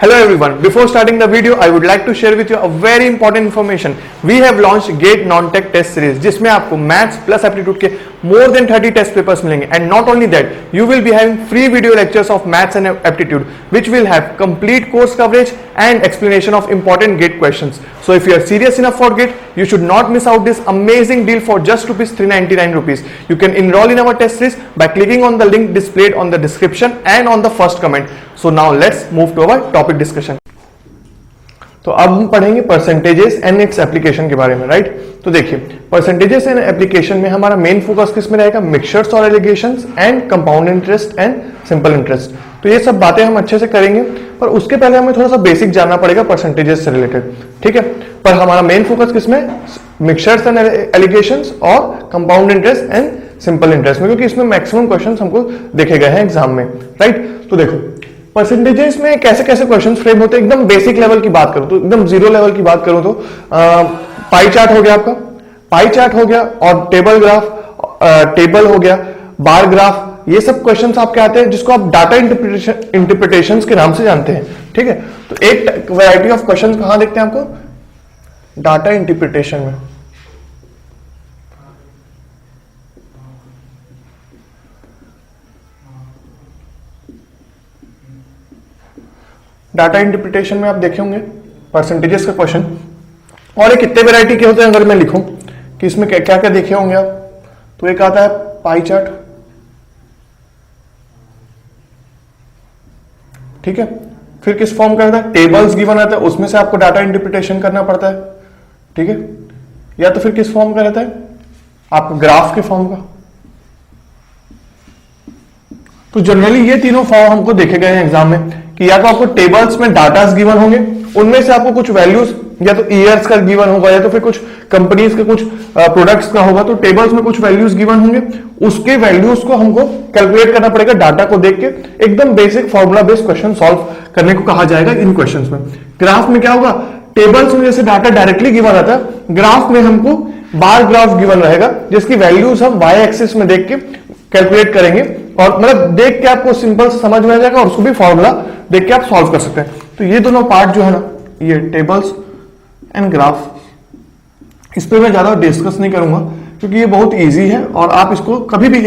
Hello everyone, before starting the video, I would like to share with you a very important information. We have launched GATE Non-Tech Test Series, जिसमें आपको maths plus aptitude के more than 30 test papers मिलेंगे. And not only that, you will be having free video lectures of maths and aptitude, which will have complete course coverage and explanation of important GATE questions. So if you are serious enough for GATE, you should not miss out this amazing deal for just ₹399. You can enroll in our test series by clicking on the link displayed on the description and on the first comment. So now let's move to our topic discussion. तो अब हम पढ़ेंगे percentages and its application के बारे में, right? तो देखिए, percentages and application में हमारा मेन फोकस किस में रहेगा? मिक्सचर्स और allegations and compound interest and simple interest. तो ये सब बातें हम अच्छे से करेंगे, पर उसके पहले हमें थोड़ा सा बेसिक जानना पड़ेगा परसेंटेजेस से रिलेटेड, ठीक है? पर हमारा मेन फोकस किसमें? मिक्सचर्स एंड एलिगेशंस और compound interest and simple interest में, क्योंकि इसमें मैक्सिमम क्वेश्चन हमको देखे गए हैं एग्जाम में, राइट? तो देखो, परसेंटेजेस में कैसे कैसे क्वेश्चन फ्रेम होते हैं. एकदम बेसिक लेवल की बात करूं तो, एकदम जीरो लेवल की बात करूं तो पाई चार्ट हो गया आपका, पाई चार्ट हो गया, और टेबल ग्राफ, टेबल हो गया, बार ग्राफ, ये सब क्वेश्चंस आपके आते हैं जिसको आप डाटा इंटरप्रिटेशंस के नाम से जानते हैं, ठीक है? तो एक वैरायटी ऑफ क्वेश्चन कहां देखते हैं आपको? डाटा इंटरप्रिटेशन में. डाटा इंटरप्रिटेशन में आप देखे होंगे परसेंटेजेस का क्वेश्चन, और ये कितने वैरायटी के होते हैं अगर मैं लिखूं कि इसमें क्या क्या देखे होंगे आप, तो एक आता है पाई चार्ट, ठीक है? फिर किस फॉर्म का आता है? टेबल्स गिवन आता है, उसमें से आपको डाटा इंटरप्रिटेशन करना पड़ता है, ठीक है? या तो फिर किस फॉर्म का रहता है? आपको ग्राफ के फॉर्म का. तो जनरली ये तीनों फॉर्म हमको देखे गए हैं एग्जाम में, कि या तो आपको टेबल्स में डाटास गिवन होंगे, उनमें से आपको कुछ वैल्यूज या तो ईयर्स का गिवन होगा, या तो फिर कुछ कंपनीज के कुछ प्रोडक्ट्स का होगा. तो टेबल्स में कुछ वैल्यूज गिवन होंगे, उसके वैल्यूज को हमको कैलकुलेट करना पड़ेगा डाटा को देख के. एकदम basic formula based question solve करने को कहा जाएगा इन क्वेश्चंस में. ग्राफ में क्या होगा? टेबल्स में जैसे डाटा डायरेक्टली गिवन रहता है, ग्राफ में हमको बार ग्राफ गिवन रहेगा, जिसकी वैल्यूज हम वाई एक्सिस में देख के कैलकुलेट करेंगे, और मतलब देख के आपको सिंपल समझ में आ जाएगा, और उसको भी फॉर्मूला देख के आप सॉल्व कर सकते हैं. तो ये दोनों पार्ट जो है ना, ये टेबल्स एंड ग्राफ, इस पे मैं ज्यादा डिस्कस नहीं करूंगा, क्योंकि ये बहुत इजी है, और आप इसको कभी भी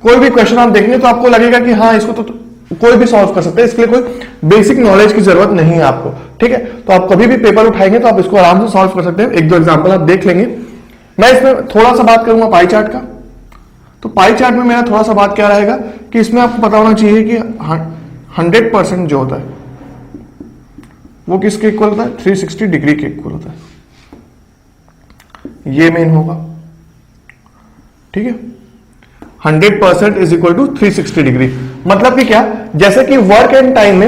कोई भी क्वेश्चन आप देखेंगे तो आपको लगेगा कि हाँ, इसको तो कोई भी सॉल्व कर सकते हैं, इसके लिए कोई बेसिक नॉलेज की जरूरत नहीं है आपको, ठीक है? तो आप कभी भी पेपर उठाएंगे तो आप इसको आराम से सॉल्व कर सकते हैं. एक दो एग्जाम्पल आप देख लेंगे. मैं इसमें थोड़ा सा बात करूंगा पाई चार्ट का. तो पाई चार्ट में मेरा थोड़ा सा बात क्या रहेगा कि इसमें आपको पता होना चाहिए कि 100% जो होता है वो किसके इक्वल होता है? 360 डिग्री के इक्वल होता है. ये मेन होगा, ठीक है? 100% इज इक्वल टू 360 डिग्री. मतलब कि क्या? जैसे कि वर्क एंड टाइम में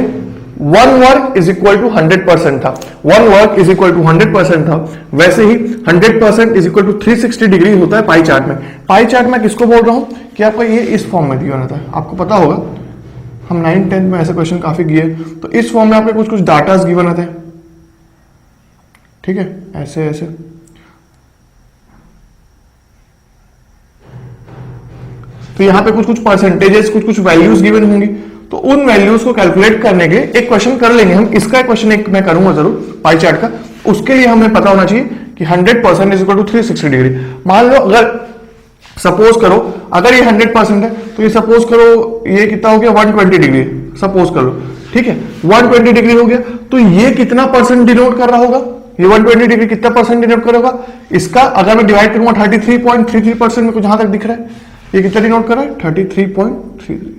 1 वर्क इज इक्वल टू 100% था, 1 वर्क इज इक्वल टू 100% था, वैसे ही 100% इज इक्वल टू 360 डिग्री होता है पाई चार्ट में. पाई चार्ट में किसको बोल रहा हूं कि आपका ये इस फॉर्म में दिया रहता है. आपको पता होगा, हम 9th-10th में ऐसे क्वेश्चन काफी किए, तो इस फॉर्म में आपके कुछ कुछ डाटास गिवन रहते हैं, ठीक है? ऐसे ऐसे. तो यहां पे कुछ कुछ परसेंटेजेस, कुछ कुछ वैल्यूज गिवन होंगी, तो उन वैल्यूज को कैलकुलेट करने के लिए एक क्वेश्चन कर लेंगे हम. इसका क्वेश्चन एक मैं करूंगा जरूर पाई चार्ट का. उसके लिए हमें पता होना चाहिए कि 100% इज इक्वल टू 360 डिग्री. मान लो अगर सपोज करो, अगर ये 100% है, तो ये सपोज करो ये कितना हो गया? 120 डिग्री सपोज करो, ठीक है? 120 डिग्री हो गया, तो ये कितना परसेंट डिनोट कर रहा होगा? ये 120 डिग्री कितना परसेंट डिनोट कर रहा होगा? इसका अगर मैं डिवाइड करूंगा 33.33% में, कुछ जहां तक दिख रहा है, ये कितना डिनोट कर रहा है? 33.33.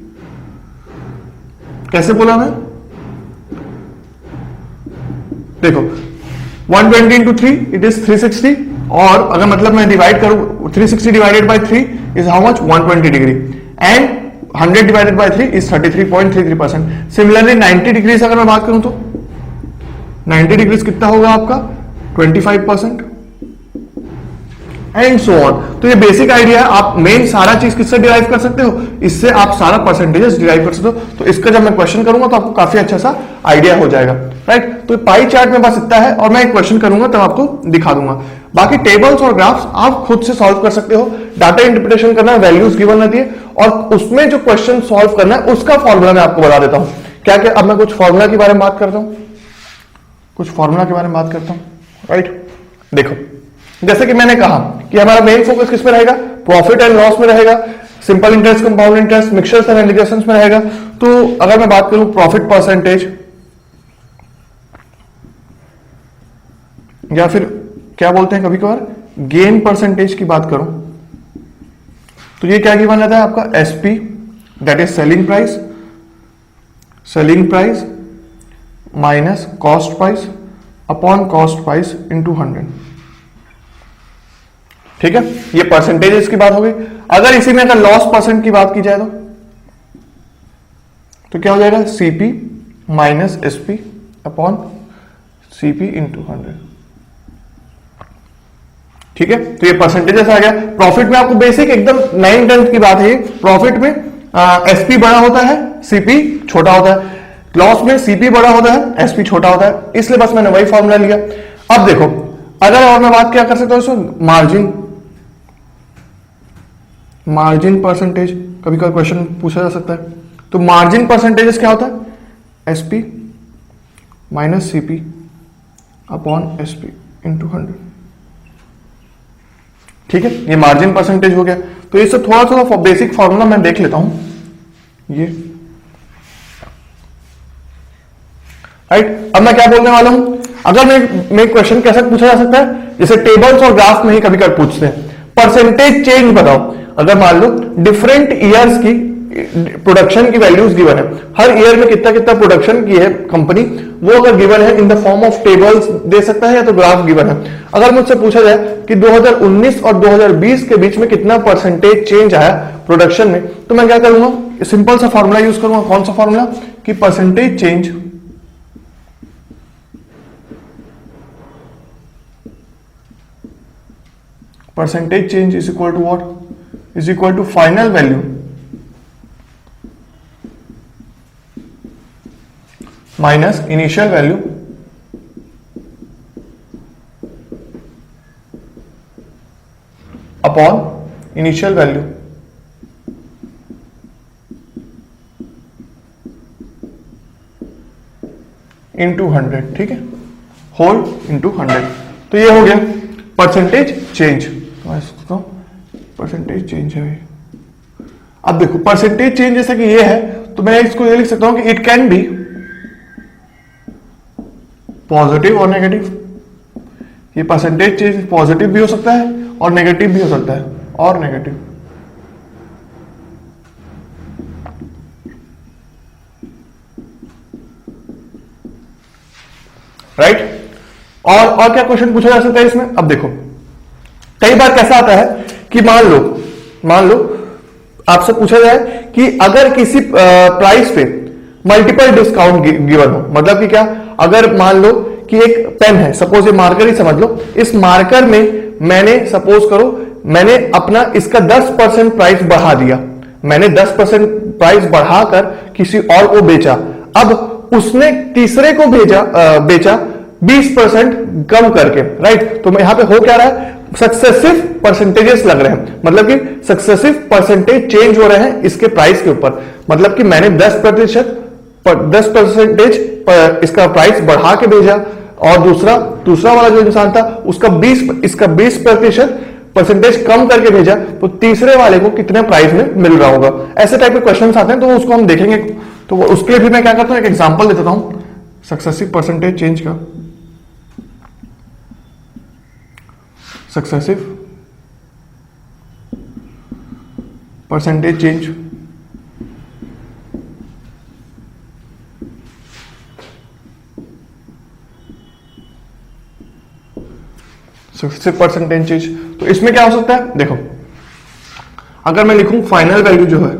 कैसे बोला मैं? देखो, 120 इंटू 3 इट इज 360, और अगर मतलब मैं डिवाइड करूं 360 divided by 3 is how much? 120 degree, and 100 divided by 3 is 33.33%. Similarly 90 degree से अगर मैं बात करूं तो 90 डिग्री कितना होगा आपका? 25%, एंड सो ऑन. तो ये बेसिक आइडिया है. आप मेन सारा चीज किससे डिराइव कर सकते हो? इससे आप सारा परसेंटेजेस डिराइव कर सकते हो. तो इसका जब मैं क्वेश्चन करूंगा तो आपको काफी अच्छा सा आइडिया हो जाएगा, राइट? तो पाई चार्ट में बस इतना है, और मैं एक क्वेश्चन करूंगा तब आपको दिखा दूंगा. बाकी टेबल्स और ग्राफ्स आप खुद से सॉल्व कर सकते हो. डाटा इंटरप्रिटेशन करना है, वैल्यूज गिवन रहती है, और उसमें जो क्वेश्चन सॉल्व करना है उसका फॉर्मूला मैं आपको बता देता हूं क्या क्या, अब मैं कुछ फॉर्मूला के बारे में बात करता हूं, कुछ फॉर्मूला के बारे में बात करता हूं, राइट। देखो, जैसे कि मैंने कहा कि हमारा मेन फोकस किस में रहेगा, प्रॉफिट एंड लॉस में रहेगा, simple interest, compound interest, mixtures and integrations में रहेगा। तो अगर मैं बात करूं प्रॉफिट परसेंटेज, या फिर क्या बोलते हैं कभी कभार गेन परसेंटेज की बात करूं, तो ये क्या गिवन रहता है आपका, SP that is selling price, selling price minus cost price upon cost price into 100। ठीक है, ये परसेंटेजेस की बात हो गई। अगर इसी में अगर लॉस परसेंट की बात की जाए तो क्या हो जाएगा, CP minus SP upon CP into 100। ठीक है, तो ये परसेंटेजेस आ गया। प्रॉफिट में आपको बेसिक एकदम 9/10 की बात है, प्रॉफिट में एसपी बड़ा होता है, सीपी छोटा होता है, लॉस में सीपी बड़ा होता है, एसपी छोटा होता है, इसलिए बस मैंने वही फॉर्मूला लिया। अब देखो, अगर और मैं बात क्या कर सकता हूं इसमें, मार्जिन, मार्जिन परसेंटेज कभी कभी क्वेश्चन पूछा जा सकता है। तो मार्जिन परसेंटेजेस क्या होता है, SP minus CP upon SP into 100। ठीक है, ये मार्जिन परसेंटेज हो गया। तो इससे थोड़ा थोड़ा बेसिक फॉर्मूला मैं देख लेता हूं, ये राइट। अब मैं क्या बोलने वाला हूं, अगर मैं क्वेश्चन कैसे पूछा जा सकता है, जैसे टेबल्स और ग्राफ में ही कभी कभी पूछते हैं, परसेंटेज चेंज बताओ। अगर मान लो डिफरेंट ईयर्स की प्रोडक्शन की वैल्यूज गिवन है, हर ईयर में कितना कितना प्रोडक्शन की है कंपनी, वो अगर गिवन है in the form of tables दे सकता है या तो ग्राफ गिवन है। अगर मुझसे पूछा जाए कि 2019 और 2020 के बीच में कितना परसेंटेज चेंज आया प्रोडक्शन में, तो मैं क्या करूंगा, सिंपल सा फॉर्मूला यूज करूंगा। कौन सा फॉर्मूला, कि percentage change is equal to what, is equal to final value minus initial value upon initial value into 100। ठीक है, होल into 100। तो ये हो गया परसेंटेज चेंज, परसेंटेज चेंज है। अब देखो, परसेंटेज चेंज जैसे कि ये है, तो मैं इसको ये लिख सकता हूं कि इट कैन बी पॉजिटिव और नेगेटिव। ये परसेंटेज चेंज पॉजिटिव भी हो सकता है और नेगेटिव भी हो सकता है, और नेगेटिव। राइट। और क्या क्वेश्चन पूछा जा सकता है इसमें, अब देखो, कई बार कैसा आता है कि मान लो आपसे पूछा जाए कि अगर किसी प्राइस पे मल्टीपल डिस्काउंट गिवन हो, मतलब कि क्या, अगर मान लो कि एक पेन है, सपोज ये मार्कर ही समझ लो, इस मार्कर में मैंने सपोज करो मैंने अपना इसका 10% प्राइस बढ़ा दिया, मैंने 10% प्राइस बढ़ाकर किसी और को बेचा, अब उसने तीसरे को बेचा 20% कम करके, राइट। तो यहां पे हो क्या रहा है, सक्सेसिव परसेंटेजेस लग रहे हैं, मतलब कि सक्सेसिव परसेंटेज चेंज हो रहे हैं इसके प्राइस के ऊपर। मतलब कि मैंने 10% इसका प्राइस बढ़ा के भेजा, और दूसरा वाला जो इंसान था उसका 20% परसेंटेज कम करके भेजा, तो तीसरे वाले को कितने प्राइस में मिल रहा होगा। ऐसे टाइप के क्वेश्चंस आते हैं, तो उसको हम देखेंगे। तो उसके लिए भी मैं क्या करता हूं, एक एग्जांपल दे देता हूं सक्सेसिव परसेंटेज चेंज का। Successive percentage change, successive percentage change. तो इसमें क्या हो सकता है, देखो, अगर मैं लिखूं फाइनल वैल्यू जो है,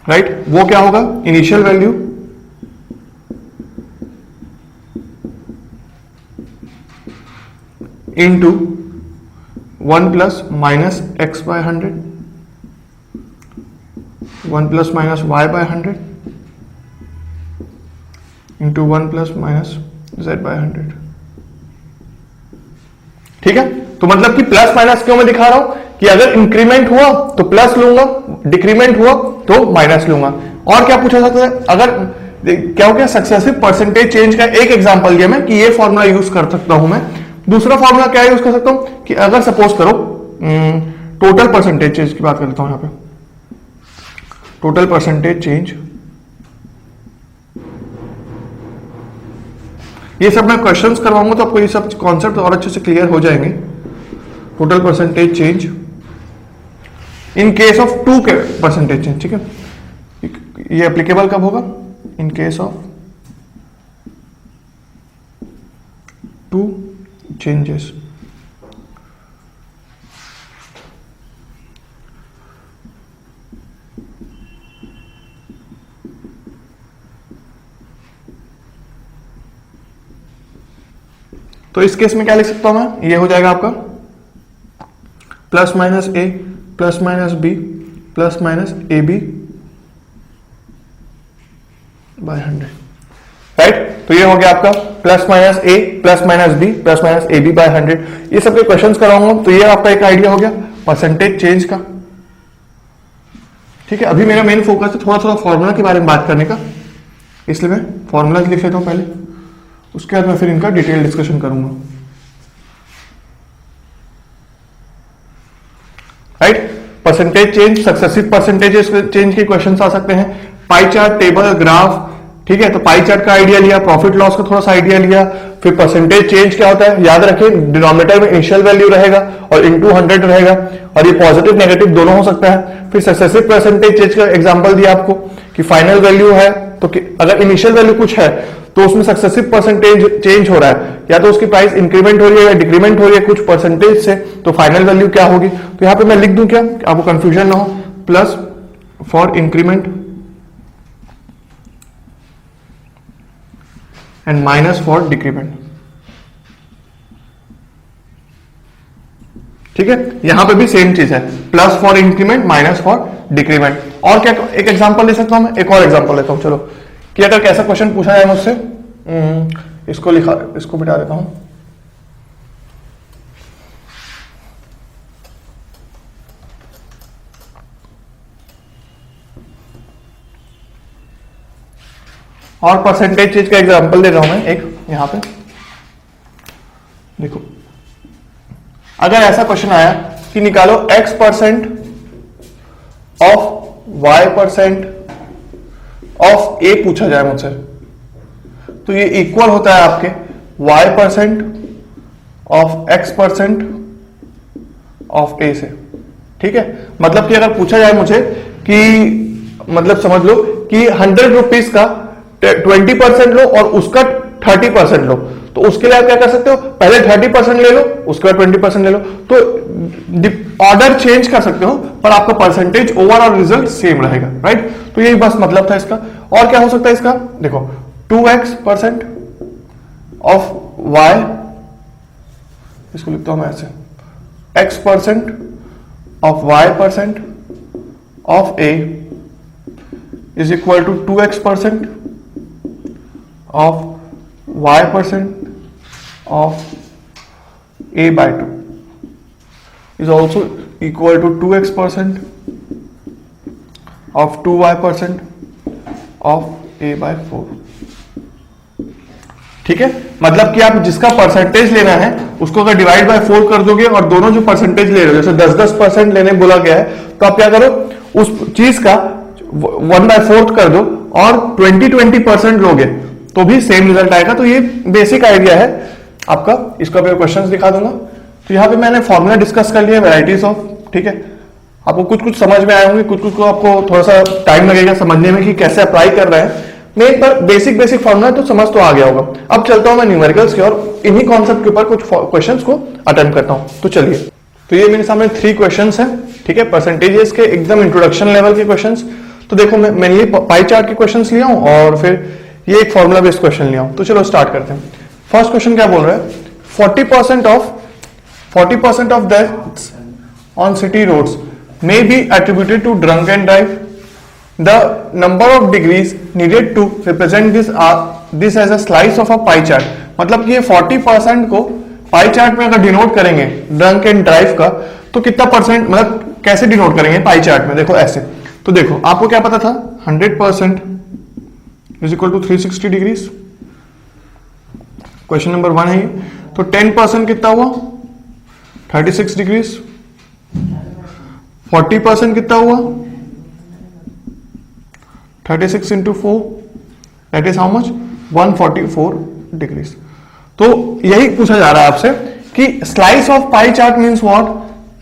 राइट, वो क्या होगा, initial value into 1 plus minus x by 100, 1 plus minus y by 100 into 1 plus minus z by 100। ठीक है, तो मतलब कि प्लस माइनस क्यों मैं दिखा रहा हूं कि अगर इंक्रीमेंट हुआ तो प्लस लूंगा, डिक्रीमेंट हुआ तो माइनस लूंगा। और क्या पूछा जाता है, अगर क्या हो गया, सक्सेसिव परसेंटेज चेंज का एक एग्जांपल दिया मैं कि ये फॉर्मूला यूज कर सकता हूं मैं। दूसरा फॉर्मूला क्या यूज कर सकता हूं कि अगर सपोज करो टोटल परसेंटेज चेंज की बात कर लेता हूं, यहां पे टोटल परसेंटेज चेंज, ये सब मैं क्वेश्चंस करवाऊंगा तो आपको ये सब कॉन्सेप्ट और अच्छे से क्लियर हो जाएंगे। Total percentage change in case of 2 percentage change, ठीक है, ये एप्लीकेबल कब होगा, इन केस ऑफ 2 चेंजेस। तो इस केस में क्या लिख सकता हूं मैं, ये हो जाएगा आपका plus minus a plus minus B plus minus A b by 100, right. तो ये हो गया आपका plus minus a plus minus B plus minus A b by 100। ये सब के क्वेश्चंस कराऊंगा तो ये आपका एक आइडिया हो गया परसेंटेज चेंज का, ठीक है। अभी मेरा मेन फोकस है थोड़ा थोड़ा फॉर्मूला के बारे में बात करने का, इसलिए मैं फॉर्मूला लिख लेता हूं पहले, उसके बाद मैं फिर इनका डिटेल डिस्कशन करूंगा, right. Percentage change, successive percentage change के क्वेश्चंस आ सकते हैं, पाई चार्ट, टेबल, ग्राफ, ठीक है। तो पाई चार्ट का आइडिया लिया, प्रॉफिट लॉस का थोड़ा सा आइडिया लिया, फिर परसेंटेज चेंज क्या होता है याद रखें, डिनोमिनेटर में इनिशियल वैल्यू रहेगा और इनटू 100 रहेगा, और ये पॉजिटिव नेगेटिव दोनों हो सकता है। फिर सक्सेसिव परसेंटेज चेंज का एग्जांपल दिया आपको कि फाइनल वैल्यू है तो अगर इनिशियल वैल्यू कुछ है तो उसमें सक्सेसिव परसेंटेज चेंज हो रहा है, या तो उसकी प्राइस इंक्रीमेंट हो रही है या डिक्रीमेंट हो रही है कुछ परसेंटेज से, तो फाइनल वैल्यू क्या होगी। तो यहां पे मैं लिख दूं क्या, आपको कंफ्यूजन ना हो, plus for increment and minus for decrement, ठीक है। यहां पे भी सेम चीज है, plus for increment minus for decrement. और क्या एक एग्जांपल ले सकता हूं मैं, एक और एग्जांपल लेता हूं चलो, कि अगर कैसा क्वेश्चन पूछा जाए मुझसे, इसको लिखा, इसको बिठा देता हूं, और परसेंटेज चेंज का एग्जांपल दे रहा हूं मैं एक यहां पे, देखो अगर ऐसा क्वेश्चन आया कि निकालो x% ऑफ y% ऑफ a पूछा जाए मुझसे, तो ये इक्वल होता है आपके y% of x% of a से, ठीक है। मतलब कि अगर पूछा जाए मुझे कि मतलब समझ लो कि 100 रुपीज का 20% लो और उसका 30% लो, तो उसके लिए आप क्या कर सकते हो, पहले 30% ले लो उसके बाद 20% ले लो, तो ऑर्डर चेंज कर सकते हो पर आपका परसेंटेज ओवरऑल रिजल्ट सेम रहेगा, राइट। तो यही बस मतलब था इसका। और क्या हो सकता है इसका, देखो 2x% ऑफ y, इसको लिखता हूं मैं ऐसे, x% ऑफ y% ऑफ a is equal to 2x% of y% of a by 2 is also equal to 2x% of 2y% of a by 4, ठीक है। मतलब कि आप जिसका परसेंटेज लेना है उसको अगर डिवाइड बाय 4 कर दोगे और दोनों जो परसेंटेज ले रहे हो, जैसे 10-10% लेने बोला गया है, तो आप क्या करो उस चीज का 1/4 कर दो और 20% लोगे तो भी सेम रिजल्ट आएगा। तो ये बेसिक आइडिया है आपका, इसको मैं क्वेश्चंस दिखा दूंगा। तो यहाँ पे मैंने फॉर्मूला डिस्कस कर लिया वैरायटीज ऑफ, ठीक है। आपको कुछ कुछ समझ में आए होंगे, कुछ कुछ को आपको थोड़ा सा टाइम लगेगा समझने में कि कैसे अप्लाई कर रहे हैं। मेन पर बेसिक फॉर्मूला तो समझ तो आ गया होगा। अब चलता हूं मैं न्यूमेरिकल्स की और इन्हीं कॉन्सेप्ट के ऊपर कुछ क्वेश्चंस को अटेम्प्ट करता हूं। तो चलिए, तो ये मेरे सामने 3 क्वेश्चंस हैं, ठीक है, परसेंटेजेस के एकदम इंट्रोडक्शन लेवल के क्वेश्चंस। तो देखो मैं मेनली पाई चार्ट के क्वेश्चंस लिया हूं और फिर ये एक फॉर्मूला बेस्ड क्वेश्चन लिया हूं। तो चलो स्टार्ट करते हैं। फर्स्ट क्वेश्चन क्या बोल रहा है, 40% of deaths on city roads may be attributed to drunken drive. The number of degrees needed to represent this as a slice of a pie chart. मतलब कि ये 40% को पाई चार्ट में अगर डिनोट करेंगे ड्रंक एंड ड्राइव का, तो कितना परसेंट, मतलब कैसे डिनोट करेंगे पाई चार्ट में, देखो ऐसे। तो देखो आपको क्या पता था 100% is equal to 360 degrees, question number 1 है ये। तो 10% कितना हुआ 36 डिग्रीज, 40% कितना हुआ 36 into 4 that is how much 144 degrees. तो यही पूछा जा रहा है आपसे कि slice of pie chart means what,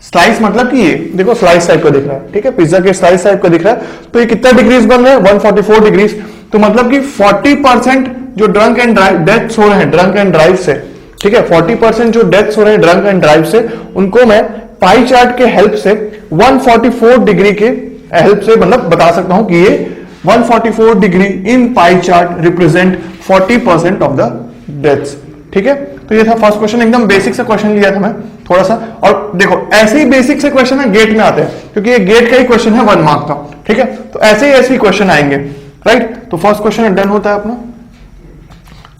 slice मतलब कि ये देखो स्लाइस टाइप का दिख रहा है, ठीक है, पिज्जा के स्लाइस टाइप का दिख रहा है, तो ये कितना डिग्रीज बन रहा है 144 डिग्रीज। तो मतलब कि 40% जो ड्रंक एंड ड्राइव डेथ्स हो रहे हैं ड्रंक एंड ड्राइव से, ठीक है, 40% जो डेथ्स हो रहे हैं ड्रंक एंड ड्राइव से, उनको मैं पाई चार्ट के हेल्प से 144 डिग्री के हेल्प से मतलब बता सकता हूं कि ये 144 degree in pie chart represent 40% of the deaths, ठीक है। तो ये था फर्स्ट क्वेश्चन, एकदम बेसिक से क्वेश्चन लिया था मैं थोड़ा सा, और देखो ऐसे ही बेसिक से क्वेश्चन है गेट में आते हैं, क्योंकि ये गेट का ही क्वेश्चन है 1 मार्क का, ठीक है। तो ऐसे ही क्वेश्चन आएंगे, राइट। तो फर्स्ट क्वेश्चन डन होता है अपना,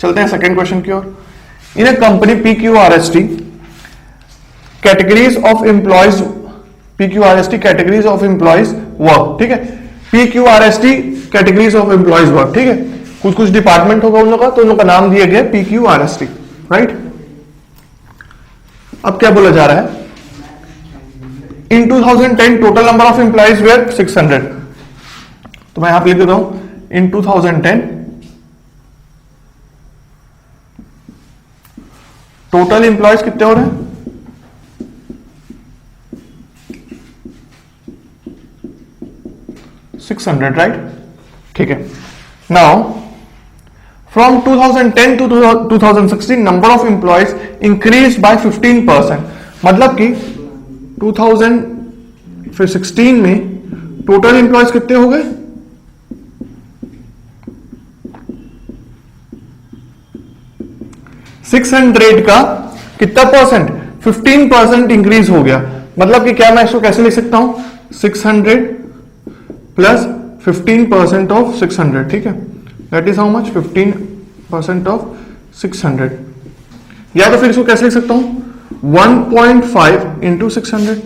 चलते हैं सेकंड क्वेश्चन की ओर। In a company PQRST categories of employees, PQRST categories of employees work, ठीक है, PQRST categories of employees work, ठीक है। कुछ कुछ डिपार्टमेंट होगा उन लोगों का, तो उन लोगों का नाम दिया गया PQRST, राइट। अब क्या बोला जा रहा है, in 2010 total number of employees were 600। तो मैं यहां पे लिख देता हूं इन 2010 टोटल एम्प्लॉयज कितने हो रहे हैं 600, राइट, ठीक है। Now from 2010 to 2016 number of employees increase by 15%, मतलब कि 2016 में टोटल एम्प्लॉयज कितने हो गए 600 का कितना परसेंट 15% इंक्रीज हो गया। मतलब कि क्या मैं इसको कैसे लिख सकता हूं 600 प्लस 15% ऑफ 600, ठीक है, that is how much 15% of 600। या तो फिर इसको कैसे लिख सकता हूं 1.5 इंटू 600,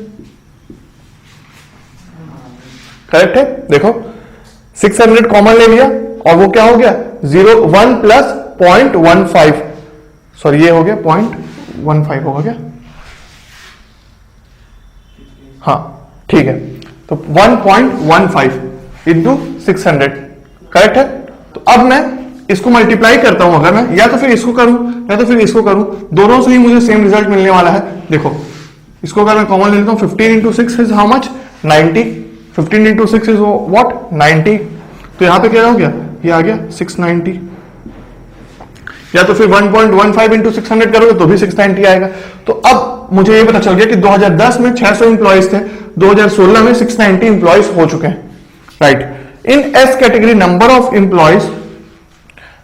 करेक्ट है। देखो 600 कॉमन ले लिया और वो क्या हो गया 1 प्लस 0.15, सॉरी ये हो गया 0.15 होगा क्या, हाँ ठीक है। तो 1.15 इंटू 600, करेक्ट है। तो अब मैं इसको मल्टीप्लाई करता हूं, अगर मैं या तो फिर इसको करूं या तो फिर इसको करूं, दोनों से ही मुझे सेम रिजल्ट मिलने वाला है। देखो इसको अगर मैं कॉमन ले लेता हूं 15 into 6 is how much 90, 15 into 6 is what 90, तो यहां पे क्या हो गया ये आ गया 690। या तो फिर 1.15 इंटू 600 करोगे तो भी 690 आएगा। तो अब मुझे ये पता चल गया कि 2010 में 600 इंप्लॉइज थे, 2016 में 690 इंप्लॉइज हो चुके हैं, right. In S category number of employees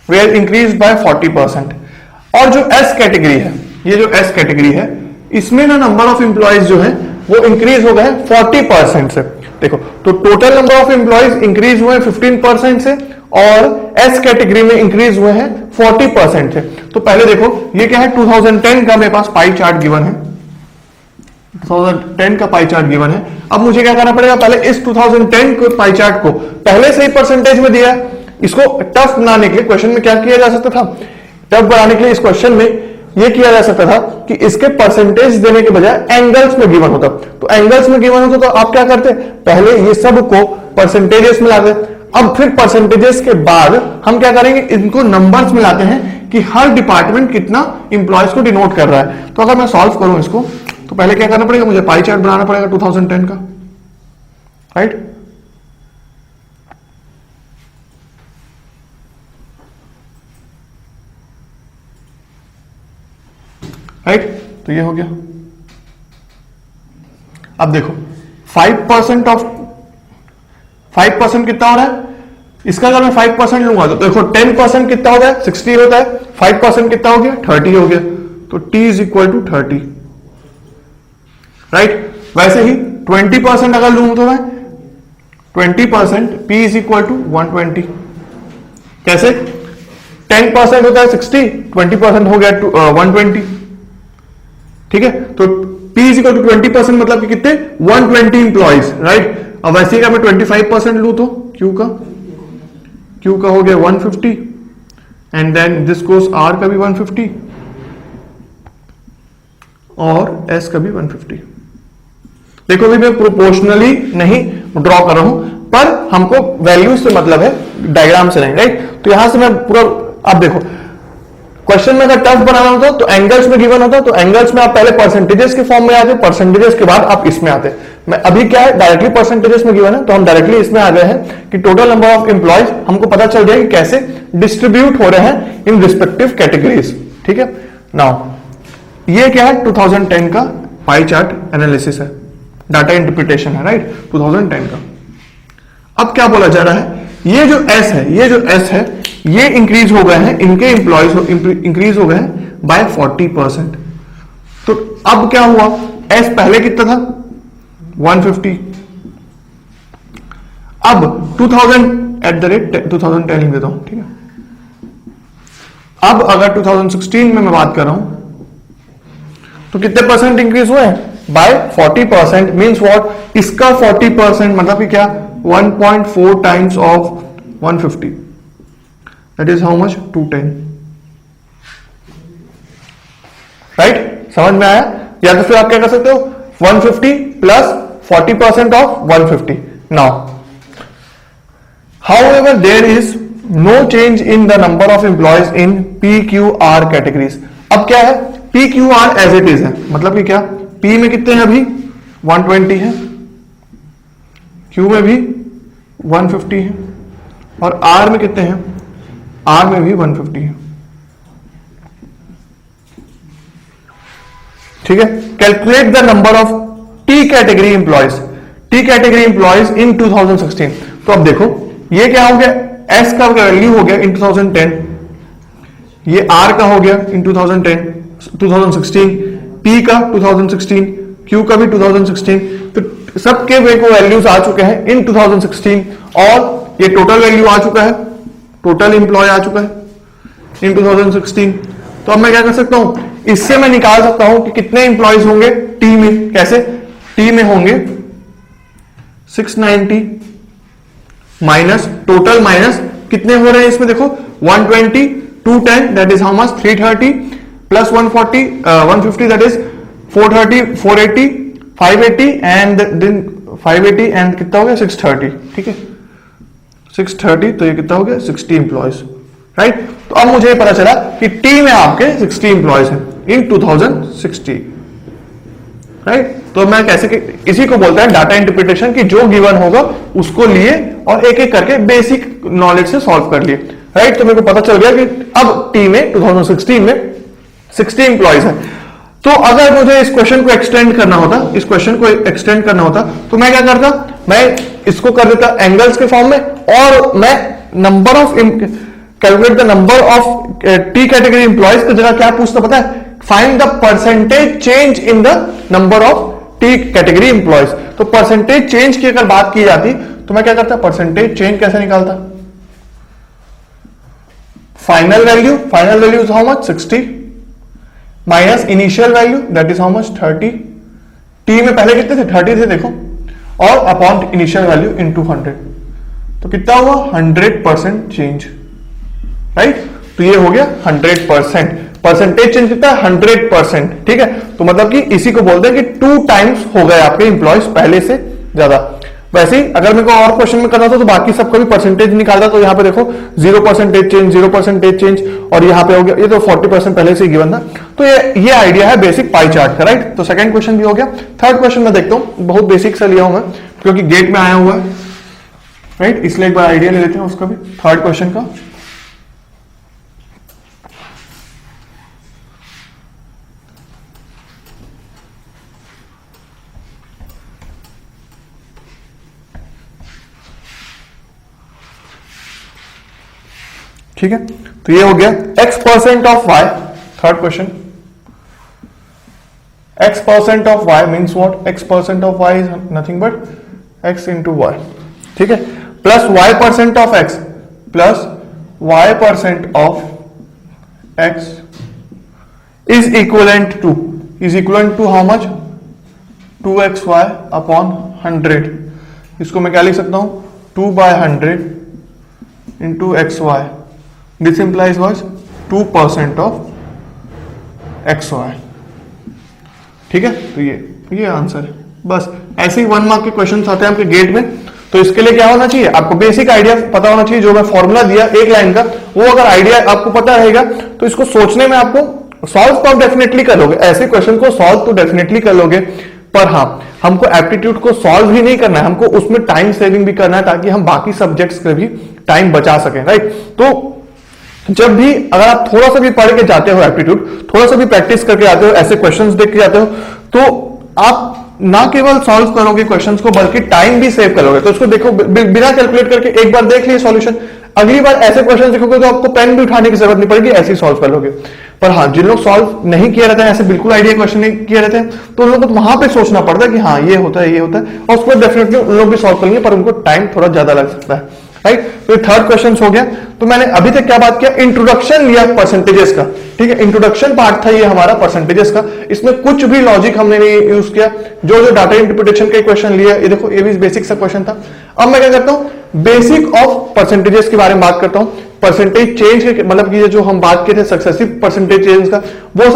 were increase by 40%। और जो एस कैटेगरी है, ये जो एस कैटेगरी है इसमें ना नंबर ऑफ इंप्लॉइज जो है वो इंक्रीज हो गए 40% से। देखो तो total number of employees increase हुए 15% से और एस कैटेगरी में इंक्रीज हुए हैं 40% से। तो पहले देखो ये क्या है 2010 का मेरे पास पाई चार्ट गिवन है, 2010 का पाई चार्ट गिवन है। अब मुझे क्या करना पड़ेगा, पहले इस 2010 के पाई चार्ट को पहले से ही परसेंटेज में दिया है, इसको टफ बनाने के लिए क्वेश्चन में क्या किया जा सकता था, टफ बनाने के लिए इस क्वेश्चन में यह किया जा सकता था कि इसके परसेंटेज देने के बजाय एंगल्स में गिवन होता। तो एंगल्स में गिवन होता तो आप क्या करते, पहले ये सब को परसेंटेजेस में लाते, अब फिर परसेंटेजेस के बाद हम क्या करेंगे इनको नंबर्स में लाते हैं कि हर डिपार्टमेंट कितना इंप्लॉयज को डिनोट कर रहा है। तो अगर मैं सॉल्व करूं इसको तो पहले क्या करना पड़ेगा, मुझे पाई चार्ट बनाना पड़ेगा 2010 का, राइट। राइट तो ये हो गया। अब देखो 5% ऑफ 5% कितना हो रहा है, इसका अगर मैं 5% लूंगा तो देखो 10% कितना होता है 60 होता है, 5% कितना हो गया 30 हो गया, तो t is equal to 30, right. वैसे ही 20% अगर लूं तो मैं 20% p इज इक्वल टू 120, कैसे 10% होता है 60, 20% हो गया 120, ठीक है। तो P इज इक्वल टू 20% मतलब कि कितने 120 इंप्लॉइज, राइट। अब वैसे ही मैं 25% लू तो Q का हो गया 150 and then this goes R का भी 150 और S का भी 150। देखो अभी मैं प्रोपोर्शनली नहीं ड्रॉ कर रहा हूं, पर हमको वैल्यू से मतलब है, डायग्राम से नहीं, राइट। तो यहां से मैं पूरा, अब देखो क्वेश्चन में अगर टफ बनाना होता तो एंगल्स में गिवन होता तो एंगल्स में आप पहले परसेंटेजेस के फॉर्म में आते, परसेंटेजेस के बाद आप इसमें आते। मैं अभी क्या है, डायरेक्टली परसेंटेजेस में गिवन है तो हम डायरेक्टली इसमें आ गए हैं कि टोटल नंबर ऑफ एम्प्लॉयज हमको पता चल गया कि कैसे डिस्ट्रीब्यूट हो रहे हैं इन रिस्पेक्टिव कैटेगरीज, ठीक है। नाउ ये क्या है, 2010 का पाई चार्ट एनालिसिस है, डाटा इंटरप्रिटेशन है, राइट, 2010 का। अब क्या बोला जा रहा है, ये जो S है ये इंक्रीज हो गए हैं, इनके एम्प्लॉयज इंक्रीज हो गए हैं बाय 40%। तो अब क्या हुआ, S पहले कितना था 150, अब 2010 लिख देता हूं, ठीक है। अब अगर 2016 में मैं बात कर रहा हूं तो कितने परसेंट इंक्रीज हुए हैं, बाय 40%। मीन्स व्हाट, इसका 40% मतलब कि क्या, 1.4 times of 150, that is how much, 210, right. समझ में आया। या तो फिर आप क्या कर सकते हो, 150 plus 40% of 150। Now however there is no change in the number of employees in PQR categories. अब क्या है, PQR एज इट इज है, मतलब कि क्या, P में कितने हैं अभी 120 है, Q में भी 150 है और R में कितने हैं, R में भी 150 है, ठीक है। Calculate the number of T category employees इन 2016। तो अब देखो ये क्या हो गया, S का वैल्यू हो गया इन 2010, ये R का हो गया इन 2016, P का 2016, Q का भी 2016। तो सबके वे को वैल्यूज आ चुके हैं इन 2016 और ये टोटल वैल्यू आ चुका है, टोटल एम्प्लॉय आ चुका है इन 2016। तो अब मैं क्या कर सकता हूं, इससे मैं निकाल सकता हूं कि कितने एम्प्लॉयज होंगे T में। कैसे, T में होंगे 690 माइनस टोटल माइनस कितने हो रहे हैं इसमें, देखो 120, 210 that is how much 330 plus 140 150 that is 430, 480, 580 and then 580 and कितना हो गया 630, ठीक है 630। तो ये कितना हो गया 60 एम्प्लॉयज, राइट। तो अब मुझे पता चला कि टी में आपके 60 एम्प्लॉयज हैं इन 2060, राइट। तो मैं कैसे, इसी को बोलता है डाटा इंटरप्रिटेशन, की जो गिवन होगा उसको लिए और एक एक करके बेसिक नॉलेज से सॉल्व कर लिए, राइट। तो मेरे को पता चल गया कि अब टी में 2016 में 60 एम्प्लॉयज है। तो अगर मुझे इस क्वेश्चन को एक्सटेंड करना होता, तो मैं क्या करता, मैं इसको कर देता एंगल्स के फॉर्म में और मैं number of calculate the number of T category employees की जगह क्या पूछता पता है, find the percentage change in the number of T category employees. तो परसेंटेज चेंज की अगर बात की जाती तो मैं क्या करता, परसेंटेज चेंज कैसे निकालता, final value is how much 60 minus initial value that is how much 30। T में पहले कितने थे 30 थे देखो, और अपॉन इनिशियल वैल्यू इनटू 100, तो कितना हुआ 100% चेंज, राइट। तो ये हो गया 100%, परसेंटेज चेंज कितना है 100%, ठीक है। तो मतलब कि इसी को बोलते हैं कि 2 टाइम्स हो गए आपके एम्प्लॉयज पहले से ज्यादा। वैसे ही अगर मेरे को और क्वेश्चन में करना था तो बाकी सबका भी परसेंटेज निकालता, तो यहाँ पे देखो 0% चेंज, 0% चेंज और यहाँ पे हो गया, ये तो 40% पहले से ही गिवन था। तो ये आइडिया है बेसिक पाई चार्ट का, राइट। तो सेकंड क्वेश्चन भी हो गया। थर्ड क्वेश्चन में देखता हूँ, बहुत बेसिक सा लिया हूं मैं क्योंकि गेट में आया हुआ है, राइट, इसलिए एक बार आइडिया ले लेते हैं उसका भी, थर्ड क्वेश्चन का। ठीक है, तो ये हो गया x% of y, third question. x% of y means what, x% of y is nothing but x into y, ठीक है, plus y% of x plus y% of x is equivalent to how much 2xy upon 100, इसको मैं क्या लिख सकता हूं 2/100 into XY, this implies was 2% of XY। ठीक है, तो ये आंसर है। बस ऐसे ही 1 मार्क के क्वेश्चन आते हैं आपके गेट में। तो इसके लिए क्या होना चाहिए, आपको बेसिक आइडिया पता होना चाहिए। जो मैं फॉर्मूला दिया एक लाइन का, वो अगर आइडिया आपको पता रहेगा तो इसको सोचने में आपको सॉल्व तो आप डेफिनेटली कर लोगे, ऐसे क्वेश्चन को सॉल्व तो डेफिनेटली कर लोगे। पर हाँ, हमको एप्टीट्यूड को सॉल्व ही नहीं करना है, हमको उसमें टाइम सेविंग भी करना है ताकि हम बाकी सब्जेक्ट्स पे भी टाइम बचा सकें, राइट। तो जब भी अगर आप थोड़ा सा भी पढ़ के जाते हो एप्टीट्यूड, थोड़ा सा भी प्रैक्टिस करके आते हो, ऐसे क्वेश्चंस देख के जाते हो, तो आप ना केवल सॉल्व करोगे क्वेश्चंस को बल्कि टाइम भी सेव करोगे। तो इसको देखो, बिना कैलकुलेट करके एक बार देख लिए सॉल्यूशन, अगली बार ऐसे क्वेश्चन देखोगे तो आपको पेन भी उठाने की जरूरत नहीं पड़ेगी, ऐसे ही सॉल्व कर लोगे। पर हाँ, जिन लोग सॉल्व नहीं किया रहता है, ऐसे बिल्कुल आइडिया क्वेश्चन नहीं किया रहते हैं, तो उन लोगों को वहां पे सोचना पड़ता है कि हाँ ये होता है, ये होता है, और उसको डेफिनेटली उन लोग भी सॉल्व करेंगे, पर उनको टाइम थोड़ा ज्यादा लग सकता है, राइट। तो ये थर्ड क्वेश्चन हो गया। तो मैंने अभी तक क्या बात किया, इंट्रोडक्शन लिया परसेंटेजेस का, ठीक है, इंट्रोडक्शन पार्ट था ये हमारा परसेंटेजेस का। इसमें कुछ भी लॉजिक हमने नहीं यूज किया, जो डाटा इंटरप्रिटेशन के क्वेश्चन लिया, ये देखो ये भी बेसिक सा क्वेश्चन था। अब मैं क्या करता हूं, बेसिक ऑफ परसेंटेजेस के बारे में बात करता हूं। परसेंटेज चेंज के मतलब कि जो हम बात किए थे सक्सेसिव परसेंटेज चेंज का, वो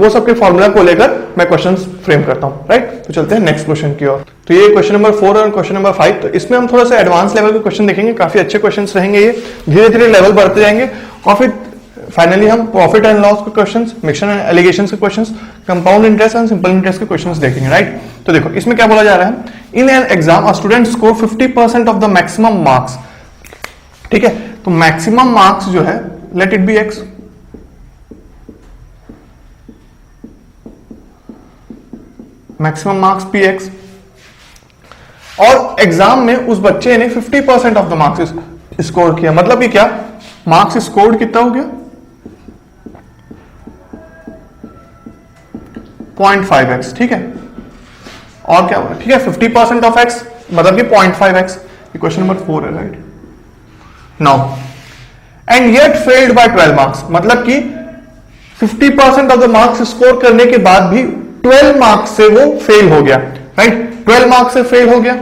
सबके फॉर्मूला को लेकर मैं क्वेश्चंस फ्रेम करता हूं, राइट। तो चलते हैं नेक्स्ट क्वेश्चन की ओर। तो ये क्वेश्चन नंबर 4 और क्वेश्चन नंबर 5, तो इसमें हम थोड़ा सा एडवांस लेवल के क्वेश्चन देखेंगे, काफी अच्छे क्वेश्चंस रहेंगे ये, धीरे धीरे लेवल बढ़ते जाएंगे, और फिर फाइनली हम प्रॉफिट एंड लॉस के क्वेश्चंस, मिक्सचर एंड एलिगेशंस के questions, compound interest and simple interest के क्वेश्चंस देखेंगे, राइट। तो देखो इसमें क्या बोला जा रहा है, in an exam a student score 50% of the maximum marks, ठीक है। तो मैक्सिमम मार्क्स जो है, late it be x, maximum marks P x, और एग्जाम में उस बच्चे ने 50% ऑफ द मार्क्स स्कोर किया। मतलब कि क्या, मार्क्स स्कोर कितना हो गया 0.5x, ठीक है। और क्या होगा, ठीक है, 50% ऑफ x मतलब कि 0.5x। क्वेश्चन नंबर 4 है, राइट। Now and yet failed by 12 marks, मतलब कि 50% ऑफ द मार्क्स स्कोर करने के बाद भी 12 मार्क्स से वो फेल हो गया, राइट। 12 मार्क्स से फेल हो गया,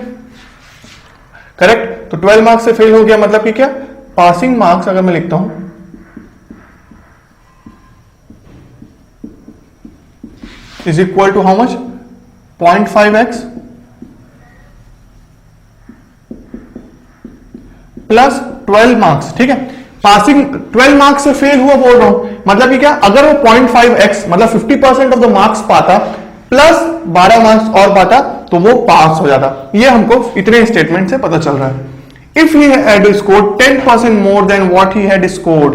करेक्ट। तो 12 मार्क्स से फेल हो गया मतलब कि क्या, पासिंग मार्क्स अगर मैं लिखता हूं is equal to how much, 0.5x plus 12 marks, ठीक है। पासिंग 12 मार्क्स से फेल हुआ बोल रहा हूं, मतलब कि क्या, अगर वो 0.5x मतलब 50% ऑफ द मार्क्स पाता प्लस 12 मार्क्स और पाता तो वो पास हो जाता। ये हमको इतने स्टेटमेंट से पता चल रहा है। If he had scored 10% more than what he had scored,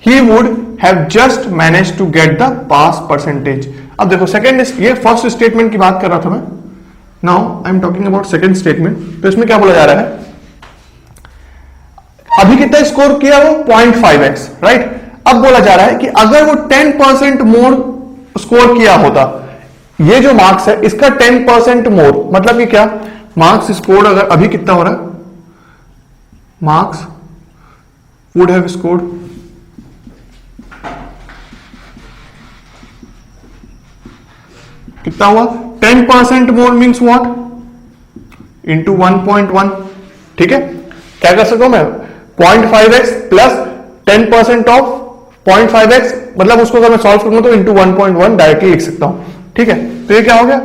he would have just managed to get the pass percentage. अब देखो सेकंड, ये फर्स्ट स्टेटमेंट की बात कर रहा था मैं, now I am talking about second statement. तो इसमें क्या बोला जा रहा है, अभी कितना स्कोर किया वो 0.5x, राइट। अब बोला जा रहा है कि अगर वो 10% मोर स्कोर किया होता, ये जो मार्क्स है इसका 10% मोर मतलब कि क्या, मार्क्स स्कोर्ड अगर अभी कितना हो रहा है, मार्क्स वुड हैव स्कोर्ड कितना हुआ, 10% मोर मीन्स व्हाट, इंटू 1.1, ठीक है। क्या कर सकता हूं मैं, 0.5x प्लस 10% ऑफ 0.5x, मतलब उसको अगर मैं सॉल्व करूंगा तो इंटू 1.1 डायरेक्टली लिख सकता हूं, ठीक है। तो ये क्या हो गया,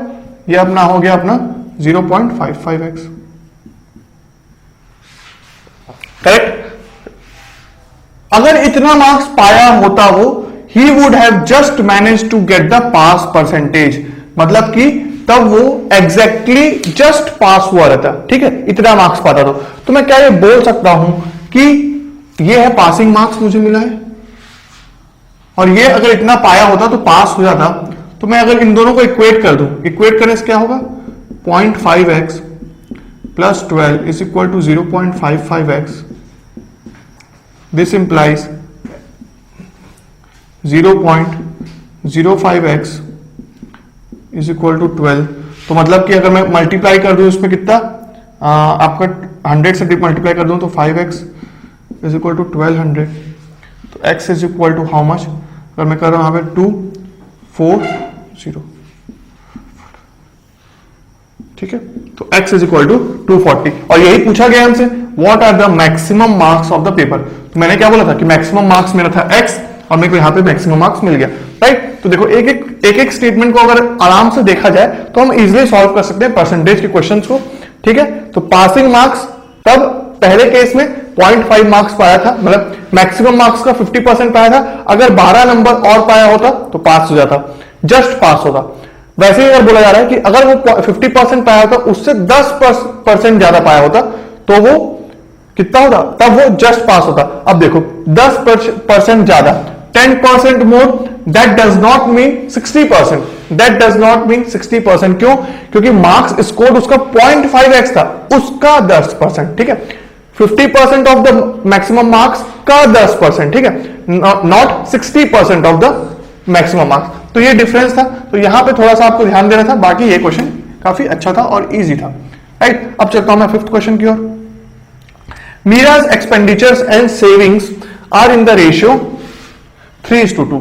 ये अपना हो गया अपना 0.55x, करेक्ट। अगर इतना मार्क्स पाया होता वो, he would have just manage to get the pass percentage, मतलब कि तब वो एग्जैक्टली जस्ट पास हुआ रहता, ठीक है, इतना मार्क्स पाता तो मैं क्या ये बोल सकता हूं कि ये है पासिंग मार्क्स मुझे मिला है, और ये अगर इतना पाया होता तो पास हो जाता। तो मैं अगर इन दोनों को इक्वेट कर दूं, इक्वेट करने से क्या होगा, 0.5x plus 12 is equal to 0.55x, this implies 0.05x is equal to 12। तो मतलब कि अगर मैं मल्टीप्लाई कर दूं इसमें कितना, आपका 100 से मल्टीप्लाई कर दूं तो 5x इज इक्वल टू 1200, तो x is equal to how much, अगर मैं कर रहा हूं यहां पे 240, ठीक है, तो x इज इक्वल टू 240 और यही पूछा गया हमसे what are the maximum marks of the paper. तो मैंने क्या बोला था कि मैक्सिमम मार्क्स मेरा था x और मेरे को यहाँ पे मैक्सिमम मार्क्स मिल गया, राइट। तो देखो एक एक स्टेटमेंट को अगर आराम से देखा जाए तो हम इजिली सॉल्व कर सकते हैं परसेंटेज के क्वेश्चंस को, ठीक है। तो पासिंग मार्क्स तब पहले केस में 0.5 मार्क्स पाया था, मतलब मैक्सिमम मार्क्स का 50% पाया था, अगर 12 नंबर और पाया होता तो पास हो जाता, जस्ट पास होता। वैसे ही अगर बोला जा रहा है कि अगर वो 50% पाया होता उससे 10% ज्यादा पाया होता तो वो कितना होता, तब वो जस्ट पास होता। अब देखो 10% ज्यादा, 10% more, that does not mean 60%, that does not mean 60%। क्यों? क्योंकि मार्क्स स्कोर उसका 0.5x था, उसका 10%, ठीक है। 50% ऑफ द मैक्सिमम मार्क्स का 10%, ठीक है, not 60% of the maximum marks. तो ये डिफरेंस था, तो यहां पे थोड़ा सा आपको ध्यान देना था, बाकी ये क्वेश्चन काफी अच्छा था और इजी था, राइट। अब चलता हूं मैं फिफ्थ क्वेश्चन की ओर। मीरा's expenditures and savings are in the ratio 3:2.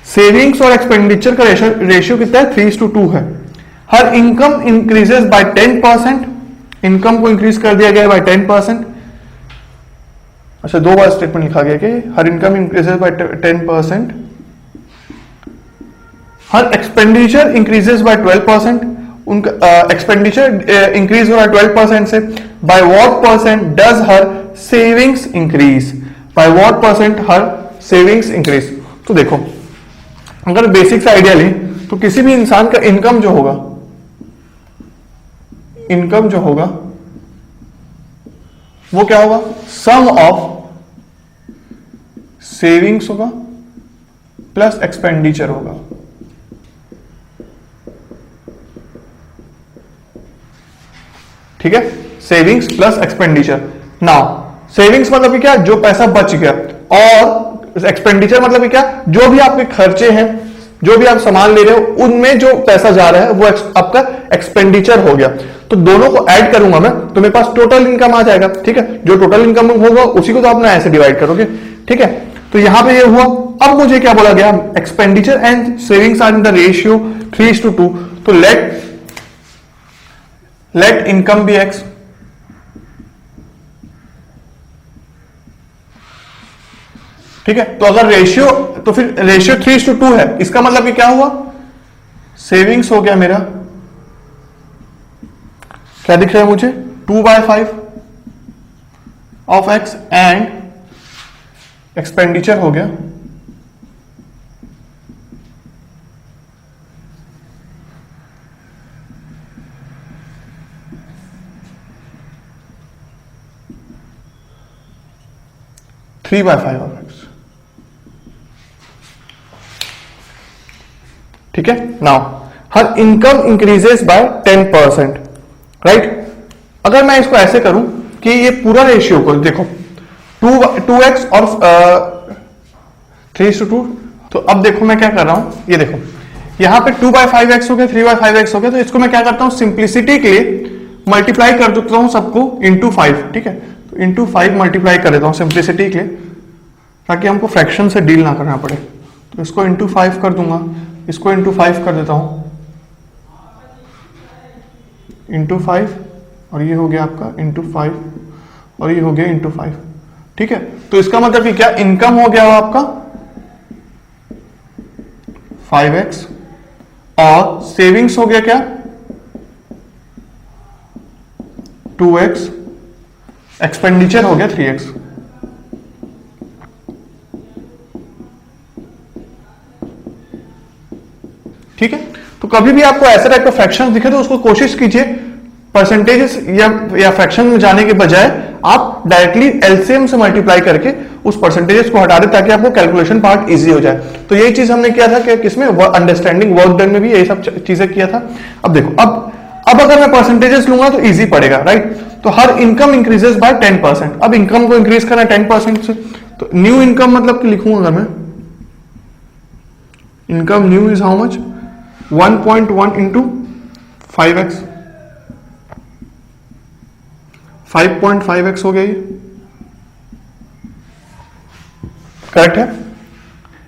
Savings और एक्सपेंडिचर का रेशियो कितना है? 3:2 है। हर इनकम इंक्रीजेस बाय 10%, इनकम को इंक्रीज कर दिया गया बाय 10%। अच्छा, दो बार स्टेटमेंट लिखा गया कि her income increases by 10%, her expenditure increases by 12%, उनका एक्सपेंडिचर इंक्रीज हो रहा है 12% से। By what percent does her savings increase, by what percent her savings increase. तो देखो अगर बेसिक से आइडिया लें तो किसी भी इंसान का इनकम जो होगा, इनकम जो होगा वो क्या होगा? सम ऑफ सेविंग्स होगा प्लस एक्सपेंडिचर होगा। ठीक है, savings plus expenditure. Now savings मतलब क्या? जो पैसा बच गया, और एक्सपेंडिचर मतलब क्या? जो भी आपके खर्चे हैं, जो भी आप सामान ले रहे हो, उनमें जो पैसा जा रहा है वो आपका एक्सपेंडिचर हो गया। तो दोनों को ऐड करूंगा मैं तो मेरे पास टोटल इनकम आ जाएगा, ठीक है। जो टोटल इनकम होगा उसी को तो आप ना ऐसे डिवाइड करोगे, ठीक है। तो यहां पे ये हुआ। अब मुझे क्या बोला गया? Expenditure and savings are in the ratio 3:2। तो लेट इनकम बी एक्स, ठीक है। तो अगर रेशियो, तो फिर रेशियो 3:2 है, इसका मतलब कि क्या हुआ? सेविंग्स हो गया मेरा, क्या दिख रहा है मुझे? 2/5 ऑफ एक्स, एंड एक्सपेंडिचर हो गया 3/5 ऑफ एक्स, ठीक है। Now her income increases by 10%, right. अगर मैं इसको ऐसे करूं कि ये पूरा रेशियो को देखो 2x और 3:2, तो अब देखो मैं क्या कर रहा हूं, ये देखो यहां पे 2/5x हो गया, 3/5x हो गया। तो इसको मैं क्या करता हूं, सिंप्लिसिटी के लिए मल्टीप्लाई कर देता हूं सबको इंटू 5, ठीक है। तो इंटू 5 मल्टीप्लाई कर देता हूं सिंप्लिसिटी के लिए, ताकि हमको फ्रैक्शन से डील ना करना पड़े। तो इसको इंटू 5 कर दूंगा, इसको इंटू 5 कर देता हूं, इंटू 5, और ये हो गया आपका इंटू 5, और ये हो गया इंटू 5, ठीक है। तो इसका मतलब कि क्या? इनकम हो गया आपका 5x, और सेविंग्स हो गया क्या? 2x, एक्सपेंडिचर हो गया 3x। ठीक है। तो कभी भी आपको ऐसे टाइप का फ्रैक्शन दिखे तो उसको कोशिश कीजिए परसेंटेजेस या फ्रैक्शन में जाने के बजाय आप डायरेक्टली एलसीएम से मल्टीप्लाई करके उस परसेंटेजेस को हटा दें, ताकि आपको कैलकुलेशन पार्ट इजी हो जाए। तो यही चीज हमने किया था कि किसमें, अंडरस्टैंडिंग वर्क डन में भी यही सब चीजें किया था। अब देखो, अब अगर मैं परसेंटेजेस लूंगा तो इजी पड़ेगा, राइट। तो हर इनकम इंक्रीजेस बाय 10%। अब इनकम को इंक्रीज करना 10% से, तो न्यू इनकम मतलब कि लिखूंगा मैं, income new is how much? 1.1 into 5x, 5.5x हो गया ये, करेक्ट है।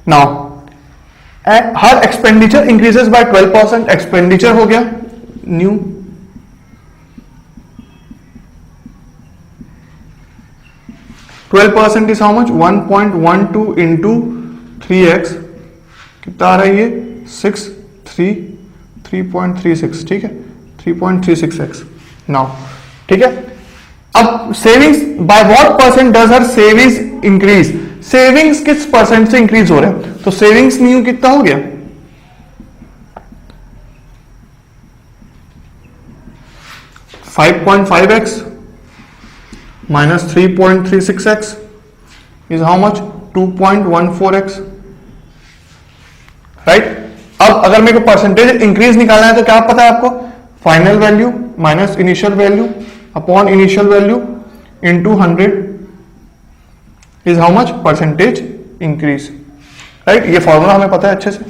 Now her expenditure increases by 12%, expenditure हो गया new, %12 is how much, 1.12 into 3x, कितना आ रहा है ये 3.36, ठीक है 3.36x। नाउ ठीक है, अब savings bye what percent does her savings increase, savings किस परसेंट से इंक्रीज हो रहे हैं, तो सेविंग्स न्यू कितना हो गया 5.5x minus 3.36x is how much, 2.14x, right. अब अगर मेरे को परसेंटेज इंक्रीज निकालना है तो क्या पता है आपको, final value minus initial value upon initial value into 100 is how much, percentage increase, right. ये फॉर्मूला हमें पता है अच्छे से,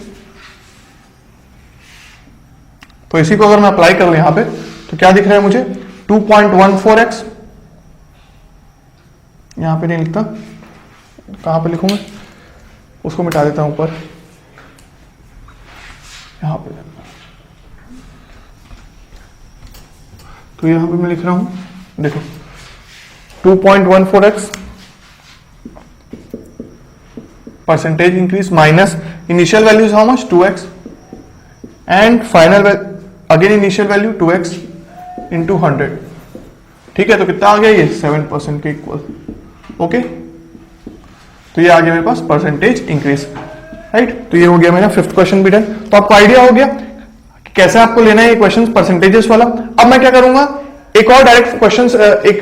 तो इसी को अगर मैं अप्लाई करूं यहां पे तो क्या दिख रहा है मुझे, 2.14x, यहां पे नहीं लिखता, कहां पे लिखूंगा, उसको मिटा देता हूं ऊपर, यहां पे, तो यहां पे मैं लिख रहा हूं, देखो 2.14x percentage increase minus initial value how much, 2x and final again initial value 2x into 100, ठीक है। तो कितना आ गया ये 7% के इक्वल, ओके। तो ये आ गया मेरे पास परसेंटेज इंक्रीज, राइट। तो ये हो गया मेरा 5th क्वेश्चन भी डन। तो आपको आइडिया हो गया कि कैसे आपको लेना है ये क्वेश्चन परसेंटेजेस वाला। अब मैं क्या करूंगा, एक और डायरेक्ट क्वेश्चन, एक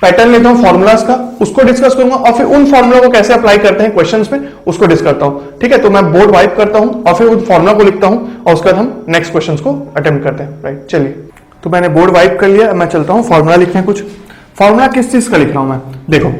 पैटर्न लेता हूं फॉर्मुलाज का, उसको डिस्कस करूंगा और फिर उन फॉर्मुला को कैसे अप्लाई करते हैं क्वेश्चंस में उसको डिस्कस करता हूं, ठीक है। तो मैं बोर्ड वाइप करता हूं और फिर उस फॉर्मुला को लिखता हूं और उसके बाद हम नेक्स्ट क्वेश्चंस को अटेम्प्ट करते हैं, राइट। चलिए, तो मैंने बोर्ड वाइप कर लिया, मैं चलता हूं फॉर्मुला लिखने। कुछ फॉर्मुला किस चीज का लिख रहा हूं मैं, देखो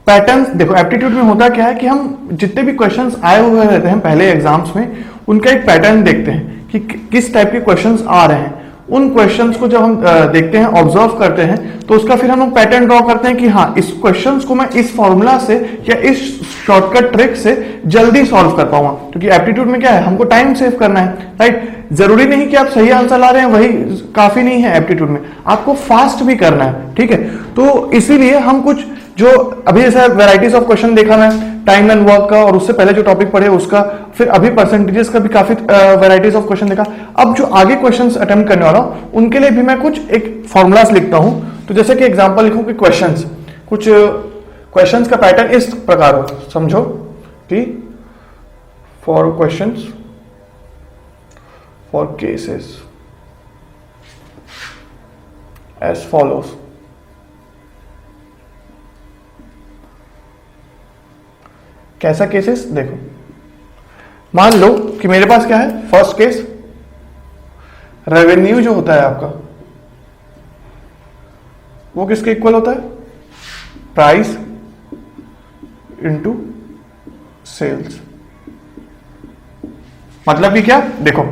पैटर्न, देखो एप्टीट्यूड में होता क्या है कि हम जितने भी क्वेश्चंस आए हुए रहते हैं पहले एग्जाम्स में, उनका एक पैटर्न देखते हैं कि किस टाइप के क्वेश्चंस आ रहे हैं। उन क्वेश्चंस को जब हम देखते हैं, ऑब्जर्व करते हैं, तो उसका फिर हम लोग पैटर्न ड्रॉ करते हैं कि हाँ, इस क्वेश्चंस को मैं इस फॉर्मूला से या इस शॉर्टकट ट्रिक से जल्दी सॉल्व कर पाऊंगा। क्योंकि एप्टीट्यूड में क्या है, हमको टाइम सेव करना है, राइट। जरूरी नहीं कि आप सही आंसर ला रहे हैं वही काफी नहीं है, एप्टीट्यूड में आपको फास्ट भी करना है, ठीक है। तो इसीलिए हम कुछ जो अभी जैसा वैरायटीज ऑफ क्वेश्चन देखा मैं टाइम एंड वर्क का, और उससे पहले जो टॉपिक पढ़े उसका, फिर अभी परसेंटेजेस का भी काफी वैरायटीज ऑफ क्वेश्चन देखा। अब जो आगे क्वेश्चंस अटेम्प्ट करने वाला हूं उनके लिए भी मैं कुछ एक फॉर्मूलाज लिखता हूं। तो जैसे कि एग्जांपल लिखूं कि क्वेश्चंस, कुछ क्वेश्चंस का पैटर्न इस प्रकार हो, समझो कि four questions four cases as follows. कैसा केसेस, देखो मान लो कि मेरे पास क्या है, फर्स्ट केस रेवेन्यू जो होता है आपका वो किसके इक्वल होता है, प्राइस इनटू सेल्स। मतलब कि क्या, देखो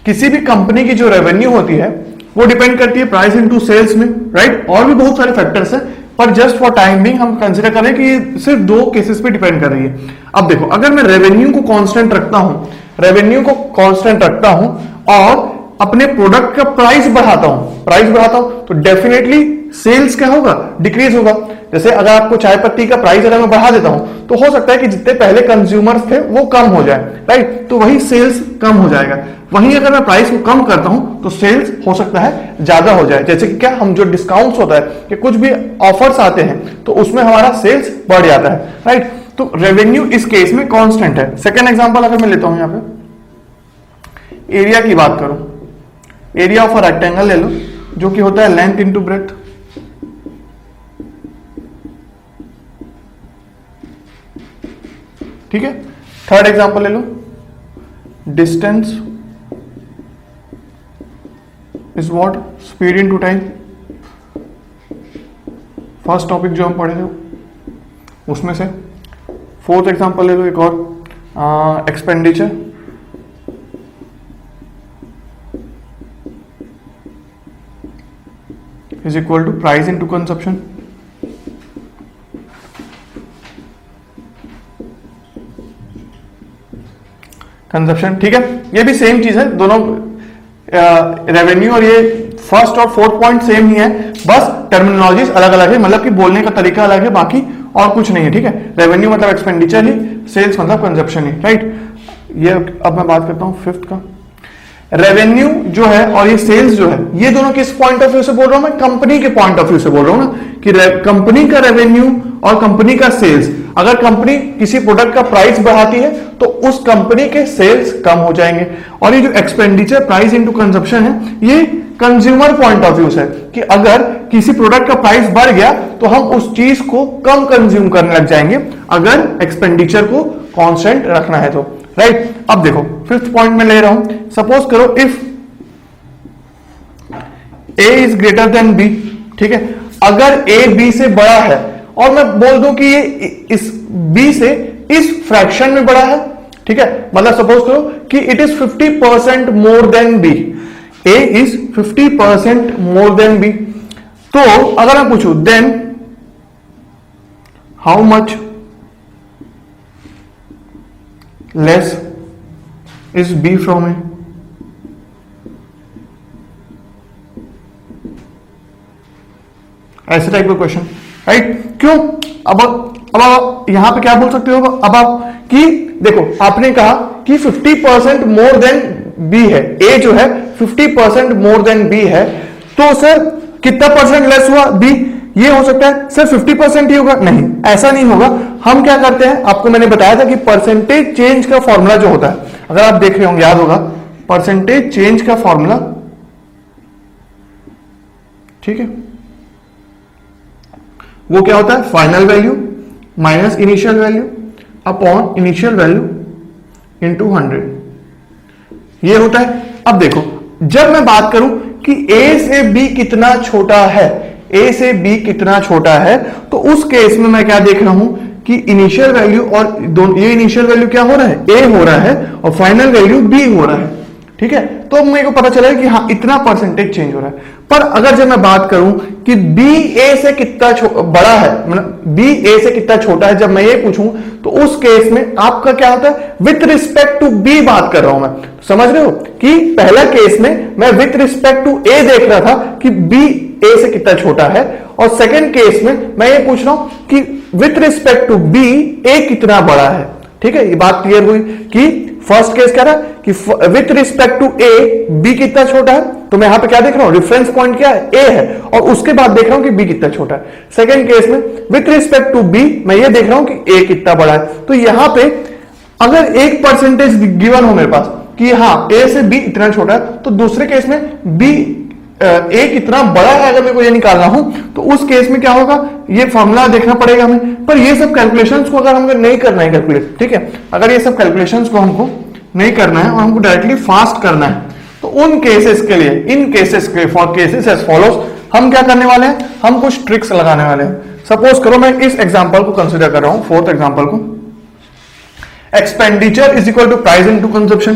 किसी भी कंपनी की जो रेवेन्यू होती है वो डिपेंड करती है प्राइस इनटू सेल्स में, राइट। और भी बहुत सारे फैक्टर्स हैं, पर जस्ट फॉर टाइम बिंग हम कंसीडर करें कि सिर्फ 2 केसेस पे डिपेंड कर रही है। अब देखो, अगर मैं रेवेन्यू को कांस्टेंट रखता हूं, रेवेन्यू को कांस्टेंट रखता हूं और अपने प्रोडक्ट का प्राइस बढ़ाता हूं, तो डेफिनेटली सेल्स क्या होगा, डिक्रीज होगा। जैसे अगर आपको चाय पत्ती का प्राइस अगर मैं बढ़ा देता हूं तो हो सकता है कि जितने पहले कंज्यूमर्स थे वो कम हो जाए, राइट। तो वही सेल्स कम हो जाएगा। वहीं अगर मैं प्राइस को कम करता हूं तो सेल्स हो सकता है ज्यादा हो जाए। जैसे कि क्या, हम जो डिस्काउंट्स होता है कि कुछ भी ऑफर्स आते हैं तो उसमें हमारा सेल्स बढ़ जाता है, राइट। तो रेवेन्यू इस केस में कांस्टेंट है। सेकेंड एग्जांपल अगर मैं लेता हूं, यहां पे एरिया की बात करूं, एरिया ऑफ अ रेक्टेंगल ले लो जो कि होता है लेंथ इंटू ब्रेथ। ठीक है। थर्ड एग्जांपल ले लो, distance is what, speed into time. First topic जो हम पढ़े थे उसमें से। फोर्थ एग्जांपल ले लो एक और, expenditure is equal to price into consumption. Consumption, ठीक है। ये भी सेम चीज है, दोनों रेवेन्यू और ये फर्स्ट और फोर्थ पॉइंट सेम ही है, बस टर्मिनोलॉजीज अलग अलग है, मतलब कि बोलने का तरीका अलग है, बाकी और कुछ नहीं है, ठीक है। रेवेन्यू मतलब एक्सपेंडिचर ही, सेल्स मतलब कंजप्शन ही, राइट। ये अब मैं बात करता हूं फिफ्थ का। रेवेन्यू जो है और ये सेल्स जो है, ये दोनों किस पॉइंट ऑफ व्यू से बोल रहा हूं मैं? कंपनी के पॉइंट ऑफ व्यू से बोल रहा हूं ना, कि कंपनी का रेवेन्यू और कंपनी का सेल्स, अगर कंपनी किसी प्रोडक्ट का प्राइस बढ़ाती है तो उस कंपनी के सेल्स कम हो जाएंगे। और ये जो एक्सपेंडिचर प्राइस इनटू कंजप्शन है, ये कंज्यूमर पॉइंट ऑफ व्यू से, कि अगर किसी प्रोडक्ट का प्राइस बढ़ गया तो हम उस चीज को कम कंज्यूम करने लग जाएंगे, अगर एक्सपेंडिचर को कांस्टेंट रखना है तो, राइट। अब देखो फिफ्थ पॉइंट में ले रहा हूं, सपोज करो if A is greater than B, ठीक है। अगर ए बी से बड़ा है और मैं बोल दूं कि ये इस बी से इस फ्रैक्शन में बड़ा है, ठीक है, मतलब सपोज करो कि it is 50% more than B, A is 50% more than B, तो अगर मैं पूछूं then how much less is B from A, ऐसे टाइप का क्वेश्चन, राइट। क्यों? अब आप यहां पे क्या बोल सकते हो अब आप, कि देखो आपने कहा कि 50% मोर देन बी है, ए जो है 50% मोर देन बी है, तो सर कितना परसेंट लेस हुआ बी? ये हो सकता है सर 50% ही होगा, नहीं ऐसा नहीं होगा। हम क्या करते हैं, आपको मैंने बताया था कि परसेंटेज चेंज का फॉर्मूला जो होता है, अगर आप देख रहे होंगे याद होगा, परसेंटेज चेंज का फॉर्मूला, ठीक है, वो क्या होता है? Final value minus initial value upon initial value into 100, ये होता है। अब देखो जब मैं बात करूं कि ए से बी कितना छोटा है, ए से बी कितना छोटा है, तो उस केस में मैं क्या देख रहा हूं कि इनिशियल वैल्यू और दोनों, ये इनिशियल वैल्यू क्या हो रहा है? ए हो रहा है, और फाइनल वैल्यू बी हो रहा है, ठीक है। तो मेरे को पता चला कि हाँ इतना परसेंटेज चेंज हो रहा है। पर अगर जब मैं बात करूं कि बी ए से कितना बड़ा है, मतलब बी ए से कितना छोटा है, जब मैं ये पूछूं तो उस केस में आपका क्या होता है? विथ रिस्पेक्ट टू बी बात कर रहा हूं मैं, समझ रहे हो कि पहला केस में मैं विथ रिस्पेक्ट टू ए देख रहा था कि बी ए से कितना छोटा है, और सेकेंड केस में मैं ये पूछ रहा हूं कि विथ रिस्पेक्ट टू बी ए कितना बड़ा है, ठीक है। ये बात क्लियर हुई कि फर्स्ट केस क्या था कि with respect to A B कितना छोटा है, तो मैं यहां पे क्या देख रहा हूं? रेफरेंस पॉइंट क्या है? ए है, और उसके बाद देख रहा हूं कि बी कितना छोटा है। सेकंड केस में विथ रिस्पेक्ट टू बी मैं ये देख रहा हूं कि ए कितना बड़ा है। तो यहां पे अगर एक परसेंटेज गिवन हो मेरे पास कि हाँ ए से बी इतना छोटा है, तो दूसरे केस में बी ए कितना बड़ा है अगर मेरे को ये निकालना हो, तो उस केस में क्या होगा? ये फॉर्मूला देखना पड़ेगा हमें। पर ये सब कैलकुलेशंस को अगर हमको नहीं करना है कैलकुलेट, ठीक है, अगर ये सब कैलकुलेशंस को हमको नहीं करना है और हमको डायरेक्टली फास्ट करना है, तो उन केसेस के लिए, इन केसेस के फॉर केसेस एज फॉलोज, हम क्या करने वाले हैं? हम कुछ ट्रिक्स लगाने वाले हैं। सपोज करो मैं इस एग्जांपल को कंसीडर कर रहा हूं, फोर्थ एग्जांपल को, expenditure is equal to price into consumption.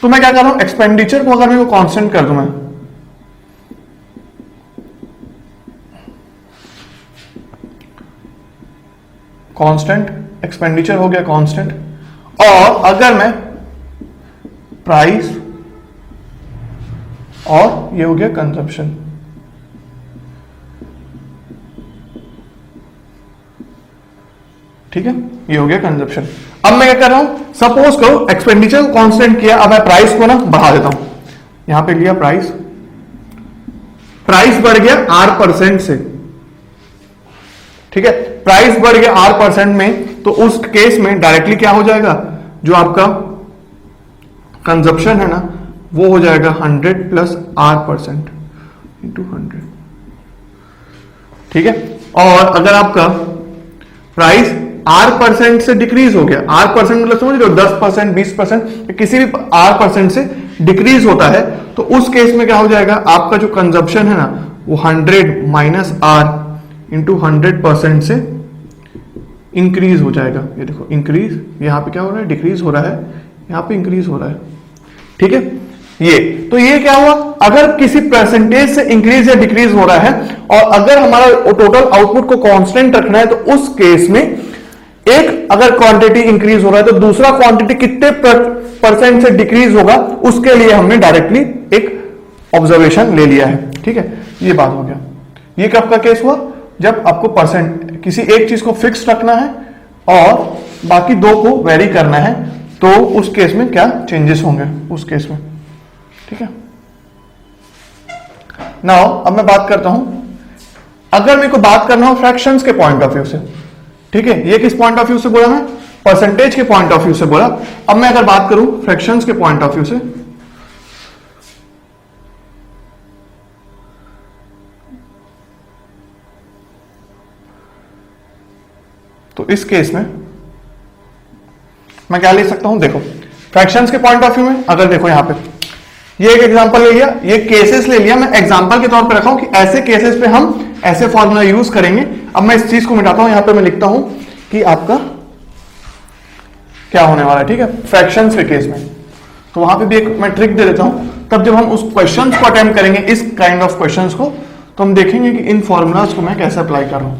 तो मैं क्या कर रहा हूं? एक्सपेंडिचर को अगर मैं कांस्टेंट कर दूं, मैं कांस्टेंट, एक्सपेंडिचर हो गया कांस्टेंट, और अगर मैं प्राइस और ये हो गया कंजप्शन, ठीक है, ये हो गया कंजप्शन। अब मैं क्या कर रहा हूं? सपोज करो एक्सपेंडिचर को कांस्टेंट किया, अब मैं प्राइस को ना बढ़ा देता हूं, यहां पे लिया प्राइस, प्राइस बढ़ गया R% से, ठीक है, प्राइस बढ़ गया R% में, तो उस केस में डायरेक्टली क्या हो जाएगा? जो आपका कंजप्शन है ना, वो हो जाएगा 100 प्लस R% इंटू 100, ठीक है। और अगर आपका प्राइस R% से डिक्रीज हो गया, R% मतलब समझ रहे हो 10%, 20%, किसी भी R% से डिक्रीज होता है, तो उस केस में क्या हो जाएगा? आपका जो कंजप्शन है ना, वो 100 माइनस R इंटू 100% से इंक्रीज हो जाएगा। ये देखो इंक्रीज, यहां पे क्या हो रहा है? डिक्रीज हो रहा है, यहां पे इंक्रीज हो रहा है, ठीक है। ये तो ये क्या हुआ? अगर किसी परसेंटेज से इंक्रीज या डिक्रीज हो रहा है, और अगर हमारा टोटल आउटपुट को कांस्टेंट रखना है, तो उस केस में एक अगर क्वांटिटी इंक्रीज हो रहा है तो दूसरा क्वांटिटी कितने परसेंट से डिक्रीज होगा, उसके लिए हमने डायरेक्टली एक ऑब्जर्वेशन ले लिया है। ठीक है, ये बात हो गया। ये कब का केस हुआ, जब आपको परसेंट किसी एक चीज को फिक्स रखना है और बाकी दो को वेरी करना है, तो उस केस में क्या चेंजेस होंगे उस केस में। ठीक है, नाउ अब मैं बात करता हूं, अगर मेरे को बात करना हो फ्रैक्शंस के पॉइंट ऑफ व्यू से। ठीक है, ये किस पॉइंट ऑफ व्यू से बोला, मैं परसेंटेज के पॉइंट ऑफ व्यू से बोला। अब मैं अगर बात करूं फ्रैक्शंस के पॉइंट ऑफ व्यू से, तो इस केस में मैं क्या ले सकता हूं, देखो फ्रैक्शंस के पॉइंट ऑफ व्यू में अगर देखो यहां पे ये एक एग्जांपल ले लिया, ये केसेस ले लिया, मैं एग्जांपल के तौर पे रखा हूं कि ऐसे केसेस पे हम ऐसे फॉर्मूला यूज करेंगे। अब मैं इस चीज को मिटाता हूं, यहां पे मैं लिखता हूं कि आपका क्या होने वाला है। ठीक है, फ्रैक्शंस के केस में तो वहां पे भी एक मैं ट्रिक दे देता हूं, तब जब हम उस क्वेश्चंस को अटेम्प्ट करेंगे, इस काइंड ऑफ क्वेश्चंस को, तो हम देखेंगे कि इन फॉर्मूलाज को मैं कैसे अप्लाई कर रहा हूं।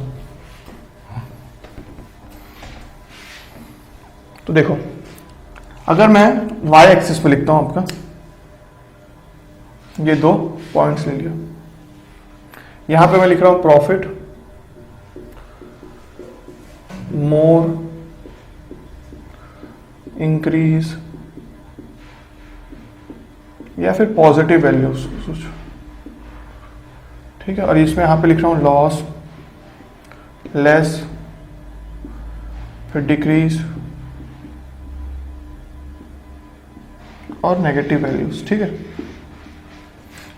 तो देखो, अगर मैं y एक्सिस पे लिखता हूं, आपका ये दो पॉइंट्स ले लिया, यहां पे मैं लिख रहा हूं प्रॉफिट मोर इंक्रीज या फिर पॉजिटिव वैल्यूज। ठीक है, और इसमें यहां पे लिख रहा हूं लॉस लेस फिर डिक्रीज और नेगेटिव वैल्यूज। ठीक है,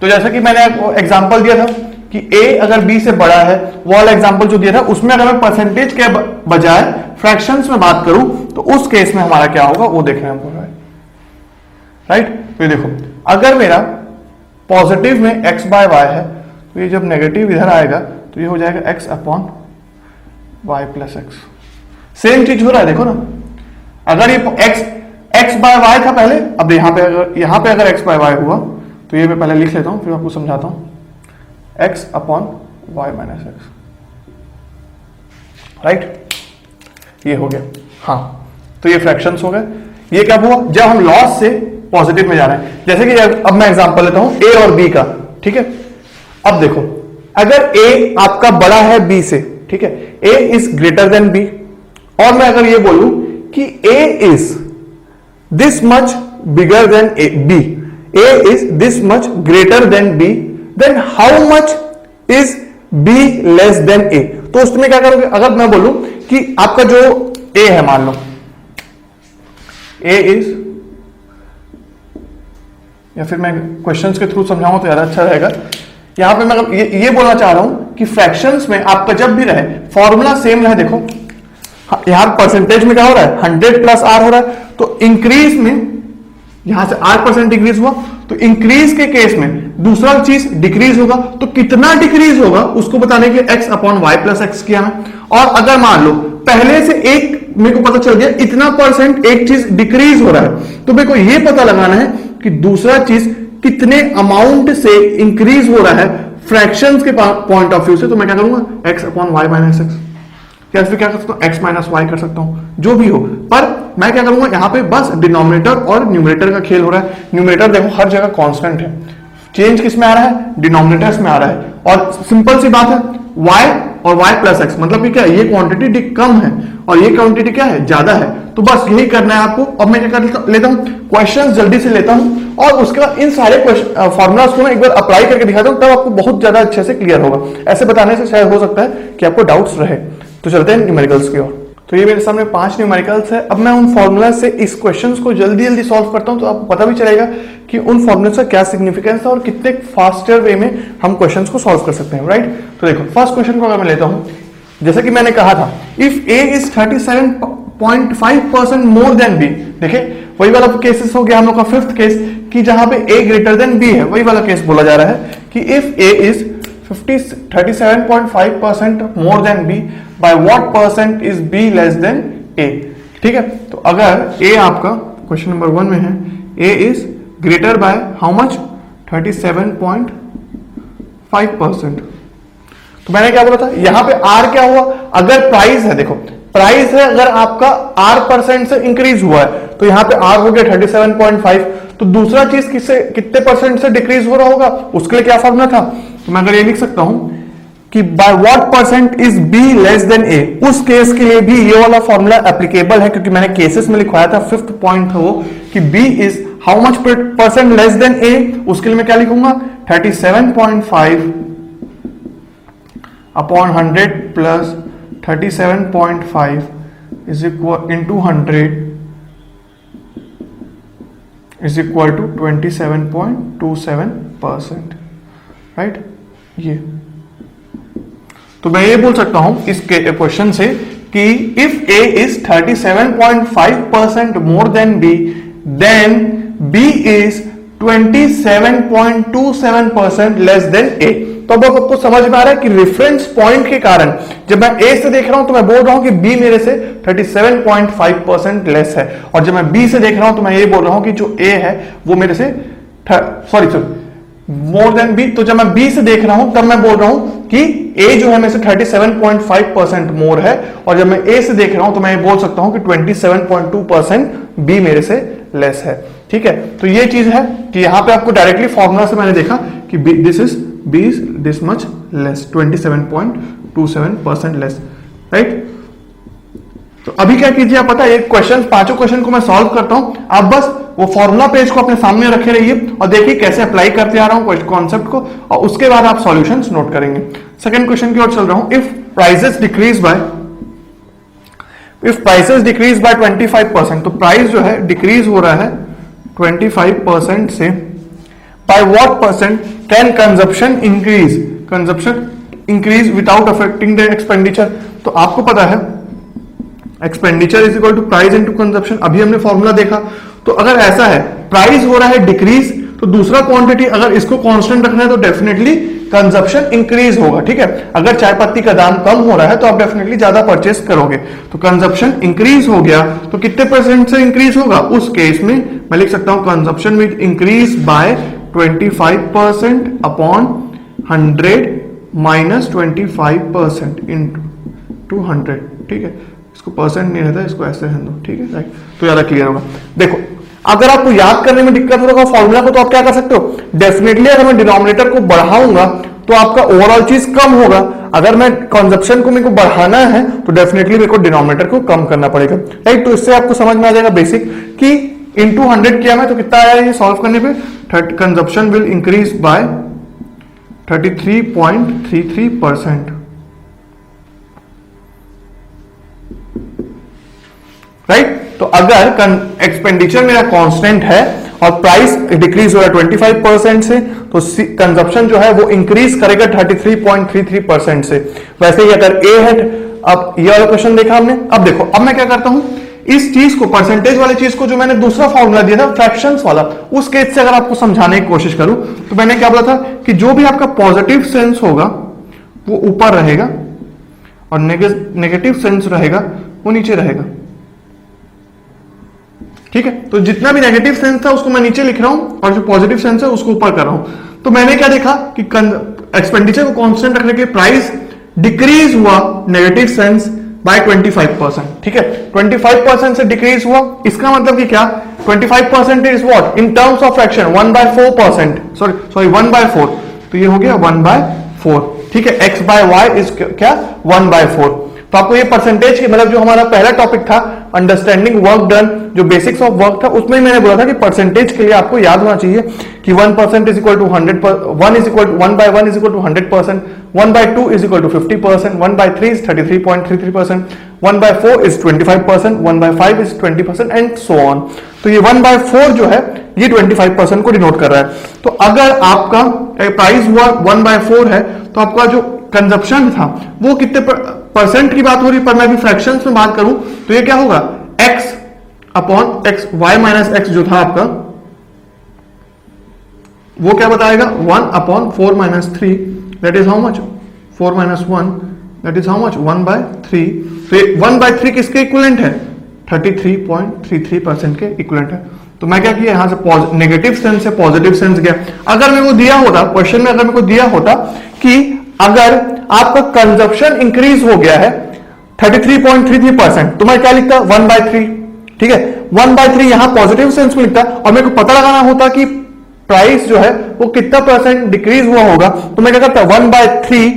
तो जैसा कि मैंने एग्जांपल दिया था कि a अगर b से बड़ा है, वो वाला एग्जांपल जो दिया था उसमें अगर मैं परसेंटेज के बजाय फ्रैक्शंस में बात करूं तो उस केस में हमारा क्या होगा वो देखना है पूरा, राइट। तो ये देखो, अगर मेरा पॉजिटिव में x बाय वाई है, तो ये जब नेगेटिव इधर आएगा तो ये हो जाएगा x upon y plus x. Same चीज हो रहा है, देखो ना, अगर ये x बाय वाई था पहले, अब यहां पे अगर x बाय वाई हुआ तो ये मैं पहले लिख लेता हूं, फिर आपको समझाता हूं, x upon y minus x, right. ये हो गया, हाँ, तो ये फ्रैक्शंस हो गए। ये क्या हुआ, जब हम लॉस से पॉजिटिव में जा रहे हैं, जैसे कि अब मैं एग्जांपल लेता हूं a और b का। ठीक है, अब देखो, अगर a आपका बड़ा है b से, ठीक है, a is greater then b, और मैं अगर ये बोलूं कि a is this much bigger than b, a is this much greater than b, then how much is b less than a। तो उसमें क्या करोगे, अगर मैं बोलूं कि आपका जो a है, मान लो a is, या फिर मैं क्वेश्चंस के थ्रू समझाऊं तो ज्यादा अच्छा रहेगा। यहां पे मैं ये बोलना चाह रहा हूं कि फ्रैक्शंस में आपका जब भी रहे फॉर्मूला सेम रहे। देखो यहां परसेंटेज में क्या हो रहा है, 100 प्लस r हो रहा है, तो इंक्रीज में यहां से r% इंक्रीज हुआ, तो इंक्रीज के केस में दूसरा चीज डिक्रीज होगा, तो कितना डिक्रीज होगा उसको बताने के लिए x upon y plus x किया है। और अगर मान लो पहले से एक मेरे को पता चल गया इतना परसेंट एक चीज डिक्रीज हो रहा है, तो मेरे को ये पता लगाना है कि दूसरा चीज कितने अमाउंट से इंक्रीज हो रहा है फ्रैक्शंस के पॉइंट ऑफ व्यू से। तो मैं क्या करूंगा, x upon y minus x, या फिर क्या कर सकता हूं, x माइनस वाई कर सकता हूं, जो भी हो। पर मैं क्या करूंगा, यहां पे बस डिनोमिनेटर और न्यूमरेटर का खेल हो रहा है। न्यूमरेटर देखो हर जगह कांस्टेंट है, चेंज किस में आ रहा है, डिनोमिनेटर्स में आ रहा है। और सिंपल सी बात है, y और y प्लस एक्स, मतलब कि क्या, ये क्वांटिटी कम है और ये क्वांटिटी क्या है, ज्यादा है। तो बस यही करना है आपको। अब मैं क्या कर लेता हूं, क्वेश्चंस जल्दी से लेता हूं और उसके बाद इन सारे फॉर्मुलाज को मैं एक बार अप्लाई करके दिखाता हूं, तब आपको बहुत ज्यादा अच्छे से क्लियर होगा। ऐसे बताने से शायद हो सकता है कि आपको डाउट्स रहे। तो चलते हैं न्यूमेरिकल्स की ओर। तो ये मेरे सामने 5 न्यूमेरिकल्स है। अब मैं उन फॉर्मूला से इस क्वेश्चंस को जल्दी जल्दी सॉल्व करता हूं, तो आपको पता भी चलेगा कि उन फॉर्मूला का क्या सिग्निफिकेंस है और कितने फास्टर वे में हम क्वेश्चंस को सॉल्व कर सकते हैं, राइट। तो देखो फर्स्ट क्वेश्चन को अगर मैं लेता हूं, जैसे कि मैंने कहा था, if a is 37.5% more than b। देखिए वही वाला केसेस हो गया हम लोग का फिफ्थ केस, कि जहां पे a ग्रेटर देन b है, वही वाला केस बोला जा रहा है कि if a is 37.5% more than b, bye what percent is b less than a। ठीक है, तो अगर a आपका क्वेश्चन नंबर 1 में है, a is greater by how much, 37.5%। तो मैंने क्या बोला था, यहां पे r क्या हुआ, अगर प्राइस है, देखो प्राइस है अगर आपका R% से इंक्रीज हुआ है तो यहाँ पे R हो गया 37.5, तो दूसरा चीज कितने परसेंट से डिक्रीज हो रहा होगा, उसके लिए क्या फॉर्मूला था, तो मैं अगर ये लिख सकता हूं कि bye what percent is B less than A, उस केस के लिए भी ये वाला फॉर्मूला एप्लीकेबल है, क्योंकि मैंने केसेस में लिखवाया था, 5th पॉइंट था वो कि B is how much percent less than A, उसके लिए मैं क्या लिखूंगा 37.5 अपॉन 100 प्लस 37.5 is equal into 100 is equal to 27.27%, right. ये तो मैं ये बोल सकता हूं इस क्वेश्चन से कि if A is 37.5% more than B, then B is 27.27% less than A। तो अब आपको समझ में आ रहा है कि रेफरेंस पॉइंट के कारण जब मैं A से देख रहा हूं तो मैं बोल रहा हूं कि B मेरे से 37.5% लेस है, और जब मैं B से देख रहा हूं तो मैं ये बोल रहा हूं कि जो A है वो मेरे से मोर देन B। तो जब मैं B से देख रहा हूं तब मैं बोल रहा हूं कि A जो है मेरे से 37.5% मोर है, और जब मैं A से देख रहा हूं तो मैं ये बोल सकता हूं कि 27.2% B मेरे से लेस है। ठीक है, तो ये चीज है कि यहां पे आपको डायरेक्टली फॉर्मूला से मैंने देखा कि this is B is this much less, 27.27% less, right. तो अभी क्या कीजिए, आप पता है क्वेश्चन, पांचों क्वेश्चन को मैं सॉल्व करता हूं, आप बस वो फॉर्मूला पेज को अपने सामने रखे रहिए और देखिए कैसे अप्लाई करते आ रहा हूं कॉन्सेप्ट को, और उसके बाद आप सॉल्यूशंस नोट करेंगे। सेकंड क्वेश्चन की ओर चल रहा हूं। इफ प्राइसेस डिक्रीज बाय 25%, तो प्राइस जो है डिक्रीज हो रहा है 25% से, by what percent can consumption increase without affecting the expenditure. तो आपको पता है expenditure is equal to price into consumption, अभी हमने फॉर्मूला देखा। तो अगर ऐसा है प्राइस हो रहा है डिक्रीज, तो दूसरा क्वांटिटी अगर इसको कांस्टेंट रखना है तो डेफिनेटली कंजप्शन इंक्रीज होगा। ठीक है, अगर चाय पत्ती का दाम कम हो रहा है तो आप डेफिनेटली ज्यादा परचेस करोगे, तो कंजप्शन इंक्रीज हो गया तो कितने परसेंट से इंक्रीज होगा, उस केस में मैं लिख सकता हूं consumption will increase by 25% upon 100 minus 25% into 100। ठीक है, इसको परसेंट नहीं रहता, इसको ऐसे है दो। ठीक है, राइट, तो ज्यादा क्लियर होगा। देखो अगर आपको याद करने में दिक्कत होगा फॉर्मूला को, तो आप क्या कर सकते हो, डेफिनेटली अगर मैं डिनोमिनेटर को बढ़ाऊंगा तो आपका ओवरऑल चीज कम होगा। अगर मैं कंजप्शन को मेरे को बढ़ाना है तो डेफिनेटली मेरे को डिनोमिनेटर को कम करना पड़ेगा, राइट। तो इससे आपको समझ में आ जाएगा बेसिक कि इंटू 100 किया मैं तो कितना आया ये सॉल्व करने पे, consumption will increase by 33.33%, right. तो अगर एक्सपेंडिचर मेरा कांस्टेंट है और प्राइस डिक्रीज हो रहा है 25% से, तो कंजप्शन जो है वो इंक्रीज करेगा 33.33% से। वैसे ही अगर ए है, अब ये वाला क्वेश्चन देखा हमने, अब देखो अब मैं क्या करता हूं, इस चीज को परसेंटेज वाली चीज को जो मैंने दूसरा फॉर्मूला दिया था फ्रैक्शंस वाला, उस केस से अगर आपको समझाने की कोशिश करूं तो मैंने क्या बोला था कि जो भी आपका पॉजिटिव सेंस होगा वो ऊपर रहेगा और नेगेटिव सेंस रहेगा वो नीचे रहेगा। ठीक है, तो जितना भी नेगेटिव सेंस था उसको मैं नीचे लिख रहा हूं और जो पॉजिटिव सेंस है उसको ऊपर कर रहा हूं। तो मैंने क्या देखा कि एक्सपेंडिचर को कांस्टेंट रखने के लिए प्राइस डिक्रीज हुआ नेगेटिव सेंस बाय 25%। ठीक है, 25% से डिक्रीज हुआ, इसका मतलब कि क्या, 25% is what in terms of fraction 1/4%, sorry 1/4, तो ये हो गया 1/4। ठीक है, x बाय वाई इज क्या 1/4। तो आपको ये परसेंटेज की मतलब जो हमारा पहला टॉपिक था अंडरस्टैंडिंग वर्क डन, जो बेसिक्स ऑफ वर्क था, उसमें मैंने बोला था कि परसेंटेज के लिए आपको याद होना चाहिए कि 1% is equal to 100, 1 is equal to 1/1 is equal to 100%, 1/2 is equal to 50%, 1/3 is 33.33%, 1/4 is 25%, 1/5 is 20% and so on. तो ये 1/4 जो है ये 25% को डिनोट कर रहा है। तो अगर आपका प्राइस हुआ 1/4 है तो आपका जो कंजप्शन था वो कितने परसेंट की बात हो रही है, पर मैं भी फ्रैक्शंस में बात करूं तो ये क्या होगा, x upon x, y minus x जो था आपका वो क्या बताएगा 1/4 minus 3, that is how much 4 minus 1, that is how much 1/3। तो 1/3 किसके इक्विवेलेंट है, 33.33% के इक्विवेलेंट है। तो मैं क्या किया, यहां से नेगेटिव सेंस से पॉजिटिव सेंस गया। अगर मेरे को दिया होता क्वेश्चन में, अगर मेरे को दिया होता कि अगर आपका कंजप्शन इंक्रीज हो गया है 33.33%, तो मैं क्या लिखता 1/3, ठीक है। 1/3 यहां पॉजिटिव सेंस में लिखता और मेरे को पता लगाना होता कि प्राइस जो है वो कितना परसेंट डिक्रीज हुआ होगा, तो मैं क्या करता 1/3,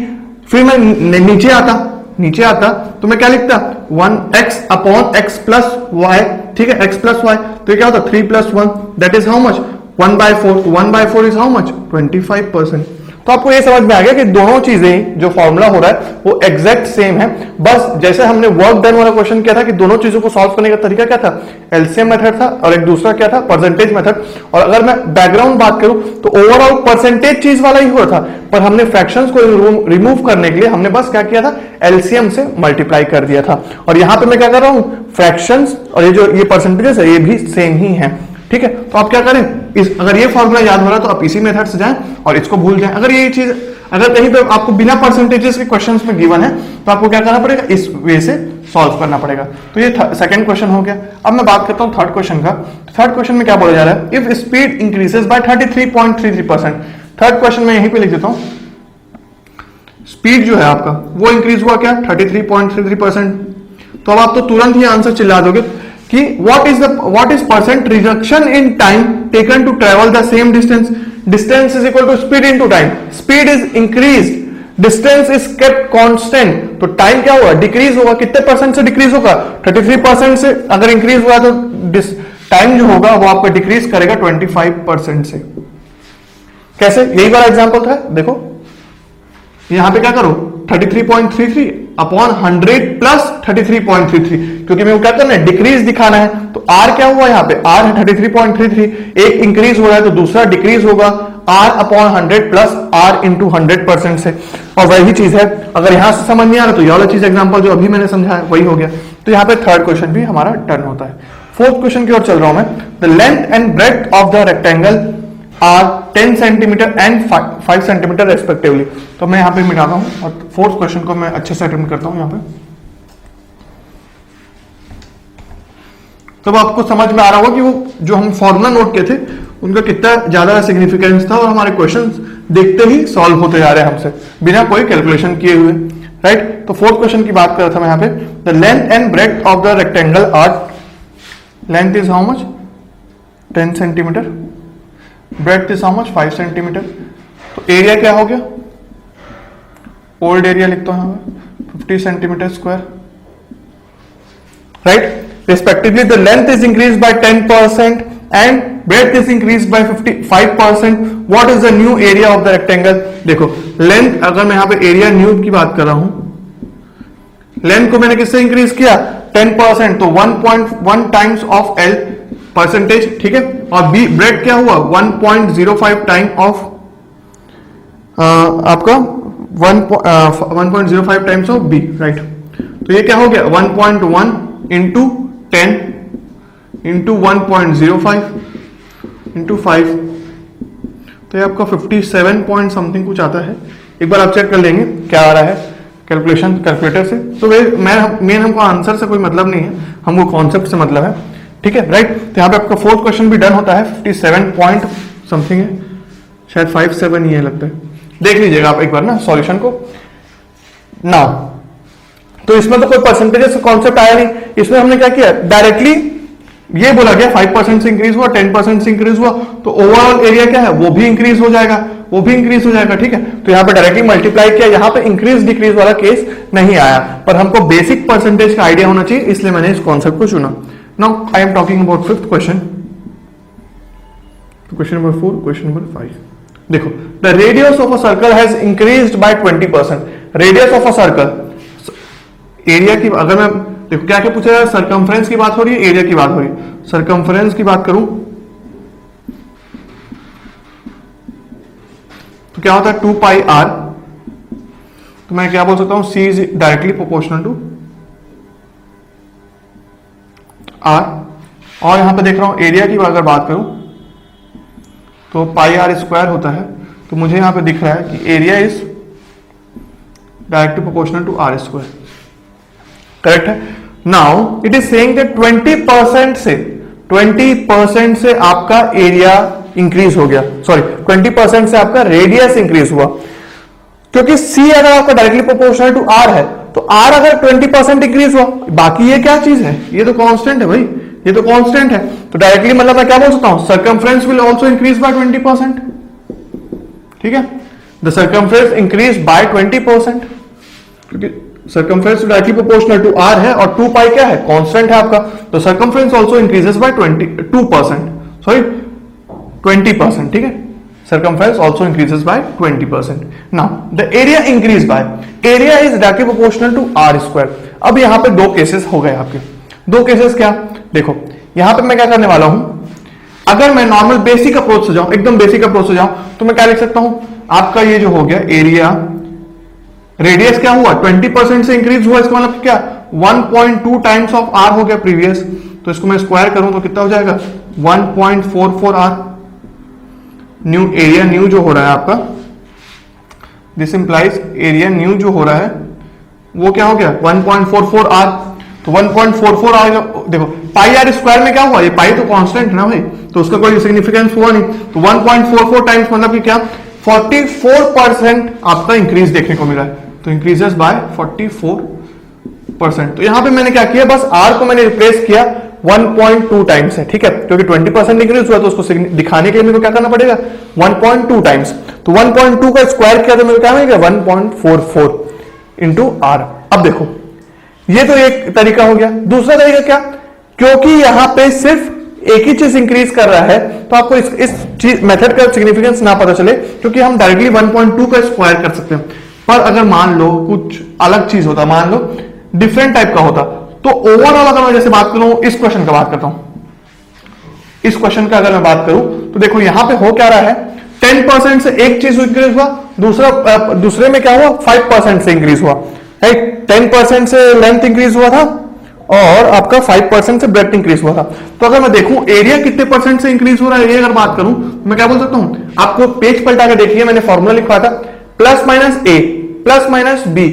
फिर मैं नीचे आता तो मैं क्या लिखता 1x upon x plus Y, ठीक है, x प्लस वाई, तो ये क्या होता 3 + 1 दैट इज हाउ मच 1/4, तो 1/4 इज हाउ मच 25%। तो आपको ये समझ में आ गया कि दोनों चीजें जो फॉर्मूला हो रहा है वो एग्जैक्ट सेम है, बस जैसे हमने वर्क डन वाला क्वेश्चन किया था कि दोनों चीजों को सॉल्व करने का तरीका क्या था, एलसीएम मेथड था और एक दूसरा क्या था परसेंटेज मेथड। और अगर मैं बैकग्राउंड बात करूं तो ओवरऑल परसेंटेज चीज वाला ही हुआ था, पर हमने फ्रैक्शंस को रिमूव करने के लिए हमने बस क्या किया था एलसीएम से मल्टीप्लाई कर दिया था। और यहां पे मैं क्या कर रहा हूं फ्रैक्शंस और ये परसेंटेजेस है ये भी सेम ही है, ठीक है। तो आप क्या करें, अगर ये फॉर्मूला याद हो रहा है तो आप इसी मेथड से जाएं और इसको भूल जाएं। अगर ये चीज अगर कहीं पे आपको बिना परसेंटेजेस के क्वेश्चंस में गिवन है तो आपको क्या करना पड़ेगा, इस वे से सॉल्व करना पड़ेगा। तो ये सेकंड क्वेश्चन हो गया। अब मैं बात करता हूं थर्ड क्वेश्चन का। थर्ड क्वेश्चन में क्या बोला जा रहा है, if speed increases by 33.33%। Third question में यहीं पे लिख देता हूं, स्पीड जो है आपका वो इंक्रीज हुआ क्या 33.33%। तो अब आप तो तुरंत ही आंसर चिल्ला दोगे कि what is percent reduction in time taken to travel the same distance. Distance is equal to speed into time. Speed is increased, distance is kept constant. तो टाइम क्या होगा, डिक्रीज होगा। कितने परसेंट से डिक्रीज होगा 33% से। अगर इंक्रीज हुआ तो टाइम जो होगा वो आपका डिक्रीज करेगा 25% से। कैसे, यही वाला एग्जांपल था, देखो यहां पे क्या करो 33.33 अपॉन 100 प्लस 33.33, क्योंकि मेरे को क्या करना है डिक्रीज दिखाना है। तो R क्या हुआ यहाँ पे, R है 33.33, एक इंक्रीज हो रहा है तो दूसरा डिक्रीज होगा R upon 100 plus R into 100% से। और वही चीज है, अगर यहां से समझ नहीं आ रहा तो ये वाला चीज एग्जांपल जो अभी मैंने समझाया वही हो गया। तो यहाँ पे थर्ड क्वेश्चन भी हमारा डन होता है। फोर्थ क्वेश्चन की ओर चल रहा हूं मैं। The length and breadth of the rectangle are 10 centimetre and 5 centimetre respectively. तो मैं यहां पे मिटाता हूं और फोर्थ क्वेश्चन को मैं अच्छे से अटेम्प्ट करता हूं यहां पे। तो आपको समझ में आ रहा होगा कि वो जो हम फॉर्मूला नोट किए थे उनका कितना ज्यादा सिग्निफिकेंस था और हमारे क्वेश्चंस देखते ही सॉल्व होते जा रहे हैं हमसे बिना कोई कैलकुलेशन किए हुए, राइट। तो फोर्थ क्वेश्चन की बात कर रहा था मैं यहां पे। The length and breadth of the rectangle are, length is how much 10 centimetre, breadth is how much 5 centimetre. तो एरिया क्या हो गया, ओल्ड एरिया लिखता हूं 50 centimetre square, right. Respectively, the length is increased by 10% and breadth is increased by 55%. What is the new area of the rectangle? देखो length, अगर मैं यहाँ पे एरिया न्यू की बात कर रहा हूं, लेंथ को मैंने किससे इंक्रीज किया 10%, तो 1.1 टाइम्स ऑफ L परसेंटेज, ठीक है। और बी ब्रेड क्या हुआ 1.05 टाइम ऑफ आपका 1.05 टाइम्स ऑफ बी, राइट। तो ये क्या हो गया 1.1 इंटू 10 इंटू 1.05 इंटू 5, तो ये आपका 57 पॉइंट समथिंग कुछ आता है। एक बार आप चेक कर लेंगे क्या आ रहा है कैलकुलेशन कैलकुलेटर से। तो मेन हमको आंसर से कोई मतलब नहीं है, हमको कॉन्सेप्ट से मतलब है, ठीक है, राइट। तो यहाँ पे आपका फोर्थ क्वेश्चन भी डन होता है, 57 पॉइंट समथिंग है, शायद 57 ही है लगता है। देख लीजिएगा आप एक बार ना सॉल्यूशन को ना। तो इसमें तो कोई परसेंटेज कॉन्सेप्ट आया नहीं, इसमें हमने क्या किया डायरेक्टली ये बोला गया 5% से इंक्रीज हुआ, 10% से इंक्रीज हुआ, तो ओवरऑल एरिया क्या है वो भी इंक्रीज हो जाएगा, वो भी इंक्रीज हो जाएगा, ठीक है। तो यहाँ पे डायरेक्टली मल्टीप्लाई किया, यहाँ पे इंक्रीज डिक्रीज वाला केस नहीं आया, पर हमको बेसिक परसेंटेज का आइडिया होना चाहिए, इसलिए मैंने इस कॉन्सेप्ट को चुना। Now I am talking about fifth question, question number 4, question number 5। देखो the radius of a circle has increased by 20%। Radius of a circle, area की अगर मैं देखो क्या क्या पूछा है, सरकमफ्रेंस की बात हो रही है, एरिया की बात हो रही है। सरकमफ्रेंस की बात करूं तो क्या होता है 2 पाई r, तो मैं क्या बोल सकता हूं c is directly proportional to r। और यहां पे देख रहा हूं एरिया की अगर बात करूं तो पाई r स्क्वायर होता है, तो मुझे यहां पे दिख रहा है कि area is directly proportional to r square, correct है। Now it is saying that 20% से आपका एरिया इंक्रीज हो गया, सॉरी 20% से आपका रेडियस इंक्रीज हुआ, क्योंकि C अगर आपका डायरेक्टली प्रोपोर्शनल टू R है तो आर अगर 20% इंक्रीज हुआ, बाकी ये क्या चीज है, ये तो कांस्टेंट है भाई, ये तो कांस्टेंट है, तो डायरेक्टली मतलब मैं क्या बोल सकता हूं, circumference will also increase by 20%। ठीक है, द सर्कमफ्रेंस इंक्रीज बाय 20%, क्योंकि circumference directly proportional to r है और 2 पाई क्या है, कांस्टेंट है आपका, तो circumference also increases by 22%, sorry 20%। ठीक है, circumference also increases by 20%. Now the area increase by, area is directly proportional to r square. अब यहां पे दो केसेस हो गए आपके, दो केसेस क्या, देखो यहां पे मैं क्या करने वाला हूं, अगर मैं नॉर्मल बेसिक अप्रोच से जाऊं, एकदम बेसिक अप्रोच से जाऊं, तो मैं क्या लिख सकता हूं, आपका ये जो हो गया एरिया, रेडियस क्या हुआ 20% से इंक्रीज हुआ, इसका मतलब क्या 1.2 टाइम्स ऑफ आर हो गया प्रीवियस, तो इसको मैं स्क्वायर करूं तो कितना हो जाएगा 1.44 आर। न्यू एरिया न्यू जो हो रहा है आपका, दिस इंप्लाइज एरिया न्यू जो हो रहा है वो क्या हो गया 1.44 आर, तो 1.44 आर, देखो पाई आर स्क्वायर में क्या हुआ, ये पाई तो कांस्टेंट है ना भाई, तो उसका कोई सिग्निफिकेंस हुआ नहीं, तो 1.44 टाइम्स मतलब कि क्या 44% आपका इंक्रीज देखने को मिला है, तो इंक्रीजेस बाय 44%। तो यहां पे मैंने क्या किया, बस आर को मैंने रिप्लेस किया 1.2 टाइम्स है, ठीक है, क्योंकि 20% इंक्रीज हुआ तो उसको दिखाने के लिए मेरे को क्या करना पड़ेगा 1.2 टाइम्स, तो 1.2 का स्क्वायर किया तो मेरे को क्या मिलेगा 1.44 इंटू आर। अब देखो ये तो एक तरीका हो गया, दूसरा तरीका क्या, क्योंकि यहां पे सिर्फ एक ही चीज इंक्रीज कर रहा है तो आपको इस चीज मेथड का सिग्निफिकेंस ना पता चले, क्योंकि हम डायरेक्टली 1.2 का स्क्वायर कर सकते हैं, पर अगर मान लो कुछ अलग चीज होता, मान लो डिफरेंट टाइप का होता, तो ओवरऑल अगर मैं जैसे बात करूं, इस क्वेश्चन का बात करता हूं, इस क्वेश्चन का अगर मैं बात करूं तो देखो यहां पे हो क्या रहा है, 10% से एक चीज इंक्रीज हुआ, दूसरे में क्या हुआ 5% से इंक्रीज हुआ, राइट, 10% से लेंथ इंक्रीज हुआ था और आपका 5% से ब्रेड्थ इंक्रीज हुआ था। तो अगर मैं देखूं एरिया कितने परसेंट से इंक्रीज हो रहा है, एरिया अगर बात करूं तो मैं क्या बोल सकता हूं, आपको पेज पलटा के देखिए, मैंने फॉर्मूला लिखा था plus minus a plus minus B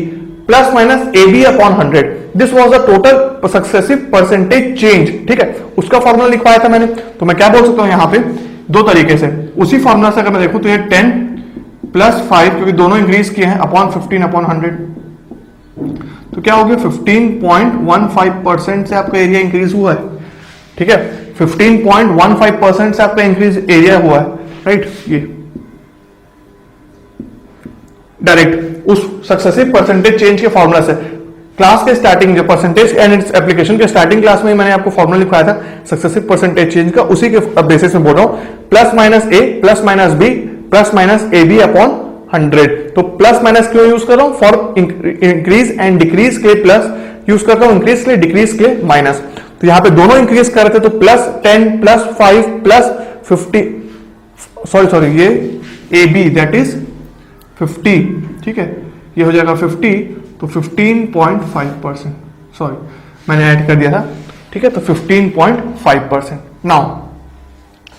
plus minus A B upon 100, this was the total successive percentage change. ठीक है, उसका फॉर्मूला लिखवाया था मैंने, तो मैं क्या बोल सकता हूं यहां पे दो तरीके से, उसी फॉर्मूला से अगर मैं देखूं तो ये 10 प्लस 5, क्योंकि दोनों इंक्रीज किए हैं, अपॉन 15 अपॉन 100, तो क्या हो गया 15.15% से आपका एरिया इंक्रीज हुआ है। ठीक है, 15.15% से आपका इंक्रीज एरिया हुआ है, राइट, ये डायरेक्ट उस सक्सेसिव परसेंटेज चेंज के फॉर्मूला से, क्लास के स्टार्टिंग जो परसेंटेज एंड इट्स एप्लीकेशन के स्टार्टिंग क्लास में मैंने आपको फॉर्मूला लिखवाया था सक्सेसिव परसेंटेज चेंज का, उसी के बेसिस में बोल रहा हूं, plus minus a plus minus B plus minus A B upon 100। तो प्लस माइनस क्यों यूज कर रहा हूं, फॉर इंक्रीज एंड डिक्रीज के प्लस यूज करता हूं, इंक्रीज के लिए डिक्रीज के माइनस, तो यहां पे दोनों इंक्रीज कर रहे थे, तो प्लस 10 प्लस 5 प्लस 50, सॉरी ये ए बी दैट इज 50, ठीक है, ये हो जाएगा 50, तो 15.5%, सॉरी मैंने ऐड कर दिया था, ठीक है, तो 15.5%। नाउ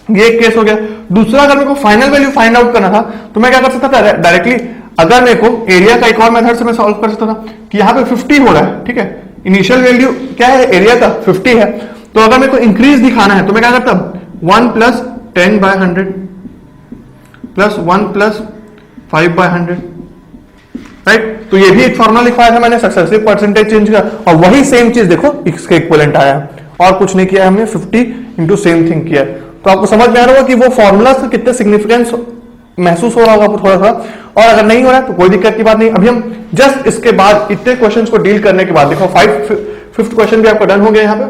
ये एक केस हो गया। दूसरा, अगर मेरे को फाइनल वैल्यू फाइंड आउट करना था तो मैं क्या कर सकता था डायरेक्टली, अगर मेरे को एरिया का एक और मेथड से मैं सॉल्व कर सकता था कि यहां पे 50 हो रहा है, ठीक है, इनिशियल वैल्यू क्या है एरिया का 50 है, तो अगर मेरे को इंक्रीज दिखाना है तो मैं क्या करता 1 plus 10 by 100 plus 1 plus 5 by 100, right, तो ये भी एक फॉर्मूला लिखवाया था मैंने सक्सेसिव परसेंटेज चेंज का, और वही सेम चीज देखो इसके इक्विवेलेंट आया और कुछ नहीं किया हमने, 50 इंटू सेम थिंग किया। तो आपको समझ में आ रहा होगा कि वो फॉर्मूला से कितने सिग्निफिकेंस महसूस हो रहा होगा थोड़ा सा, और अगर नहीं हो रहा है तो कोई दिक्कत की बात नहीं। अभी हम जस्ट इसके बाद इतने क्वेश्चंस को डील करने के बाद, देखो फिफ्थ क्वेश्चन भी आपका डन हो गया यहाँ पे,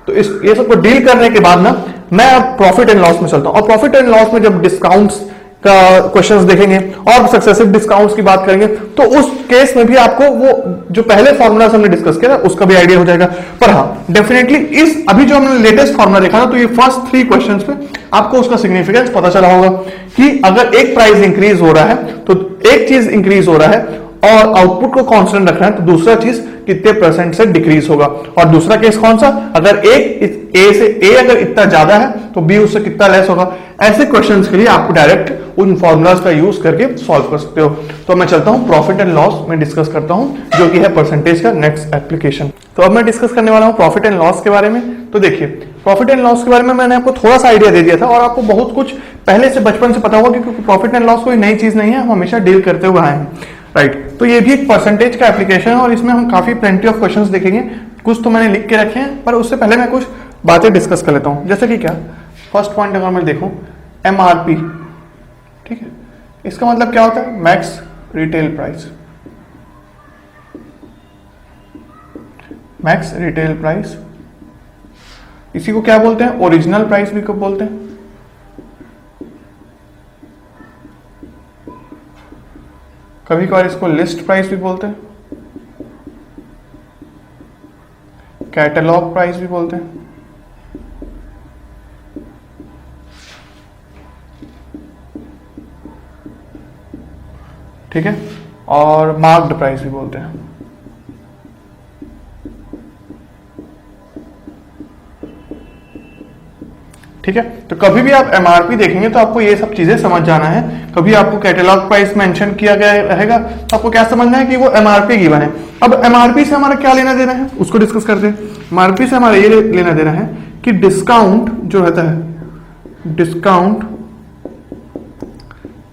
तो ये सबको डील करने के बाद ना मैं अब प्रॉफिट एंड लॉस में चलता हूं, और प्रॉफिट एंड लॉस में जब डिस्काउंट्स का क्वेश्चंस देखेंगे और सक्सेसिव डिस्काउंट्स की बात करेंगे, तो उस केस में भी आपको वो जो पहले फॉर्मूला हमने डिस्कस किया उसका भी आइडिया हो जाएगा। पर हाँ, डेफिनेटली इस अभी जो हमने लेटेस्ट फॉर्मूला देखा ना, तो ये फर्स्ट 3 क्वेश्चंस पे आपको उसका सिग्निफिकेंस पता चला होगा कि अगर एक प्राइस इंक्रीज हो रहा है तो एक चीज इंक्रीज हो रहा है और आउटपुट को कांस्टेंट रखना है, तो दूसरा चीज कितने परसेंट से डिक्रीज होगा। और दूसरा केस कौन सा, अगर ए अगर इतना ज्यादा है तो बी उससे कितना लेस होगा। ऐसे क्वेश्चंस के लिए आपको डायरेक्ट उन फॉर्मूलाज का यूज करके सॉल्व कर सकते हो। तो मैं चलता हूं प्रॉफिट एंड लॉस में डिस्कस करता हूं, जो कि है परसेंटेज का नेक्स्ट एप्लीकेशन। तो अब मैं डिस्कस करने वाला हूं प्रॉफिट एंड लॉस के बारे में। तो देखिए, प्रॉफिट एंड लॉस के बारे में मैंने आपको थोड़ा सा आइडिया दे दिया था और आपको बहुत कुछ पहले से बचपन से पता होगा, क्योंकि प्रॉफिट एंड लॉस कोई नई चीज नहीं है, हम हमेशा डील करते हुए आए हैं, राइट। तो ये भी एक परसेंटेज का एप्लीकेशन है और इसमें हम काफी प्लेंटी ऑफ क्वेश्चंस देखेंगे। कुछ तो मैंने लिख के रखे हैं, पर उससे पहले मैं कुछ बातें डिस्कस कर लेता हूं। जैसे कि क्या, फर्स्ट पॉइंट अगर मैं देखूं एमआरपी, ठीक है, इसका मतलब क्या होता है? Max retail price. Max retail price, इसी को क्या बोलते हैं? ओरिजिनल प्राइस भी कब बोलते हैं? कभी कभार इसको लिस्ट प्राइस भी बोलते हैं, कैटलॉग प्राइस भी बोलते हैं। ठीक है, और मार्क्ड प्राइस भी बोलते हैं। ठीक है, तो कभी भी आप एमआरपी देखेंगे तो आपको ये सब चीजें समझ जाना है। कभी आपको कैटलॉग प्राइस मेंशन किया गया रहेगा तो आपको क्या समझना है कि वो एमआरपी गिवन है। अब एमआरपी से हमारा क्या लेना देना है, उसको डिस्कस करते हैं। एमआरपी से हमारा ये लेना देना है कि डिस्काउंट जो रहता है, discount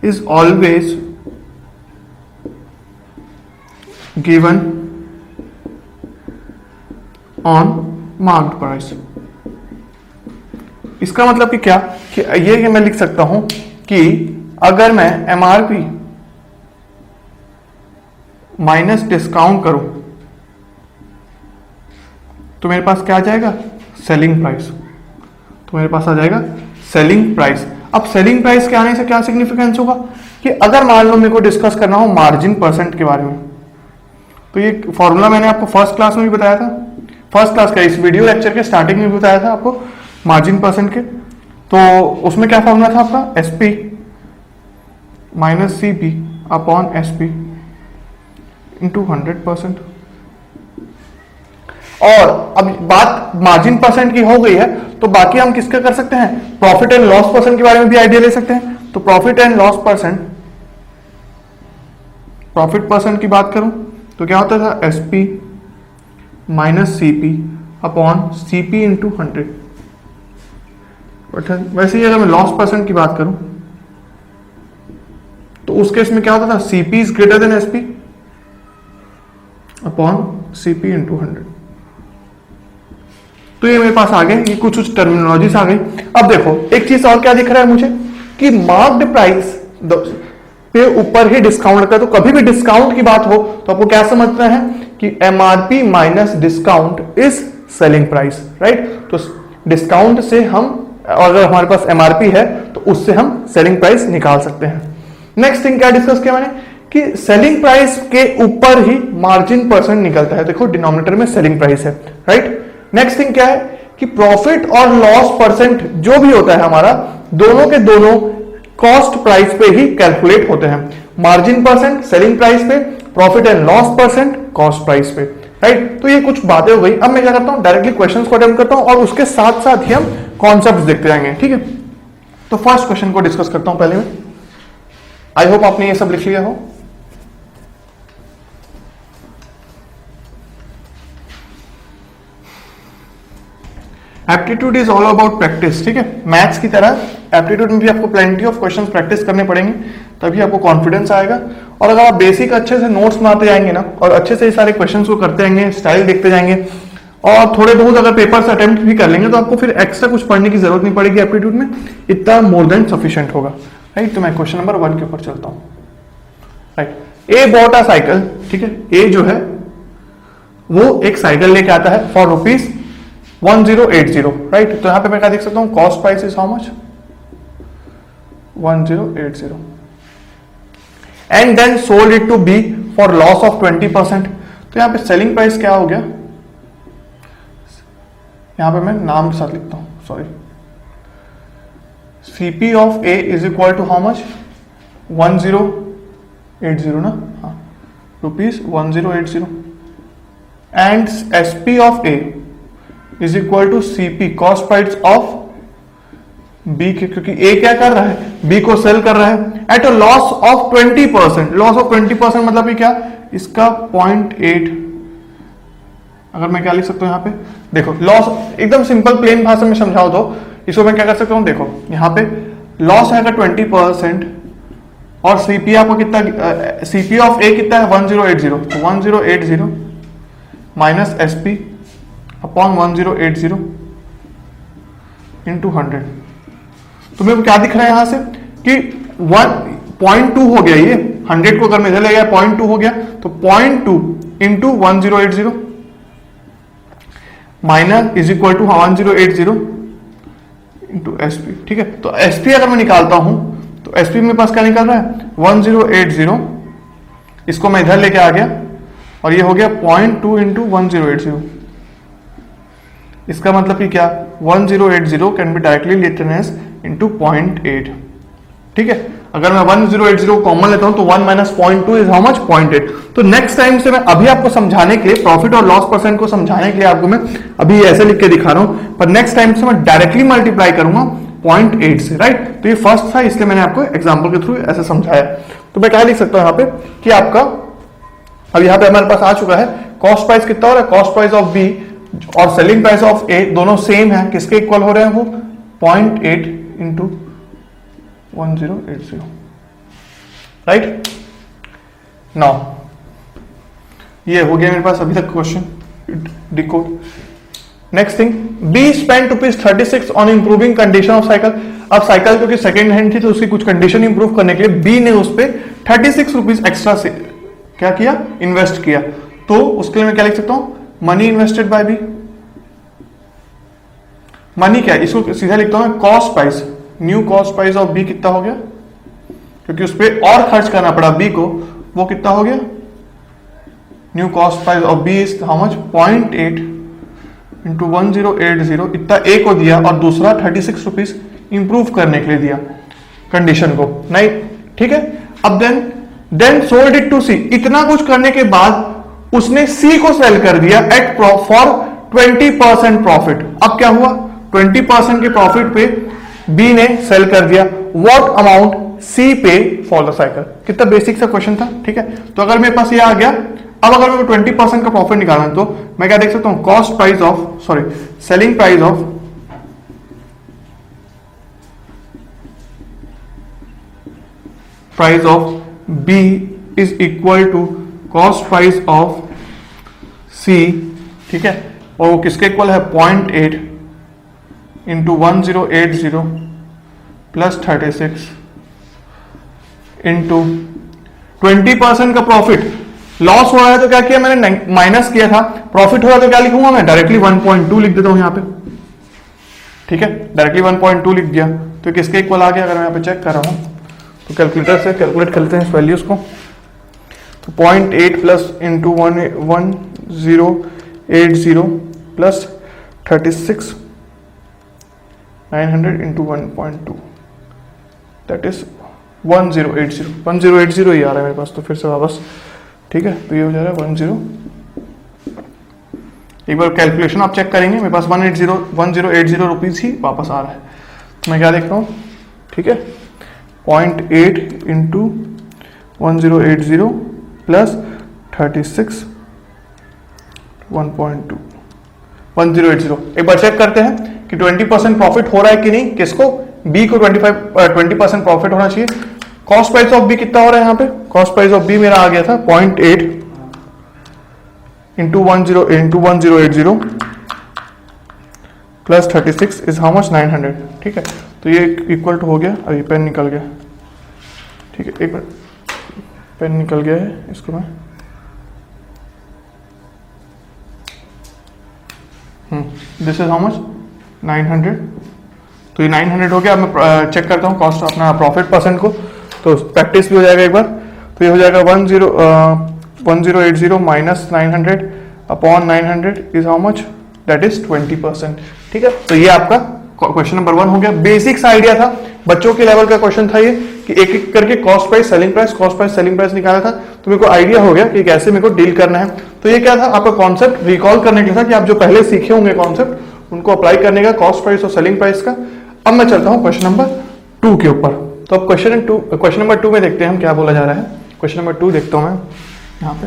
is always given on marked price. इसका मतलब कि क्या, कि ये मैं लिख सकता हूं कि अगर मैं एमआरपी माइनस डिस्काउंट करूं तो मेरे पास क्या आ जाएगा? Selling price. तो मेरे पास आ जाएगा सेलिंग प्राइस। अब सेलिंग प्राइस के आने से क्या सिग्निफिकेंस होगा कि अगर मान लो मेरे को डिस्कस करना हो मार्जिन परसेंट के बारे में, तो ये फॉर्मूला मैंने आपको फर्स्ट क्लास में भी बताया था, फर्स्ट क्लास का इस वीडियो लेक्चर के स्टार्टिंग में भी बताया था आपको मार्जिन परसेंट के। तो उसमें क्या फॉर्मूला था आपका? SP minus CP upon SP into 100%। और अब बात मार्जिन परसेंट की हो गई है तो बाकी हम किसका कर सकते हैं? प्रॉफिट एंड लॉस परसेंट के बारे में भी आइडिया ले सकते हैं। तो profit and loss percent, profit percent की बात करूं तो क्या होता था? SP minus CP upon CP into 100। वैसे ही अगर मैं लॉस परसेंट की बात करूं तो उस केस में क्या होता था? CP is greater then SP upon CP into 100। तो ये मेरे पास आ गए, ये कुछ टर्मिनोलॉजीज आ गई। अब देखो एक चीज और क्या दिख रहा है मुझे कि मार्क्ड प्राइस पे ऊपर ही डिस्काउंट लगता है। तो कभी भी डिस्काउंट की बात हो तो आपको क्या समझना है कि MRP minus discount is selling price, right. तो डिस्काउंट से हम, अगर हमारे पास एमआरपी है तो उससे हम सेलिंग प्राइस निकाल सकते हैं। नेक्स्ट थिंग क्या डिस्कस किया मैंने कि सेलिंग प्राइस के ऊपर ही मार्जिन परसेंट निकलता है। देखो डिनोमिनेटर में सेलिंग प्राइस है, राइट। नेक्स्ट थिंग क्या है कि प्रॉफिट और लॉस परसेंट जो भी होता है हमारा, दोनों के दोनों कॉस्ट प्राइस पे ही कैलकुलेट होते हैं। मार्जिन परसेंट सेलिंग प्राइस पे, profit and loss percent cost price पे, राइट। तो ये कुछ बातें हो गई। अब मैं क्या करता हूं, डायरेक्टली क्वेश्चंस को अटेम्प्ट करता हूं और उसके साथ साथ ही हम कॉन्सेप्ट्स देखते जाएंगे, ठीक है। तो फर्स्ट क्वेश्चन को डिस्कस करता हूं पहले मैं। आई होप आपने ये सब लिख लिया हो। Aptitude is all about practice, ठीक है। मैथ्स की तरह एप्टीट्यूड में भी आपको प्लेंटी ऑफ क्वेश्चंस प्रैक्टिस करने पड़ेंगे, तभी आपको कॉन्फिडेंस आएगा। और अगर आप बेसिक अच्छे से नोट्स बनाते जाएंगे ना और अच्छे से सारे क्वेश्चंस को करते जाएंगे, स्टाइल देखते जाएंगे और थोड़े बहुत अगर पेपर्स अटेम्प्ट भी कर लेंगे तो आपको फिर एक्स्ट्रा कुछ पढ़ने की जरूरत नहीं पड़ेगी एप्टीट्यूड में, इतना मोर देन सफिशिएंट होगा, राइट। तो मैं क्वेश्चन नंबर 1 के ऊपर चलता हूं, right. A bought a cycle, ठीक है। ए जो है वो एक साइकिल लेके आता है फॉर रुपीज 1080, राइट। तो यहां पे मैं क्या देख सकता हूं, cost price is how much? 1080 and then sold it to be for loss of 20%। तो यहां पे सेलिंग प्राइस क्या हो गया, यहां पे मैं नाम के साथ लिखता हूं, sorry. CP of A is equal to how much? 1080 ना, हाँ, rupees 1080 and SP of A is equal to CP cost price of B के, क्योंकि ए क्या कर रहा है, बी को सेल कर रहा है at a loss of 20%। Loss of 20% मतलब ये क्या, इसका 0.8। अगर मैं क्या लिख सकता हूं यहां पे, देखो लॉस एकदम सिंपल प्लेन भाषा में समझाओ तो इसको मैं क्या कर सकता हूं, देखो यहां पे लॉस है 20%, और सीपी आपको कितना, सीपी ऑफ ए कितना है 1080, तो 1080 माइनस एसपी अपॉन 1080 इंटू 100। तो मेरे को क्या दिख रहा है यहां से कि 1.2 हो गया, ये 100 को अगर मैं इधर ले गया 0.2 हो गया, तो 0.2 into 1080 minus is equal to 1080 into SP. ठीक है, तो एसपी अगर मैं निकालता हूं तो एसपी मेरे पास क्या निकल रहा है 1080, इसको मैं इधर लेके आ गया और ये हो गया 0.2 इंटू 1080। इसका मतलब कि क्या 1080 can be directly written as into 0.8। ठीक है, अगर मैं 1080 को कॉमन लेता हूं तो 1 माइनस 0.2 इज हाउ मच 0.8। तो नेक्स्ट टाइम से मैं अभी आपको समझाने के लिए प्रॉफिट और लॉस परसेंट को समझाने के लिए आपको मैं अभी ऐसे लिख के दिखा रहा हूं, पर नेक्स्ट टाइम से मैं डायरेक्टली मल्टीप्लाई करूंगा 0.8 से, राइट। तो ये फर्स्ट था, इसलिए मैंने आपको एग्जाम्पल के थ्रू ऐसे समझाया। तो मैं क्या लिख सकता हूं यहां पे कि आपका अब यहां पे हमारे पास आ चुका है कॉस्ट प्राइस कितना हो रहा है, कॉस्ट प्राइस ऑफ बी और सेलिंग प्राइस ऑफ ए दोनों सेम है, किसके इक्वल हो रहे हैं वो 0.8 इंटू 1080, राइट। नाउ ये हो गया मेरे पास अभी तक question decode. Next thing, be spend ₹36 on improving condition of cycle. अब साइकिल क्योंकि सेकेंड हैंड थी तो उसकी कुछ कंडीशन इंप्रूव करने के लिए बी ने उस पर ₹36 एक्स्ट्रा से क्या किया, इन्वेस्ट किया। तो उसके लिए मैं क्या लिख सकता हूं, money invested by B. Money क्या है, इसको सीधा लिखता हूं cost price, new cost price of B कितना हो गया, क्योंकि उस पर और खर्च करना पड़ा बी को, वो कितना हो गया, new cost price of B is how much 0.8 into 1080, इतना ए को दिया और दूसरा ₹36 इंप्रूव करने के लिए दिया कंडीशन को, नहीं। ठीक है, अब देन सोल्ड इट टू सी। इतना कुछ करने के बाद उसने सी को सेल कर दिया एट फॉर 20% प्रॉफिट। अब क्या हुआ, 20% के प्रॉफिट पे बी ने सेल कर दिया। व्हाट अमाउंट सी पे फॉर द साइकिल। कितना बेसिक सा क्वेश्चन था। ठीक है, तो अगर मेरे पास ये आ गया, अब अगर मेरे को 20% का प्रॉफिट निकालना है तो मैं क्या देख सकता हूं, cost price of selling price of B is equal to cost price of C. ठीक है, और वो किसके इक्वल है 0.8 इंटू 1080 प्लस 36 इंटू 20% का प्रॉफिट। लॉस हो रहा है तो क्या किया मैंने, माइनस किया था। प्रॉफिट हो रहा है तो क्या लिखूंगा मैं, डायरेक्टली 1.2 लिख देता हूं यहां पे। ठीक है, डायरेक्टली 1.2 लिख दिया तो किसके इक्वल आ गया, अगर मैं यहां पे चेक कर रहा हूं तो कैलकुलेटर से कैलकुलेट कर लेते हैं इस वैल्यूज को। तो 0.8 plus into 1080 plus 36 900 into 1.2 that is 1080 ही आ रहा है मेरे पास, तो फिर से वापस। ठीक है, तो ये हो जा रहा है 10। एक बार कैलकुलेशन आप चेक करेंगे, मेरे पास 1080 रुपीज ही वापस आ रहा है। तो मैं क्या देख रहा हूँ, ठीक है, 0.8 इंटू 1080 प्लस 36 1.2 1080। एक बार चेक करते हैं कि 20% प्रॉफिट हो रहा है कि नहीं, किसको, बी को 20% प्रॉफिट होना चाहिए। कॉस्ट प्राइस ऑफ बी कितना हो रहा है यहाँ पे, कॉस्ट प्राइस ऑफ बी मेरा आ गया था 0.8 into 1080 plus 36 is how much 900। ठीक है, तो ये इक्वल टू हो गया। अभी पेन निकल गया, ठीक है, एक मिनट, पेन निकल गया है, इसको मैं दिस इज हाउ मच 900। तो ये 900 हो गया। अब मैं चेक करता हूँ कॉस्ट अपना प्रॉफिट परसेंट को, तो प्रैक्टिस भी हो जाएगा एक बार। तो ये हो जाएगा 1080 minus 900 upon 900 is how much, that is 20%। ठीक है, तो ये आपका क्वेश्चन नंबर 1 हो गया। बेसिक्स आइडिया था, बच्चों के लेवल का क्वेश्चन था ये, कि एक एक करके cost price selling price, cost price selling price निकाला था। तो मेरे को आइडिया हो गया कि कैसे मेरे को डील करना है। तो ये क्या था, आपका कॉन्सेप्ट रिकॉल करने के लिए था कि आप जो पहले सीखे होंगे कॉन्सेप्ट उनको अप्लाई करने का, कॉस्ट प्राइस और सेलिंग प्राइस का। अब मैं चलता हूं क्वेश्चन नंबर 2 के ऊपर। तो अब क्वेश्चन नंबर 2 में देखते हैं हम क्या बोला जा रहा है। क्वेश्चन नंबर 2 देखता हूं मैं यहां पे।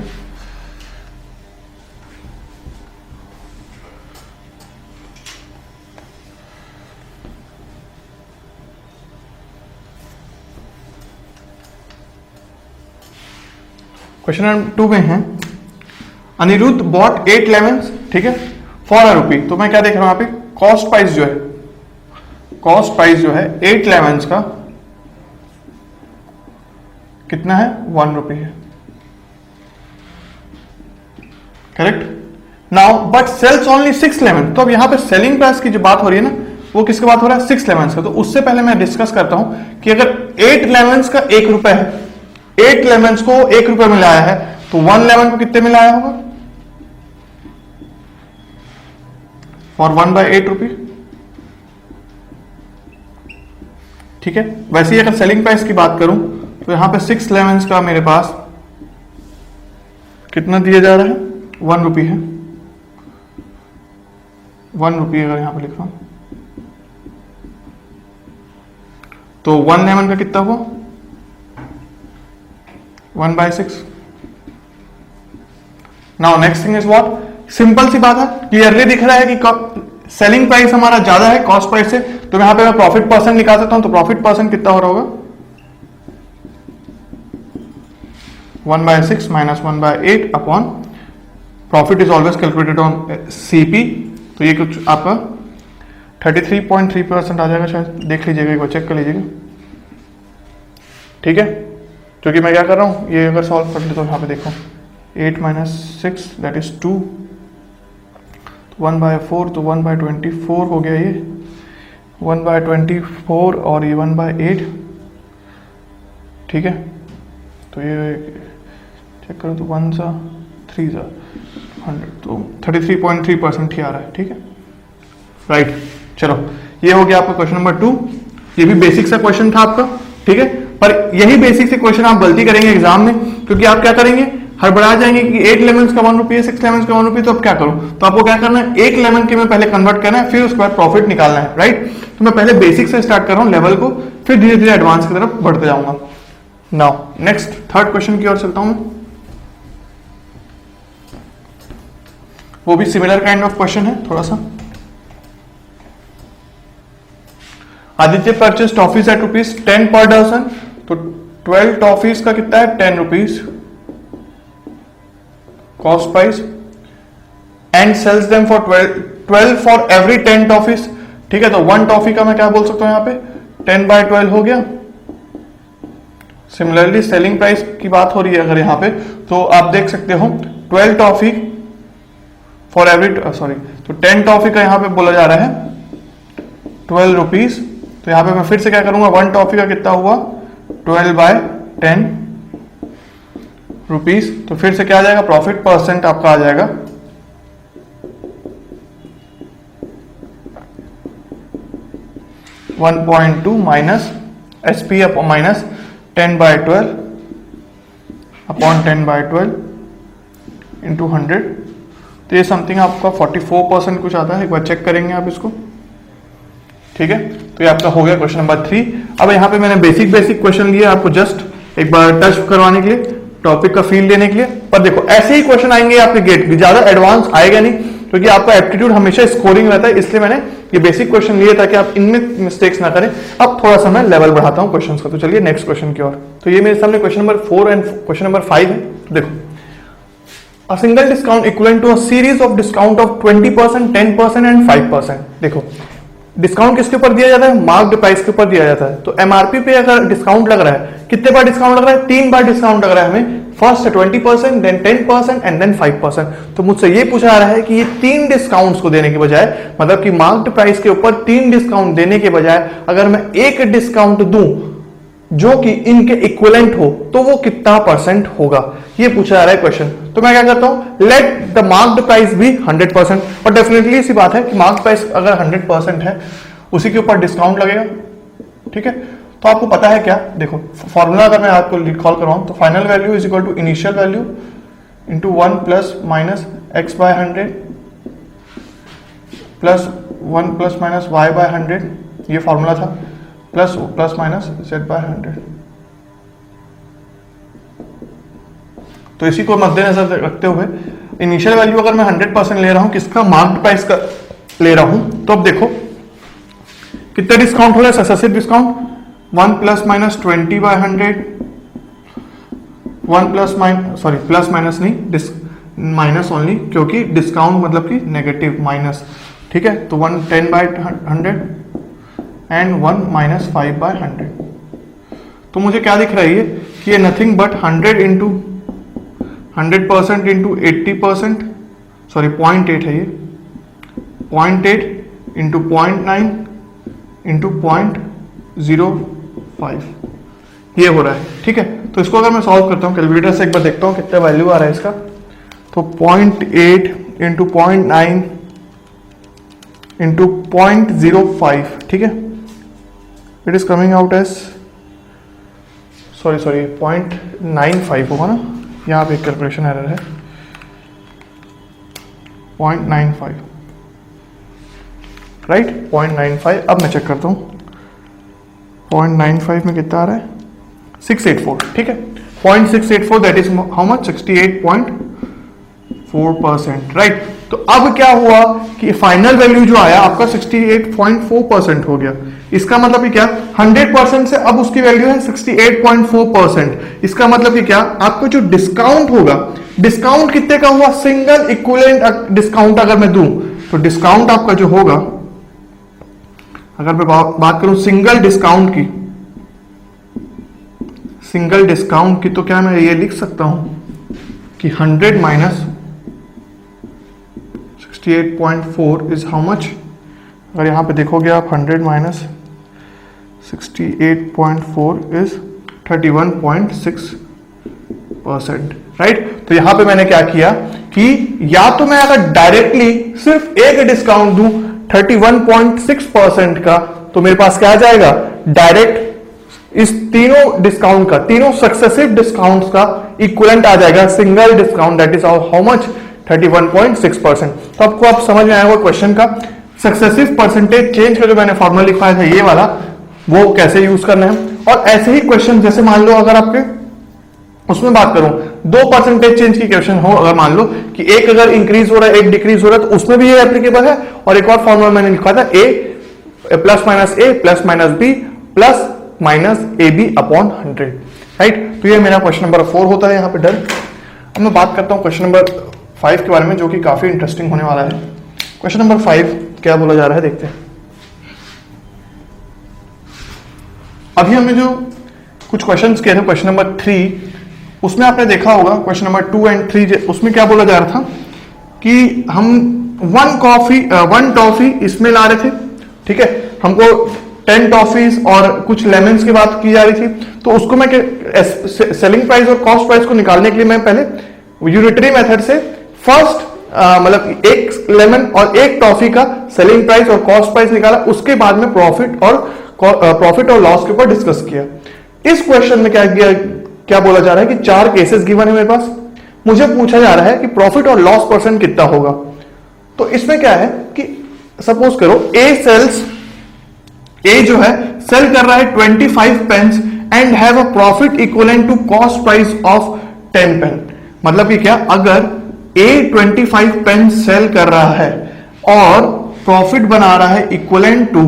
क्वेश्चन नंबर 2 में है अनिरुद्ध बॉट 8 लेमन्स, ठीक है, फॉर अ रुपी। तो मैं क्या देख रहा हूं यहाँ पे, कॉस्ट प्राइस जो है, कॉस्ट प्राइस जो है 8 लेमन्स का कितना है, 1 रुपी है, correct. Now but sales only 6 lemon. तो अब यहां पे सेलिंग प्राइस की जो बात हो रही है ना, वो किसकी बात हो रहा है, 6 लेमन्स का। तो उससे पहले मैं डिस्कस करता हूं कि अगर 8 लेमन्स का 1 रुपए है, 8 लेमन्स को 1 रुपए में लाया है, तो 1 लेमन को कितने में लाया होगा, फॉर 1/8 रुपी, ठीक है। वैसे ही अगर सेलिंग प्राइस की बात करूं तो यहां पे 6 लेमन्स का मेरे पास कितना दिया जा रहा है, 1 रुपी है, 1 रुपी अगर यहां पे लिख रहा हूं तो 1 लेमन का कितना हुआ, 1/6। Now next thing is what, simple सी बात है, क्लियरली दिख रहा है कि सेलिंग प्राइस हमारा ज्यादा है कॉस्ट प्राइस से, तो यहां पे मैं प्रॉफिट परसेंट निकाल सकता हूं। तो प्रॉफिट परसेंट कितना हो रहा होगा, 1/6 minus 1/8 upon profit is always calculated on CP. तो ये कुछ आपका 33.3% आ जाएगा शायद, देख लीजिएगा एक बार, चेक कर लीजिएगा, ठीक है। क्योंकि मैं क्या कर रहा हूं, ये अगर सॉल्व कर ले तो यहां पे देखो 8 माइनस 6 दैट इज 2, 1/4 तो 1/24 हो गया, ये 1/24 और ये 1/8, ठीक है। तो ये चेक करो तो 1 सा 3 सा 100, तो 33.3% ही आ रहा है, ठीक है, राइट। चलो ये हो गया आपका क्वेश्चन नंबर 2। ये भी बेसिक सा क्वेश्चन था आपका, ठीक है। पर यही बेसिक से क्वेश्चन आप गलती करेंगे एग्जाम में, क्योंकि आप क्या करेंगे, हड़बड़ा जाएंगे कि 8 लेमन्स का 1 रुपी है, 6 लेमन्स का 1 रुपी, तो अब क्या करूं। तो आपको क्या करना है, 1 लेमन के में पहले कन्वर्ट करना है, फिर उसके बाद प्रॉफिट निकालना है, राइट। तो मैं पहले बेसिक से स्टार्ट कर रहा हूं लेवल को, फिर धीरे धीरे एडवांस की तरफ बढ़ते जाऊंगा। नाउ नेक्स्ट थर्ड क्वेश्चन की ओर चलता हूं मैं, वो भी सिमिलर काइंड ऑफ क्वेश्चन है थोड़ा सा। आदित्य परचेज टॉफीज एट ₹10 पर डजन, तो 12 टॉफीज का कितना है, 10 rupees cost price, and sells them for 12 for every 10 toffees, ठीक है। तो 1 टॉफी का मैं क्या बोल सकता हूं यहां पे, 10/12 हो गया। सिमिलरली सेलिंग प्राइस की बात हो रही है अगर यहां पे, तो आप देख सकते हो 12 टॉफी फॉर एवरी, सॉरी, तो 10 टॉफी का यहां पे बोला जा रहा है 12 रुपीज। तो यहां पे मैं फिर से क्या करूंगा, 1 टॉफी का कितना हुआ, 12/10 रुपीज। तो फिर से क्या आ जाएगा, प्रॉफिट परसेंट आपका आ जाएगा 1.2 minus SP minus 10/12 upon 10/12 into 100। तो ये समथिंग आपका 44% कुछ आता है, एक बार चेक करेंगे आप इसको, ठीक है। तो ये आपका हो गया क्वेश्चन नंबर 3। अब यहाँ पे मैंने बेसिक क्वेश्चन लिए आपको जस्ट एक बार टच करवाने के लिए, टॉपिक का फील देने के लिए। पर देखो ऐसे ही क्वेश्चन आएंगे आपके गेट भी, ज्यादा एडवांस आएगा नहीं, क्योंकि आपका एप्टीट्यूड हमेशा स्कोरिंग रहता है, इसलिए मैंने ये बेसिक क्वेश्चन लिए ताकि आप इनमें मिस्टेक्स ना करें। अब थोड़ा सा मैं लेवल बढ़ाता हूं क्वेश्चंस का। तो चलिए नेक्स्ट क्वेश्चन की ओर। तो ये मेरे सामने question number 4 and question number 5 है। देखो, a single discount equivalent to a series of discount of 20%, 10% and 5%। देखो डिस्काउंट किसके ऊपर दिया जाता है, मार्क्ड प्राइस के ऊपर दिया जाता है। तो एमआरपी पे अगर डिस्काउंट लग रहा है, कितने बार डिस्काउंट लग रहा है, 3 बार डिस्काउंट लग रहा है हमें। First 20%, then 10% and then 5%। तो मुझसे ये पूछा जा रहा है कि ये 3 डिस्काउंट्स को देने के बजाय, मतलब कि मार्क्ड प्राइस के ऊपर 3 डिस्काउंट देने के बजाय अगर मैं एक डिस्काउंट दूं जो कि इनके इक्विवेलेंट हो, तो वो कितना परसेंट होगा, ये पूछा जा रहा है क्वेश्चन। तो मैं क्या करता हूं, लेट द मार्क्ड प्राइस भी 100%। और डेफिनेटली इसी बात है कि मार्क्ड प्राइस अगर 100% है, उसी के ऊपर डिस्काउंट लगेगा, ठीक है। तो आपको पता है क्या, देखो फॉर्मूला अगर मैं आपको रिकॉल करवाऊं, तो final value is equal to initial value into 1 plus minus x/100 plus 1 plus minus y/100, ये फॉर्मूला था, प्लस माइनस z/100। तो इसी को मद्देनजर रखते हुए इनिशियल वैल्यू अगर मैं 100% ले रहा हूं, किसका, मार्क्ड प्राइस का ले रहा हूं, तो अब देखो कितना डिस्काउंट हो रहा है, successive discount 1 plus minus 20/100 1 plus minus, sorry plus minus नहीं, माइनस ओनली, क्योंकि डिस्काउंट मतलब कि नेगेटिव माइनस, ठीक है। तो 110/100 एंड 1 माइनस 5/100। तो मुझे क्या दिख रहा है ये कि ये nothing but 100 into 100% into 80%, sorry 0.8 है ये, 0.8 इंटू 0.9 इंटू 0.05 ये हो रहा है, ठीक है। तो इसको अगर मैं सॉल्व करता हूँ कैलकुलेटर से, एक बार देखता हूँ कितना वैल्यू आ रहा है इसका। तो 0.8 इंटू 0.9 इंटू 0.05, ठीक है, it is coming out as, sorry 0.95 होगा ना, यहाँ पे एक कैलकुलेशन एरर है, 0.95, राइट, 0.95। अब मैं चेक करता हूँ 0.95 में कितना आ रहा है, 684, ठीक है, 0.684 that is how much, 68.4%, right. तो अब क्या हुआ कि फाइनल वैल्यू जो आया आपका 68.4% हो गया। इसका मतलब कि क्या, 100% से अब उसकी वैल्यू है 68.4%। इसका मतलब कि क्या, आपको जो डिस्काउंट होगा, डिस्काउंट कितने का हुआ, सिंगल इक्विवेलेंट डिस्काउंट अगर मैं दूं तो डिस्काउंट आपका जो होगा, अगर मैं बात करूं सिंगल डिस्काउंट की, सिंगल डिस्काउंट की, तो क्या मैं ये लिख सकता हूं कि 100 माइनस 68.4 इज हाउ मच। अगर यहां पे देखोगे आप 100 माइनस 68.4 इज 31.6%, राइट। तो यहां पे मैंने क्या किया कि या तो मैं अगर डायरेक्टली सिर्फ एक डिस्काउंट दूं 31.6% का, तो मेरे पास क्या आ जाएगा, डायरेक्ट इस तीनों डिस्काउंट का, तीनों सक्सेसिव डिस्काउंट्स का इक्विवेलेंट आ जाएगा single discount, that is how much, 31.6%। तो आपको आप समझ में आया होगा क्वेश्चन का सक्सेसिव परसेंटेज चेंज का जो मैंने फॉर्मूला लिखवाया था ये वाला, वो कैसे यूज करना है। और ऐसे ही क्वेश्चन, जैसे मान लो अगर आपके उसमें बात करूं 2% चेंज की क्वेश्चन हो, अगर मान लो कि एक अगर इंक्रीज हो रहा है एक डिक्रीज हो रहा है, तो उसमें भी ये एप्लीकेबल है। और एक और फॉर्मूला मैंने लिखा था A plus minus B plus minus A B upon 100, right. तो ये मेरा क्वेश्चन नंबर 4 होता है यहाँ पे डन। अब मैं बात करता हूँ क्वेश्चन नंबर 5 के बारे में, जो कि काफी इंटरेस्टिंग होने वाला है। क्वेश्चन नंबर 5 क्या बोला जा रहा है, देखते हैं। अभी हमने जो कुछ क्वेश्चंस किए थे, क्वेश्चन नंबर 3, उसमें आपने देखा होगा क्वेश्चन नंबर 2 एंड 3, उसमें क्या बोला जा रहा था कि हम 1 टॉफी इसमें ला रहे थे, ठीक है, हमको 10 टॉफीज और कुछ लेमन्स की बात की जा रही थी। तो उसको मैं सेलिंग प्राइस और कॉस्ट प्राइस को निकालने के लिए मैं पहले यूनिटरी मेथड से फर्स्ट मतलब एक लेमन और एक टॉफी का सेलिंग प्राइस और कॉस्ट प्राइस निकाला, उसके बाद में प्रॉफिट और लॉस के ऊपर डिस्कस किया। इस क्वेश्चन में क्या बोला जा रहा है कि 4 केसेस गिवन है मेरे पास, मुझे पूछा जा रहा है कि प्रॉफिट और लॉस परसेंट कितना होगा। तो इसमें क्या है कि सपोज करो ए जो है सेल कर रहा है 25 pence and have a profit equivalent to cost price of 10 pen. मतलब कि क्या, अगर ए 25 पेन सेल कर रहा है और प्रॉफिट बना रहा है equivalent to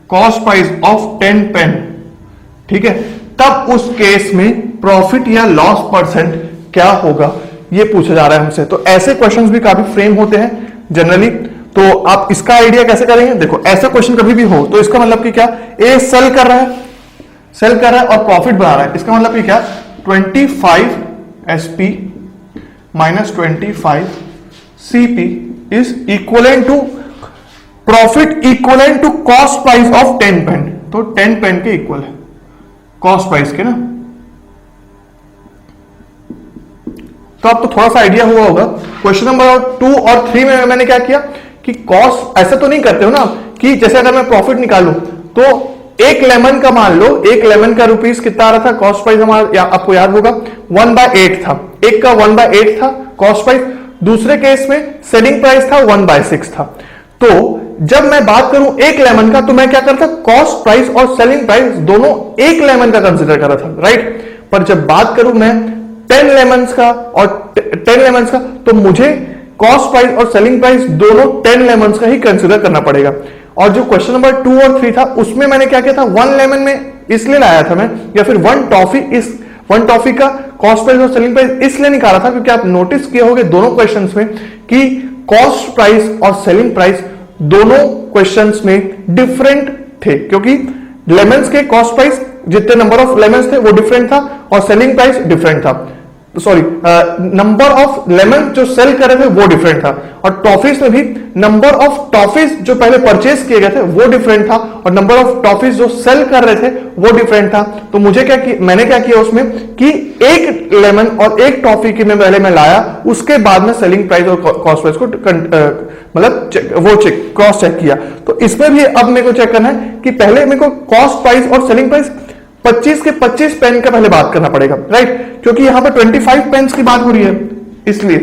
cost price of 10 pen, ठीक है, तब उस केस में प्रॉफिट या लॉस परसेंट क्या होगा, ये पूछा जा रहा है हमसे। तो ऐसे क्वेश्चंस भी काफी फ्रेम होते हैं जनरली। तो आप इसका आइडिया कैसे करेंगे, देखो ऐसा क्वेश्चन कभी भी हो तो इसका मतलब कि क्या, ए सेल कर रहा है और प्रॉफिट बना रहा है, इसका मतलब कि क्या, 25 SP minus 25 CP is equivalent to profit equivalent to cost price of 10 pen. तो 10 पेन के इक्वल है कॉस्ट प्राइस के ना। तो आपको थोड़ा सा आइडिया हुआ होगा। क्वेश्चन नंबर 2 और 3 में मैंने क्या किया कि कॉस्ट, ऐसा तो नहीं करते हो ना कि जैसे अगर मैं प्रॉफिट निकालूं तो एक लेमन का मान लो, एक लेमन का रुपीस कितना आ रहा था, कॉस्ट प्राइस हमारा आपको याद होगा 1/8 था, एक का 1/8 था कॉस्ट प्राइस, दूसरे केस में सेलिंग प्राइस था 1/6 था। तो जब मैं बात करूं एक लेमन का, तो मैं क्या करता, कॉस्ट प्राइस और सेलिंग प्राइस दोनों एक लेमन का कंसिडर कर रहा था, राइट। पर जब बात करूं मैं 10 लेमन्स का और 10 लेमन्स का, तो मुझे कॉस्ट प्राइस और सेलिंग प्राइस दोनों 10 लेमन्स का ही कंसिडर करना पड़ेगा। और जो क्वेश्चन नंबर 2 और 3 था उसमें मैंने क्या किया था, 1 लेमन में इसलिए लाया था मैं, या फिर 1 टॉफी इस वन टॉफी का कॉस्ट प्राइस और सेलिंग प्राइस इसलिए निकाला था क्योंकि आप नोटिस किए होंगे दोनों क्वेश्चंस में कि कॉस्ट प्राइस और सेलिंग प्राइस दोनों क्वेश्चंस में डिफरेंट थे, क्योंकि लेमन्स के कॉस्ट प्राइस जितने नंबर ऑफ लेमन्स थे वो डिफरेंट था और सेलिंग प्राइस डिफरेंट था, सॉरी नंबर ऑफ लेमन जो सेल कर रहे थे वो डिफरेंट था, और टॉफीज में भी नंबर ऑफ टॉफीज जो पहले परचेज किए गए थे वो डिफरेंट था और नंबर ऑफ टॉफीज जो सेल कर रहे थे वो डिफरेंट था। तो मुझे क्या किया, मैंने क्या किया उसमें कि एक लेमन और एक टॉफी की मैं पहले मैं लाया, उसके बाद में सेलिंग प्राइस और कॉस्ट प्राइस को मतलब वो चेक क्रॉस चेक किया। तो इसमें भी अब मेरे को चेक करना है कि पहले मेरे को कॉस्ट प्राइस और सेलिंग प्राइस 25 के 25 पेन का पहले बात करना पड़ेगा, राइट, क्योंकि यहां पर 25 पेन्स की बात हो रही है इसलिए,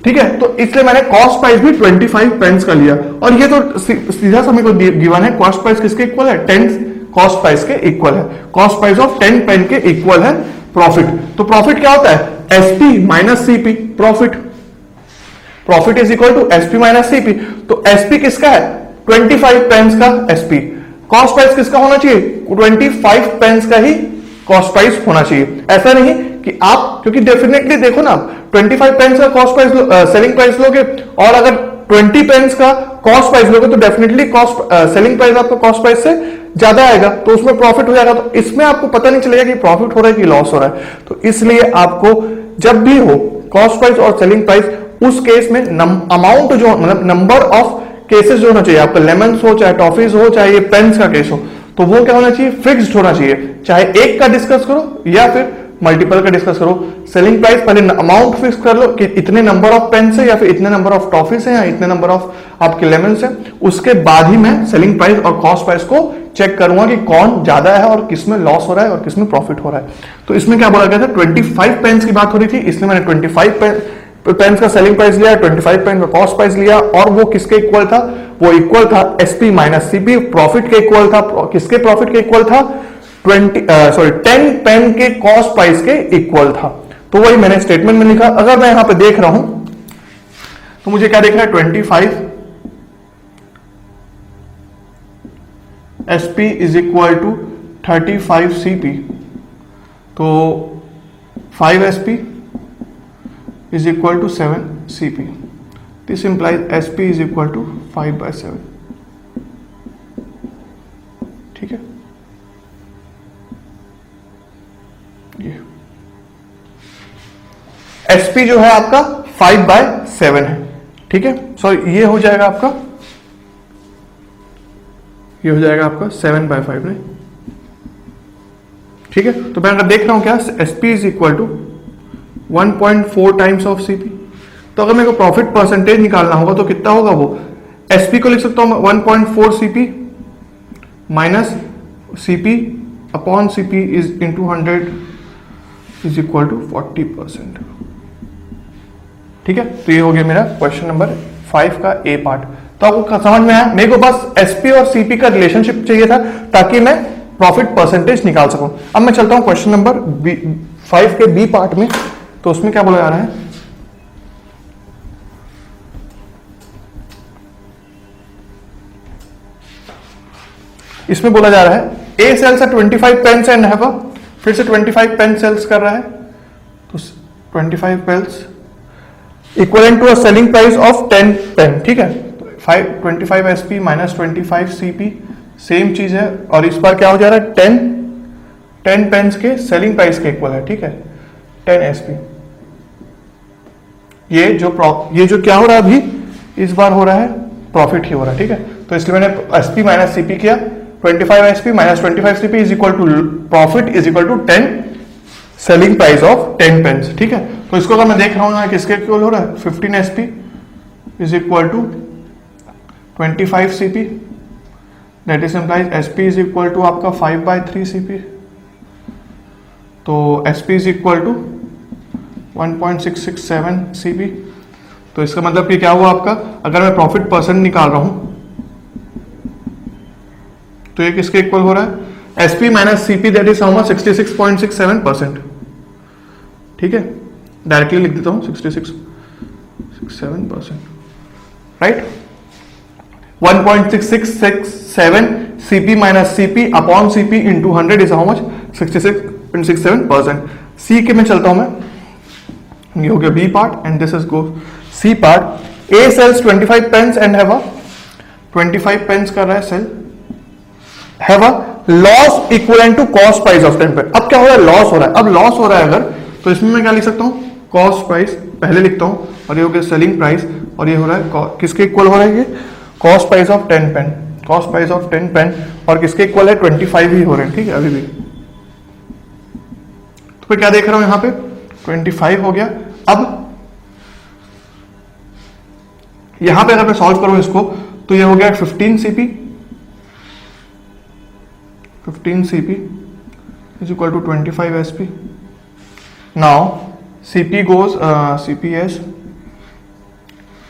ठीक है। तो इसलिए मैंने कॉस्ट प्राइस भी 25 पेन्स का लिया, और ये तो सीधा सा मेरे को गिवन है, कॉस्ट प्राइस किसके इक्वल है, 10 कॉस्ट प्राइस के इक्वल है, कॉस्ट प्राइस ऑफ 10 पेन के इक्वल है प्रॉफिट। तो प्रॉफिट क्या होता है, SP minus CP, profit is equal to SP minus CP. तो एसपी किसका है, 25 पेन्स का एसपी, कॉस्ट प्राइस किसका होना चाहिए, 25 पेन्स का ही कॉस्ट प्राइस होना चाहिए। ऐसा नहीं कि आप, क्योंकि डेफिनेटली देखो ना, 25 पेन्स का कॉस्ट प्राइस सेलिंग प्राइस लोगे और अगर 20 पेन्स का कॉस्ट प्राइस लोगे तो डेफिनेटली कॉस्ट सेलिंग प्राइस आपका कॉस्ट प्राइस से ज्यादा आएगा, तो उसमें प्रॉफिट हो जाएगा। तो इसमें आपको पता नहीं चलेगा कि प्रॉफिट हो रहा है कि लॉस हो रहा है। तो इसलिए आपको जब भी हो कॉस्ट प्राइस और सेलिंग प्राइस, उस केस में अमाउंट जो मतलब नंबर ऑफ केसेस जो होना चाहिए, आपका लेमन्स हो चाहे टॉफीज हो चाहे ये पेन्स का केस हो, तो वो क्या होना चाहिए, फिक्स्ड होना चाहिए। चाहे एक का डिस्कस करो या फिर मल्टीपल का डिस्कस करो, सेलिंग प्राइस पहले अमाउंट फिक्स कर लो कि इतने नंबर ऑफ पेन्स है या फिर इतने नंबर ऑफ टॉफीज है या इतने नंबर ऑफ आपके लेमन्स है, उसके बाद ही मैं सेलिंग प्राइस और कॉस्ट प्राइस को चेक करूंगा कि कौन ज्यादा है और किसमें लॉस हो रहा है और किसमें प्रॉफिट हो रहा है। तो इसमें क्या बोला गया था, 25 पेन्स की बात हो रही थी, इसलिए मैंने 25 पेन्स का सेलिंग प्राइस लिया, 25 पेन का कॉस्ट प्राइस लिया, और वो किसके इक्वल था, वो इक्वल था एसपी माइनस सीपी, प्रॉफिट के इक्वल था, किसके प्रॉफिट के इक्वल था, 10 पेन के कॉस्ट प्राइस के इक्वल था। तो वही मैंने स्टेटमेंट में लिखा। अगर मैं यहां पे देख रहा हूं तो मुझे क्या देख रहा है, 25 SP is equal to 35 CP, तो 5 SP is equal to 7 CP. This implies SP is equal to 5/7. ठीक है, ये SP जो है आपका 5/7 है, ठीक है। सॉरी, ये हो जाएगा आपका, ये हो जाएगा आपका 7/5 नहीं, ठीक है। तो मैं अगर देख रहा हूं क्या, SP is equal to 1.4 times of CP. तो अगर मेरे को प्रॉफिट परसेंटेज निकालना होगा तो कितना होगा, वो एसपी को लिख सकता हूं मैं 1.4 CP minus CP upon CP is into 100 is equal to 40%, ठीक है। तो ये हो गया मेरा क्वेश्चन नंबर 5 का ए पार्ट। तो आपको समझ में आया, मेरे को बस एसपी और सीपी का रिलेशनशिप चाहिए था ताकि मैं प्रॉफिट परसेंटेज निकाल सकूं। अब मैं चलता हूं क्वेश्चन नंबर 5 के बी पार्ट में। तो उसमें क्या बोला जा रहा है, इसमें बोला जा रहा है ए सेल्स 25 पेन्स एंड हैव फिर से 25 पेन सेल्स कर रहा है, तो 25 pence equivalent to a selling price of 10 pen, ठीक है। 25 एसपी माइनस 25 सीपी सेम चीज है, और इस बार क्या हो जा रहा है, 10 पेन्स के सेलिंग प्राइस के इक्वल है, ठीक है, 10 एसपी। ये जो क्या हो रहा है अभी, इस बार हो रहा है प्रॉफिट ही हो रहा है, ठीक है। तो इसलिए मैंने एसपी माइनस सीपी किया, 25 SP minus 25 CP is equal to profit is equal to 10 selling price of 10 pence, ठीक है। तो इसको अगर मैं देख रहा हूं किसके इक्वल हो रहा है, 15 SP is equal to 25 CP, that is implies SP is equal to आपका 5/3 सीपी, तो SP is equal to 1.667 CP. तो इसका मतलब कि क्या हुआ आपका, अगर मैं प्रॉफिट परसेंट निकाल रहा हूं तो ये किसके इक्वल हो रहा है, SP minus CP, that is how much, 66.67%, ठीक है। डायरेक्टली लिख देता हूं 66.67%, right. 1.6667 CP minus CP upon CP into 100 is how much, 66.67%। C के में चलता हूं मैं, ये हो गया B part and this is go C part. A sells 25 pence and have a 25 pence कर रहा है sell, have a loss equivalent to cost price of 10 pen. अब क्या हो रहा है, लॉस हो रहा है। अब लॉस हो रहा है अगर, तो इसमें मैं क्या लिख सकता हूं, कॉस्ट प्राइस पहले लिखता हूं, और ये हो गया सेलिंग प्राइस, और ये हो रहा है किसके इक्वल हो रहा है, ये cost price of 10 pen, cost price of 10 pen, और किसके इक्वल है, 25 ही हो रहे हैं, ठीक है अभी भी। तो मैं क्या देख रहा हूं यहां पे, 25 हो गया। अब यहां पे अगर मैं सॉल्व करूं इसको, तो ये हो गया 15 CP, 15 CP is equal to 25 SP. Now CP goes CP as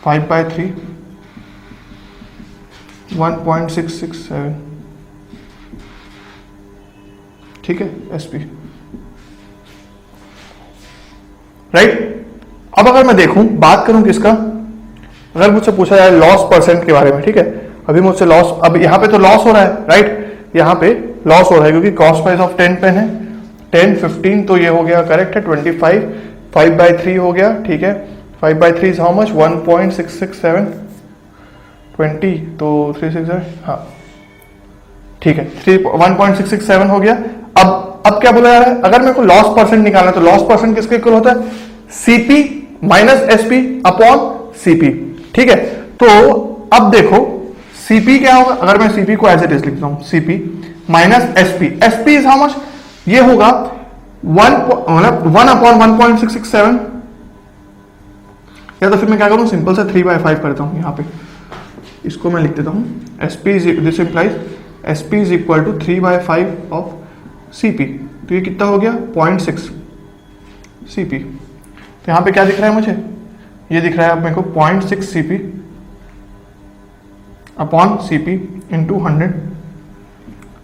5/3, 1.667, ठीक है SP, राइट। अब अगर मैं देखूं, बात करूं किसका, अगर मुझसे पूछा जाए लॉस परसेंट के बारे में, ठीक है, अभी मुझसे लॉस, अब यहां पे तो लॉस हो रहा है, राइट, यहां पे लॉस हो रहा है क्योंकि कॉस्ट प्राइस ऑफ 10 पेन है, 10 15, तो ये हो गया करेक्ट है, 25, 5/3 हो गया, ठीक है, 5/3 इज हाउ मच, 1.667, 20 तो 367, हाँ ठीक है, 1.667 हो गया। अब क्या बोला जा रहा है, अगर मेरे को लॉस परसेंट निकालना है तो लॉस परसेंट किसके इक्वल होता है, CP minus SP upon CP, ठीक है। तो अब देखो सीपी क्या होगा, अगर मैं सीपी को एज इट इज लिखता हूं, CP minus SP, SP is how much, ये होगा 1 अपॉन 1.667, या तो फिर मैं क्या करूं, सिंपल से 3/5 करता हूं, यहां पे इसको मैं लिख देता हूं, SP is, this implies SP is equal to 3/5 of CP, तो ये कितना हो गया, 0.6 सीपी। तो यहां पे क्या दिख रहा है मुझे, ये दिख रहा है अब मेरे को 0.6 CP upon CP into 100,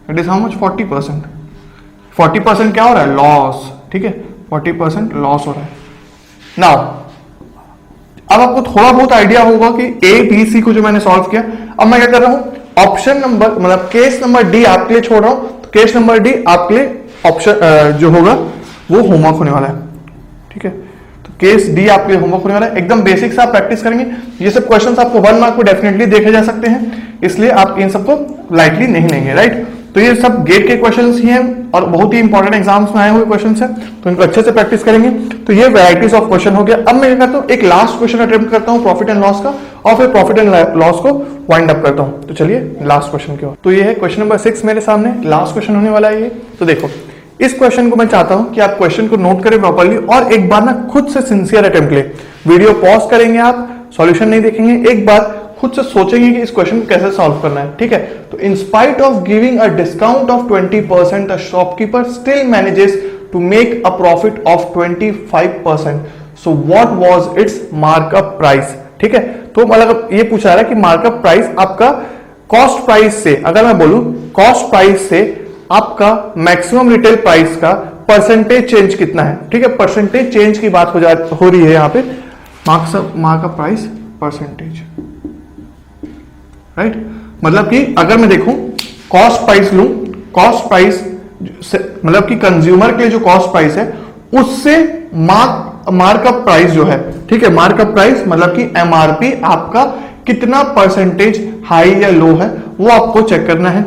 it is how much, 40%। 40% क्या हो रहा है, लॉस, ठीक है, 40% लॉस हो रहा है। नाउ अब आपको थोड़ा बहुत आइडिया होगा कि ए बी सी को जो मैंने सॉल्व किया, अब मैं क्या कर रहा हूं, ऑप्शन नंबर, मतलब केस नंबर डी आपके लिए छोड़ रहा हूं, तो केस नंबर डी आपके लिए ऑप्शन जो होगा वो होमवर्क होने वाला है, ठीक है। तो केस डी आपके लिए होमवर्क होने वाला है, एकदम बेसिक से आप प्रैक्टिस करेंगे, ये सब क्वेश्चंस आपको 1 मार्क पे डेफिनेटली देखे जा सकते हैं, इसलिए आप इन सबको लाइटली नहीं लेंगे, राइट। तो ये सब गेट के क्वेश्चंस ही हैं और बहुत ही इंपॉर्टेंट एग्जाम्स में आए हुए क्वेश्चंस हैं, तो इनको अच्छे से प्रैक्टिस करेंगे। तो ये वैराइटीज ऑफ क्वेश्चन हो गया। अब मैं क्या करता हूँ, एक लास्ट क्वेश्चन अटेम्प्ट करता हूँ प्रॉफिट एंड लॉस का, और फिर प्रॉफिट एंड लॉस को वाइंड अप करता हूँ। तो चलिए लास्ट क्वेश्चन की ओर। तो ये है क्वेश्चन नंबर 6 मेरे सामने, लास्ट क्वेश्चन होने वाला है ये। तो देखो इस क्वेश्चन को मैं चाहता हूं कि आप क्वेश्चन को नोट करें प्रॉपर्ली और एक बार ना खुद से सिंसियर अटेम्प्ट ले। वीडियो पॉज करेंगे, आप सॉल्यूशन नहीं देखेंगे, एक बार खुद से सोचेंगे कि इस क्वेश्चन को कैसे सॉल्व करना है, ठीक है। तो in spite of giving a discount of 20%, the shopkeeper still manages to make a profit of 25%, so what was its markup price, ठीक है। तो मतलब ये पूछा जा रहा है कि मार्कअप प्राइस आपका कॉस्ट प्राइस से, अगर मैं बोलूं कॉस्ट प्राइस से आपका मैक्सिमम रिटेल प्राइस का परसेंटेज चेंज कितना है, ठीक है। परसेंटेज चेंज की बात हो रही है यहाँ पे, मार्कअप प्राइस परसेंटेज, राइट। मतलब कि अगर मैं देखूं कॉस्ट प्राइस लूं, कॉस्ट प्राइस मतलब कि कंज्यूमर के लिए जो कॉस्ट प्राइस है उससे मार्कअप प्राइस जो है, ठीक है, मार्कअप प्राइस मतलब कि एमआरपी आपका कितना परसेंटेज हाई या लो है वो आपको चेक करना है।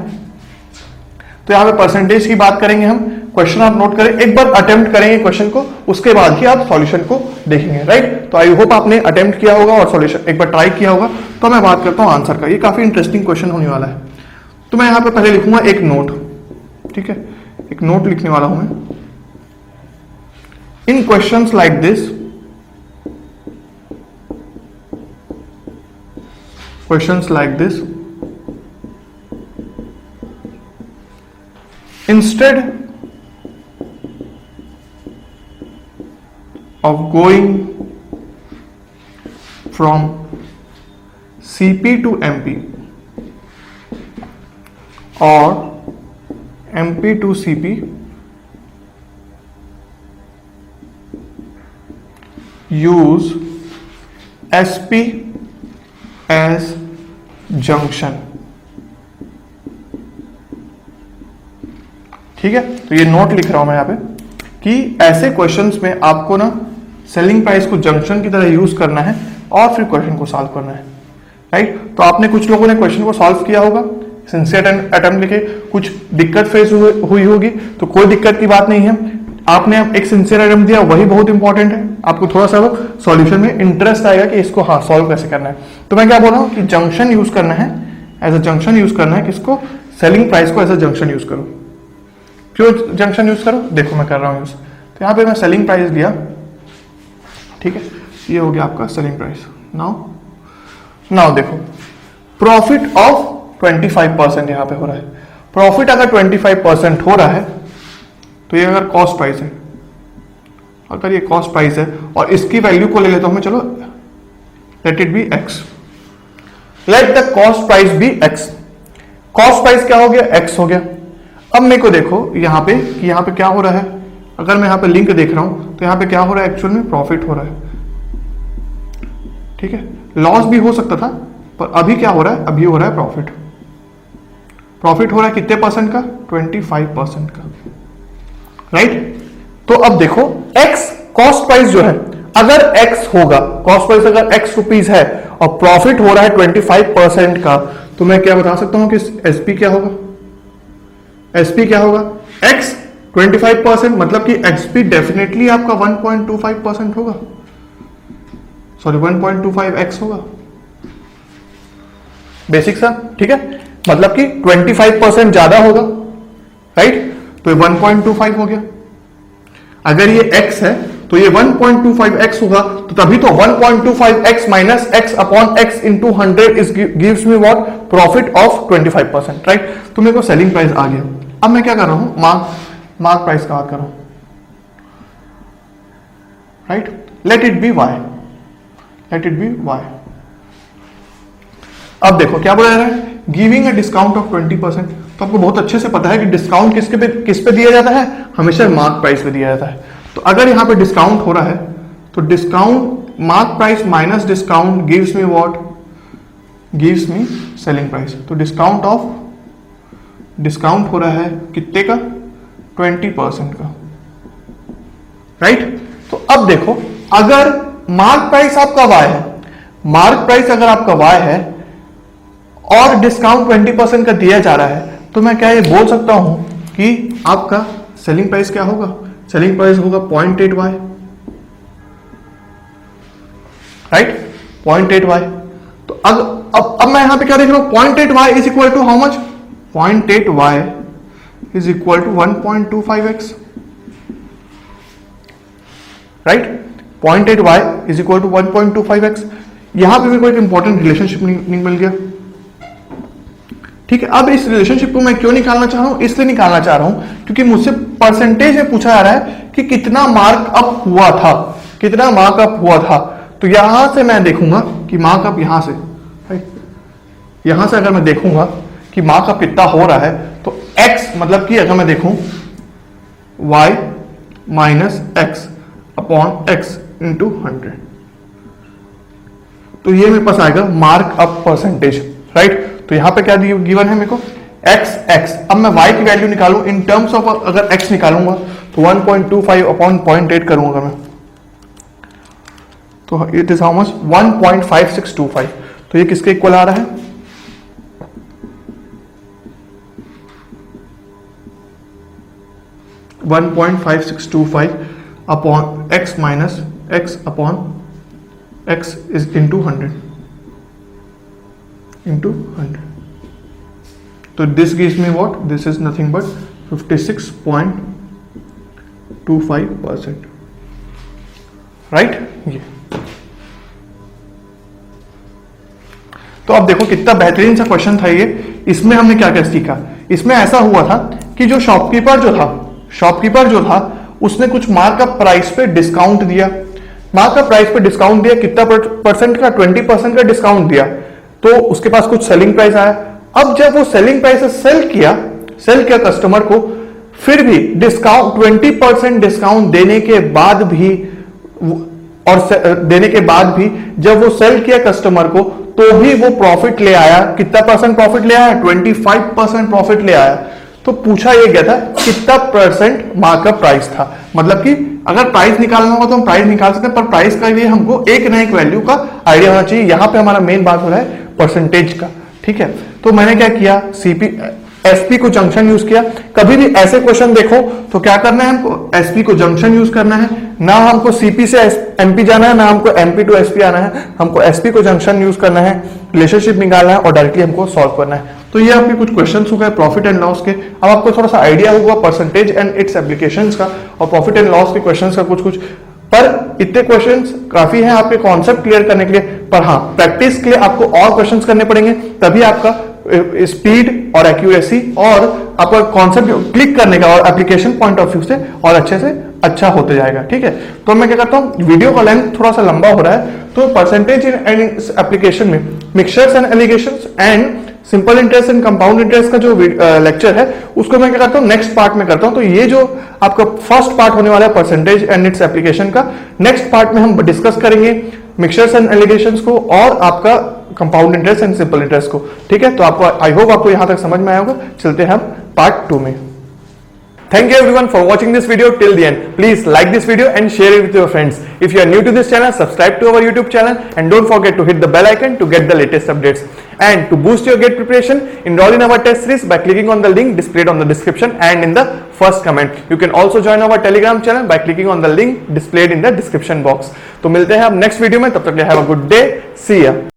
तो यहां पे परसेंटेज की बात करेंगे हम। क्वेश्चन आप नोट करें, एक बार अटेम्प्ट करेंगे क्वेश्चन को, उसके बाद ही आप सॉल्यूशन को देखेंगे, राइट। तो आई होप आपने अटेम्प्ट किया होगा और सॉल्यूशन एक बार ट्राई किया होगा। तो मैं बात करता हूं आंसर का, ये काफी इंटरेस्टिंग क्वेश्चन होने वाला है। तो मैं यहां पे पहले लिखूंगा एक नोट, ठीक है, एक नोट लिखने वाला हूं मैं। In questions like this, questions like this, instead of going from CP to MP or MP to CP, use SP as junction, ठीक है। तो ये नोट लिख रहा हूं मैं यहां पे कि ऐसे क्वेश्चंस में आपको ना सेलिंग प्राइस को जंक्शन की तरह यूज करना है और फिर क्वेश्चन को सॉल्व करना है, राइट। तो आपने कुछ लोगों ने क्वेश्चन को सॉल्व किया होगा सिंसियर अटेम्प्ट लेके, कुछ दिक्कत फेस हुई होगी, तो कोई दिक्कत की बात नहीं है। आपने एक सिंसियर अटेम्प्ट दिया, वही बहुत इंपॉर्टेंट है। आपको थोड़ा सा सॉल्यूशन में इंटरेस्ट आएगा कि इसको हाँ सॉल्व कैसे करना है। तो मैं क्या बोल रहा हूँ कि जंक्शन यूज करना है, एज अ जंक्शन यूज करना है किसको, सेलिंग प्राइस को एज अ जंक्शन यूज करो। क्यों जंक्शन यूज करो, देखो मैं कर रहा हूँ यूज। तो यहाँ पे मैं सेलिंग प्राइस लिया, ठीक है, ये हो गया आपका सेलिंग प्राइस। नाउ देखो प्रॉफिट ऑफ 25% यहाँ पे हो रहा है। प्रॉफिट अगर 25% हो रहा है तो ये अगर कॉस्ट प्राइस है, अगर ये कॉस्ट प्राइस है और इसकी वैल्यू को ले लेता हूं मैं, चलो let it be x, let the cost price be x. Cost price क्या हो गया, एक्स हो गया। अब मेरे को देखो यहाँ पे कि यहाँ पे क्या हो रहा है, अगर मैं यहाँ पे लिंक देख रहा हूं तो यहाँ पे क्या हो रहा है, एक्चुअल में प्रॉफिट हो रहा है, ठीक है। लॉस भी हो सकता था पर अभी क्या हो रहा है, अभी हो रहा है प्रॉफिट। प्रॉफिट हो रहा है कितने परसेंट का, 25% का, राइट। तो अब देखो x कॉस्ट प्राइस जो है, अगर x होगा, कॉस्ट प्राइस अगर x रुपीज है और प्रॉफिट हो रहा है 25% का, तो मैं क्या बता सकता हूं कि SP क्या होगा, SP क्या होगा, x 25%, मतलब कि XP डेफिनेटली आपका 1.25% होगा, सॉरी 1.25x होगा, बेसिक सा, ठीक है। मतलब कि 25% ज्यादा होगा, राइट। तो ये 1.25 हो गया। अगर ये x है तो ये 1.25x होगा, तो तभी तो 1.25x minus x upon x into 100 is gives me what, profit of 25%, right. तो मेरे को सेलिंग प्राइस आ गया। अब मैं क्या कर रहा हूं, मार्क प्राइस का बात कर रहा हूं, right. Late it B y, late it B y। अब देखो क्या बोला जा रहा है, गिविंग अ डिस्काउंट ऑफ 20%। तो आपको बहुत अच्छे से पता है कि डिस्काउंट किस पे दिया जाता है, हमेशा मार्क प्राइस पे दिया जाता है। तो अगर यहां पे डिस्काउंट हो रहा है तो discount mark price minus discount gives me what, gives me selling price. तो डिस्काउंट हो रहा है कितने का, 20% का, राइट। तो अब देखो अगर मार्क प्राइस आपका y है, मार्क प्राइस अगर आपका y है और डिस्काउंट 20% का दिया जा रहा है, तो मैं क्या ये बोल सकता हूं कि आपका सेलिंग प्राइस क्या होगा, सेलिंग प्राइस होगा 0.8y, राइट, 0.8y। तो अब मैं यहां पे क्या देख रहा हूं, 0.8y is equal to how much, 0.8y is equal to 1.25x, right. 0.8y is equal to 1.25x। यहां पे मेरे को एक इंपॉर्टेंट रिलेशनशिप मिल गया, ठीक है। अब इस रिलेशनशिप को मैं क्यों निकालना चाह रहा हूं, इसलिए निकालना चाह रहा हूं क्योंकि मुझसे परसेंटेज में पूछा जा रहा है कि कितना मार्कअप हुआ था, कितना मार्कअप हुआ था। तो यहां से मैं देखूंगा कि मार्कअप यहां से, राइट, यहां से अगर मैं देखूंगा कि मार्कअप कितना हो रहा है, तो x मतलब कि अगर मैं देखूं y minus x upon x into 100, तो ये मेरे पास आएगा मार्कअप परसेंटेज, राइट। तो यहां पे क्या गिवन है मेरे को, x। अब मैं y की वैल्यू निकालूं इन टर्म्स ऑफ, अगर x निकालूंगा तो 1.25 अपॉन 0.8 करूंगा मैं, तो इट इज हाउ मच, 1.5625। तो ये किसके इक्वल आ रहा है, 1.5625 upon x minus x upon x is into 100 into 100. So this gives me what? This is nothing but 56.25%, right? ये तो अब देखो कितना बेहतरीन सा क्वेश्चन था ये। इसमें हमने क्या क्या सीखा, इसमें ऐसा हुआ था कि जो शॉपकीपर जो था उसने कुछ मार्कअप प्राइस पे डिस्काउंट दिया, मार्कअप प्राइस पे डिस्काउंट दिया, कितना परसेंट का, 20% का डिस्काउंट दिया। तो उसके पास कुछ सेलिंग प्राइस आया। अब जब वो सेलिंग प्राइस से सेल किया कस्टमर को, फिर भी डिस्काउंट 20% डिस्काउंट देने के बाद भी जब वो सेल किया कस्टमर को, तो भी वो प्रॉफिट ले आया। कितना परसेंट प्रॉफिट ले आया, 25% प्रॉफिट ले आया। तो पूछा ये गया था कितना परसेंट मार्कअप प्राइस था, मतलब कि अगर प्राइस निकालना होगा तो हम प्राइस निकाल सकते हैं, पर प्राइस का लिए हमको एक ना एक वैल्यू का आइडिया होना चाहिए। यहां पे हमारा मेन बात हो रहा है परसेंटेज का, ठीक है। तो मैंने क्या किया, एसपी को जंक्शन यूज किया। कभी भी ऐसे क्वेश्चन देखो तो क्या करना है, हमको एसपी को जंक्शन यूज करना है, ना हमको सीपी से एमपी जाना है, ना हमको एमपी टू एसपी आना है, हमको एसपी को जंक्शन यूज करना है, रिलेशनशिप निकालना है और डायरेक्टली हमको सॉल्व करना है। तो ये आपके कुछ क्वेश्चंस हो गए प्रॉफिट एंड लॉस के। अब आपको थोड़ा सा आइडिया होगा परसेंटेज एंड इट्स एप्लीकेशंस का और प्रॉफिट एंड लॉस के क्वेश्चंस का कुछ, पर इतने क्वेश्चंस काफी हैं आपके कॉन्सेप्ट क्लियर करने के लिए। पर हाँ, प्रैक्टिस के लिए आपको और क्वेश्चंस करने पड़ेंगे, तभी आपका स्पीड और एक्यूरेसी और आपका कॉन्सेप्ट क्लिक करने का और एप्लीकेशन पॉइंट ऑफ व्यू से और अच्छे से अच्छा होते जाएगा, ठीक है। तो मैं क्या करता हूँ, वीडियो का लेंथ थोड़ा सा लंबा हो रहा है, तो परसेंटेज इन एप्लीकेशन में mixtures and allegations and simple interest and compound interest का जो लेक्चर है उसको मैं क्या करता हूँ नेक्स्ट पार्ट में करता हूँ। तो ये जो आपका फर्स्ट पार्ट होने वाला है परसेंटेज एंड इट्स एप्लीकेशन का, नेक्स्ट पार्ट में हम डिस्कस करेंगे मिक्सचर्स एंड एलिगेशंस को और आपका compound interest and simple interest को, ठीक है। तो आपको आई होप आपको यहां तक समझ में आया होगा। चलते हैं हम पार्ट 2 में। Thank you everyone for watching this video till the end. Please like this video and share it with your friends. If you are new to this channel, subscribe to our YouTube channel and don't forget to hit the bell icon to get the latest updates. And to boost your GATE preparation, enroll in our test series by clicking on the link displayed on the description and in the first comment. You can also join our Telegram channel by clicking on the link displayed in the description box. तो मिलते हैं अब next video में, तब तक के लिए have a good day. See ya.